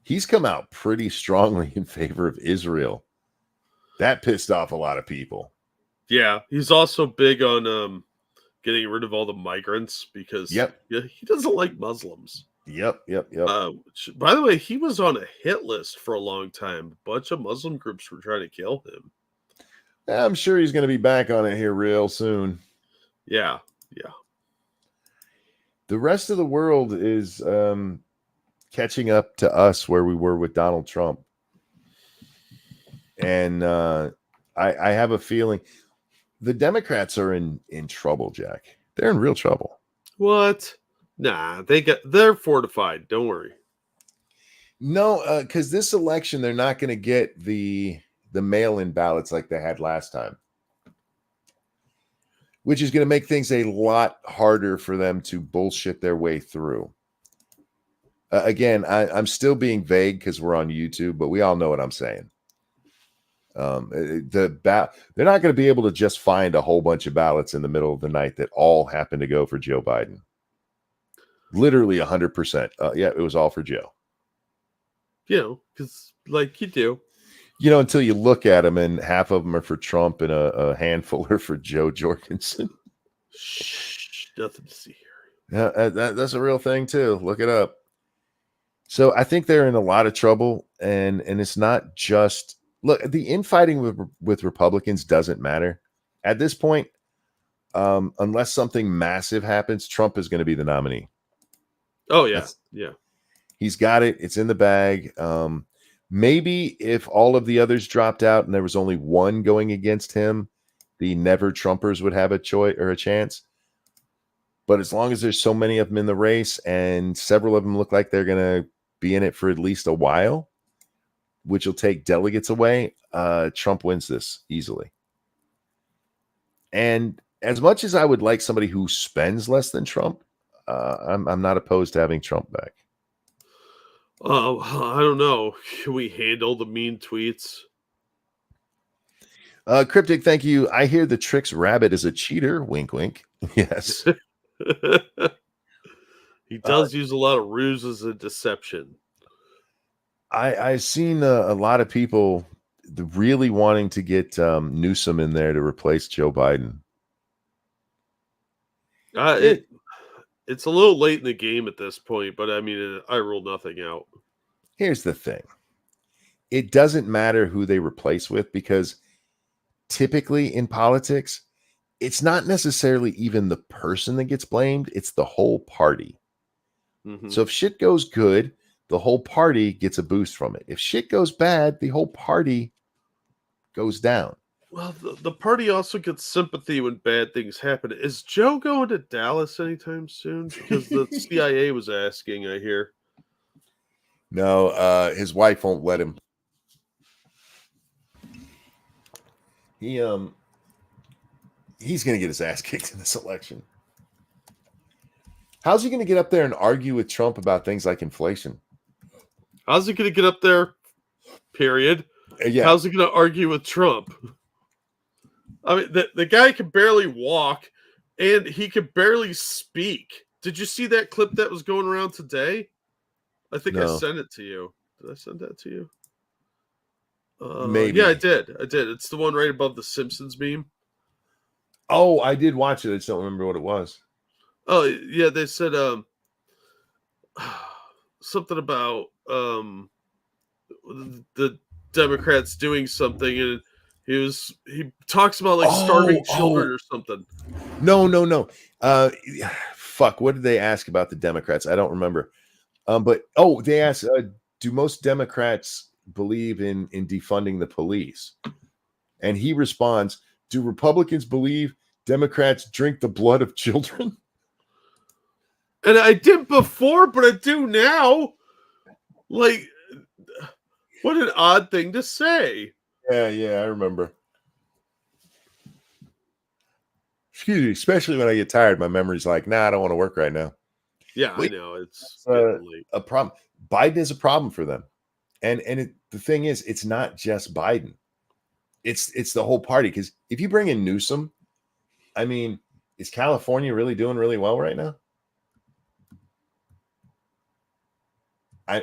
A: he's come out pretty strongly in favor of Israel. That pissed off a lot of people.
B: Yeah, he's also big on getting rid of all the migrants because he doesn't like Muslims.
A: Yep.
B: By the way, he was on a hit list for a long time. A bunch of Muslim groups were trying to kill him.
A: I'm sure he's going to be back on it here real soon.
B: Yeah.
A: The rest of the world is catching up to us where we were with Donald Trump. And I have a feeling the Democrats are in trouble, Jack. They're in real trouble.
B: What? Nah, they're fortified. Don't worry.
A: No, because this election, they're not going to get the mail-in ballots like they had last time, which is going to make things a lot harder for them to bullshit their way through. Again, I'm still being vague because we're on YouTube, but we all know what I'm saying. They're not going to be able to just find a whole bunch of ballots in the middle of the night that all happen to go for Joe Biden. Literally 100%. Yeah, it was all for Joe.
B: Because like you do.
A: Until you look at them and half of them are for Trump and a handful are for Joe Jorgensen.
B: Shh, nothing to see here.
A: Yeah, that's a real thing too. Look it up. So I think they're in a lot of trouble, and it's not just look. The infighting with Republicans doesn't matter at this point, unless something massive happens. Trump is going to be the nominee.
B: Oh yeah, yeah.
A: He's got it. It's in the bag. Maybe if all of the others dropped out and there was only one going against him, the never Trumpers would have a choice or a chance. But as long as there's so many of them in the race and several of them look like they're going to be in it for at least a while, which will take delegates away, Trump wins this easily. And as much as I would like somebody who spends less than Trump, I'm not opposed to having Trump back.
B: I don't know. Can we handle the mean tweets?
A: Cryptic, thank you. I hear the Trix Rabbit is a cheater. Wink, wink. Yes.
B: He does use a lot of ruses and deception.
A: I've seen a lot of people really wanting to get Newsom in there to replace Joe Biden.
B: It's a little late in the game at this point, but I mean, I rule nothing out.
A: Here's the thing. It doesn't matter who they replace with, because typically in politics, it's not necessarily even the person that gets blamed. It's the whole party.
B: Mm-hmm.
A: So if shit goes good, the whole party gets a boost from it. If shit goes bad, the whole party goes down.
B: Well, the party also gets sympathy when bad things happen. Is Joe going to Dallas anytime soon? Because the CIA was asking, I hear.
A: No, his wife won't let him. He's gonna get his ass kicked in this election. How's he gonna get up there and argue with Trump about things like inflation?
B: How's he gonna get up there? Period.
A: Yeah.
B: How's he gonna argue with Trump? I mean, the guy can barely walk, and he can barely speak. Did you see that clip that was going around today? I think I sent it to you. Did I send that to you?
A: Maybe.
B: Yeah, I did. It's the one right above the Simpsons meme.
A: Oh, I did watch it. I just don't remember what it was.
B: Oh, yeah, they said something about the Democrats doing something, and he talks about like starving children or something.
A: No. Fuck, what did they ask about the Democrats? I don't remember. But they asked, do most Democrats believe in defunding the police? And he responds, do Republicans believe Democrats drink the blood of children?
B: And I did before, but I do now. Like, what an odd thing to say.
A: Yeah, I remember. Excuse me, especially when I get tired, my memory's like, nah, I don't want to work right now.
B: Yeah, I know. It's
A: a problem. Biden is a problem for them. And the thing is, it's not just Biden. It's the whole party. Because if you bring in Newsom, I mean, is California really doing really well right now?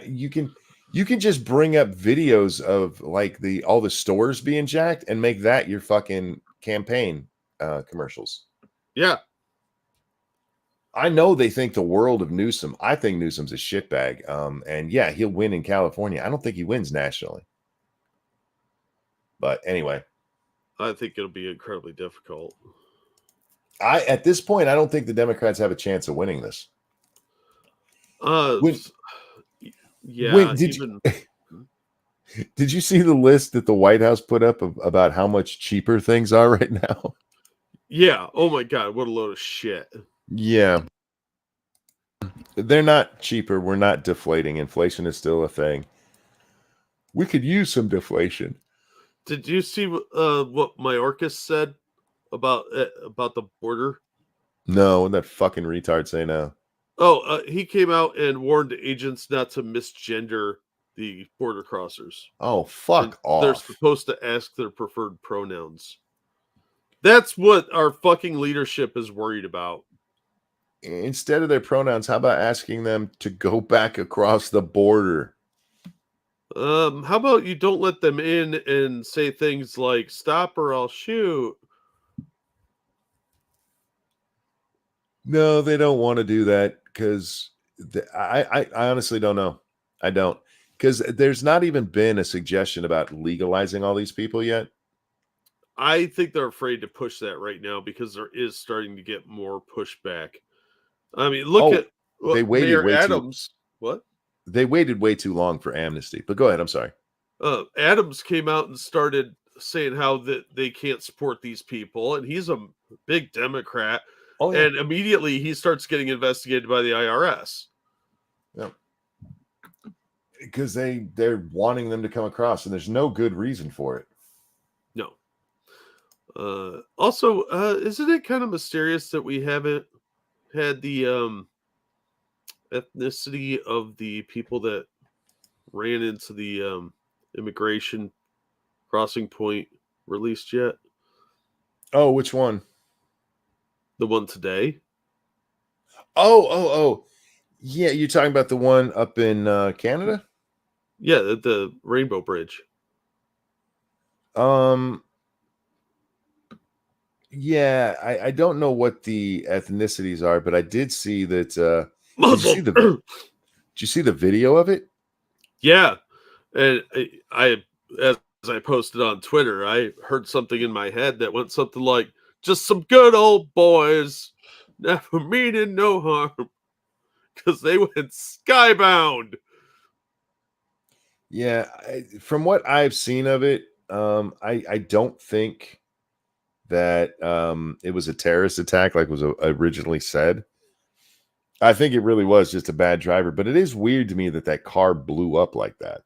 A: You can just bring up videos of like all the stores being jacked and make that your fucking campaign commercials.
B: Yeah.
A: I know they think the world of Newsom. I think Newsom's a shitbag. And yeah, he'll win in California. I don't think he wins nationally. But anyway,
B: I think it'll be incredibly difficult.
A: At this point, I don't think the Democrats have a chance of winning this. Did you see the list that the White House put up about how much cheaper things are right now?
B: Yeah. Oh my God, what a load of shit.
A: Yeah. They're not cheaper. We're not deflating. Inflation is still a thing. We could use some deflation.
B: Did you see what Mayorkas said about the border?
A: No, what that fucking retard say now?
B: Oh, he came out and warned agents not to misgender the border crossers.
A: Oh, fuck off.
B: They're supposed to ask their preferred pronouns. That's what our fucking leadership is worried about.
A: Instead of their pronouns, how about asking them to go back across the border?
B: How about you don't let them in and say things like "stop or I'll shoot"?
A: No, they don't want to do that because I honestly don't know. I don't, because there's not even been a suggestion about legalizing all these people yet.
B: I think they're afraid to push that right now because there is starting to get more pushback. I mean, look at
A: they waited
B: Mayor Adams. What?
A: They waited way too long for amnesty. But go ahead. I'm sorry.
B: Adams came out and started saying how that they can't support these people, and he's a big Democrat. Oh, yeah. And immediately he starts getting investigated by the IRS.
A: Yeah. Because they're wanting them to come across, and there's no good reason for it.
B: No. Also, isn't it kind of mysterious that we haven't had the ethnicity of the people that ran into the immigration crossing point released yet?
A: Oh, which one?
B: The one today.
A: Oh. Yeah, you're talking about the one up in Canada?
B: Yeah, the Rainbow Bridge.
A: Um, yeah, I don't know what the ethnicities are, but I did see that. Did you see
B: Muslim.
A: did you see the video of it?
B: Yeah, and as I posted on Twitter, I heard something in my head that went something like, "Just some good old boys, never meaning no harm," because they went skybound.
A: Yeah, from what I've seen of it, I don't think that it was a terrorist attack like was originally said. I think it really was just a bad driver, but it is weird to me that that car blew up like that.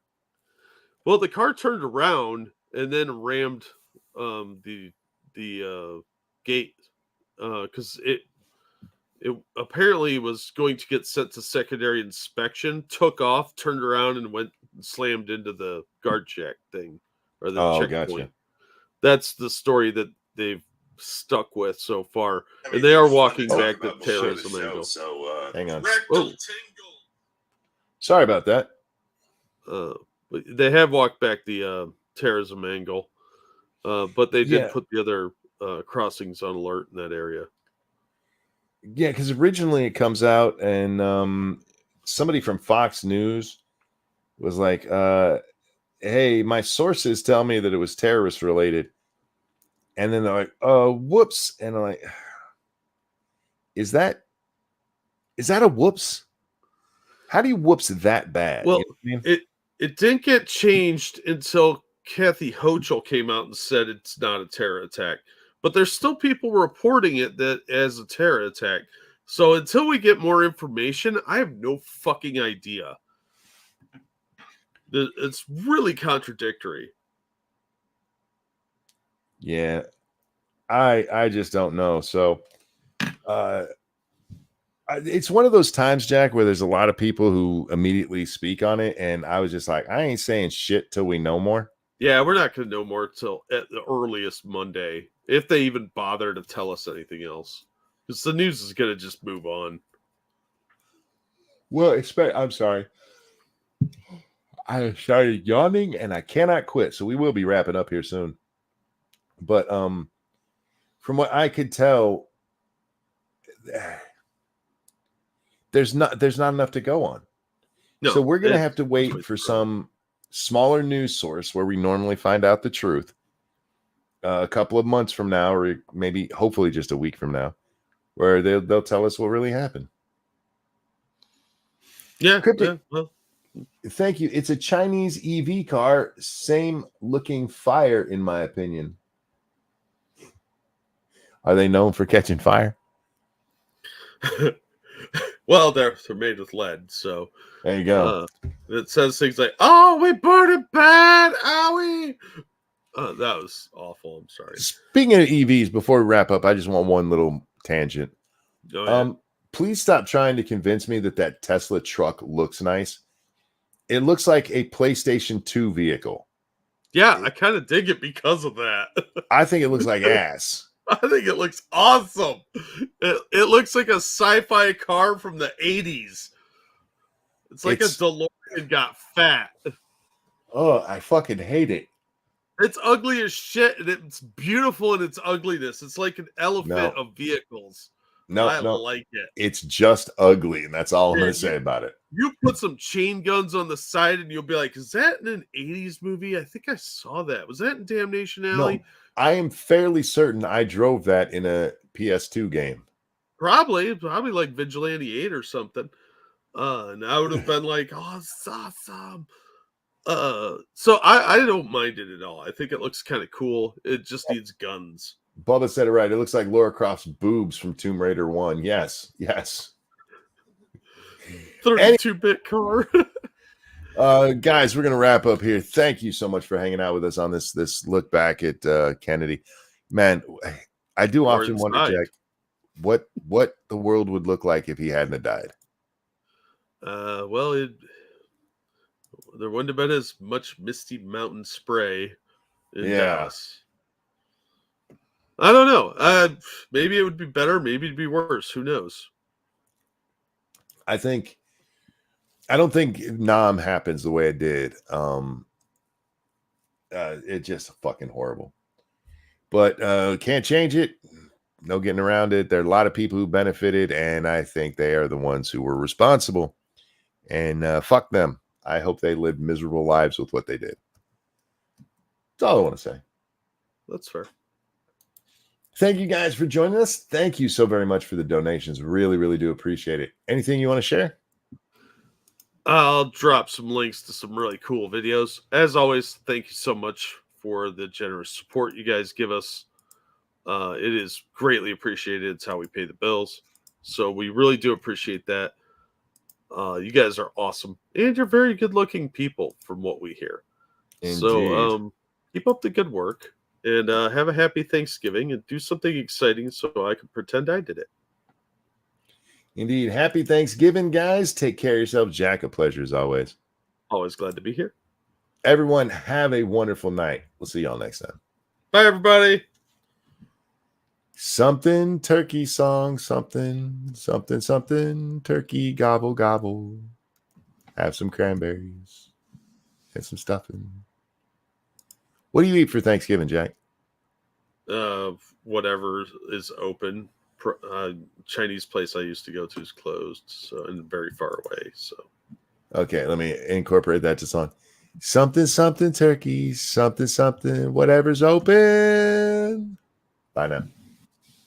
B: Well, the car turned around and then rammed the gate because it apparently was going to get sent to secondary inspection, took off, turned around, and went and slammed into the guard check thing or the
A: Oh,
B: checkpoint.
A: gotcha.
B: That's the story that they've stuck with so far,
C: I mean,
B: and they are
C: it's fun
B: walking
C: to talk
B: back the
C: about before the
B: terrorism
C: show,
B: angle.
C: so
A: Hang on.
B: Whoa.
A: Sorry about that.
B: But they have walked back the terrorism angle, but they did
A: Yeah.
B: put the other crossings on alert in that area.
A: Yeah, because originally it comes out and somebody from Fox News was like, hey, my sources tell me that it was terrorist related. And then they're like, whoops. And I'm like, is that a whoops? How do you whoops that bad?
B: Well,
A: You know what I mean?
B: it didn't get changed until Kathy Hochul came out and said it's not a terror attack. But there's still people reporting it that as a terror attack. So until we get more information, I have no fucking idea. It's really contradictory.
A: Yeah. I just don't know. So it's one of those times, Jack, where there's a lot of people who immediately speak on it, and I was just like, I ain't saying shit till we know more.
B: Yeah, we're not going to know more till at the earliest Monday, if they even bother to tell us anything else. Because the news is going to just move on.
A: Well, I'm sorry. I started yawning and I cannot quit. So we will be wrapping up here soon. But from what I could tell, there's not enough to go on.
B: No,
A: So we're gonna have to wait for some smaller news source where we normally find out the truth a couple of months from now, or maybe hopefully just a week from now, where they'll tell us what really happened.
B: Yeah,
A: Cryptic,
B: well,
A: thank you. It's a Chinese EV car, same looking fire, in my opinion. Are they known for catching fire?
B: well, they're made with lead, so
A: There you go.
B: it says things like, "Oh, we burned it bad, owie." That was awful. I'm sorry.
A: Speaking of EVs, before we wrap up, I just want one little tangent.
B: Oh, yeah.
A: Please stop trying to convince me that Tesla truck looks nice. It looks like a PlayStation 2 vehicle.
B: Yeah, I kind of dig it because of that.
A: I think it looks like ass.
B: I think it looks awesome. It looks like a sci-fi car from the 80s. It's like a DeLorean got fat.
A: Oh, I fucking hate it.
B: It's ugly as shit, and it's beautiful in its ugliness. It's like an elephant of vehicles.
A: No,
B: I like it.
A: It's just ugly, and that's all I'm
B: Yeah,
A: going to say about it.
B: You put some chain guns on the side, and you'll be like, "Is that in an '80s movie? I think I saw that. Was that in Damnation Alley?"
A: No, I am fairly certain I drove that in a PS2 game.
B: Probably like Vigilante 8 or something. And I would have been like, "Oh, it's awesome." So I don't mind it at all. I think it looks kind of cool. It just needs guns.
A: Bubba said it right. It looks like Lara Croft's boobs from Tomb Raider 1. Yes.
B: 32-bit car.
A: Guys, we're gonna wrap up here. Thank you so much for hanging out with us on this look back at Kennedy. Man, I do often wonder, Jack, what the world would look like if he hadn't have died.
B: Well, there wouldn't have been as much Misty Mountain spray in Dallas. I don't know. Maybe it would be better. Maybe it'd be worse. Who knows?
A: I think I don't think Nam happens the way it did. It's just fucking horrible. But can't change it. No getting around it. There are a lot of people who benefited, and I think they are the ones who were responsible. And fuck them. I hope they lived miserable lives with what they did. That's all I want to say.
B: That's fair.
A: Thank you guys for joining us. Thank you so very much for the donations. Really, really do appreciate it. Anything you want to share?
B: I'll drop some links to some really cool videos. As always, thank you so much for the generous support you guys give us. It is greatly appreciated. It's how we pay the bills. So we really do appreciate that. You guys are awesome. And you're very good looking people from what we hear.
A: Indeed.
B: So keep up the good work. And have a happy Thanksgiving and do something exciting so I can pretend I did it.
A: Indeed. Happy Thanksgiving, guys. Take care of yourself. Jack, a pleasure as always.
B: Always glad to be here.
A: Everyone, have a wonderful night. We'll see y'all next time.
B: Bye, everybody.
A: Something turkey song, something, turkey gobble, gobble. Have some cranberries and some stuffing. What do you eat for Thanksgiving, Jack?
B: Whatever is open. Chinese place I used to go to is closed, so and very far away. So,
A: okay, let me incorporate that to song. Something turkey, something, whatever's open. Bye now.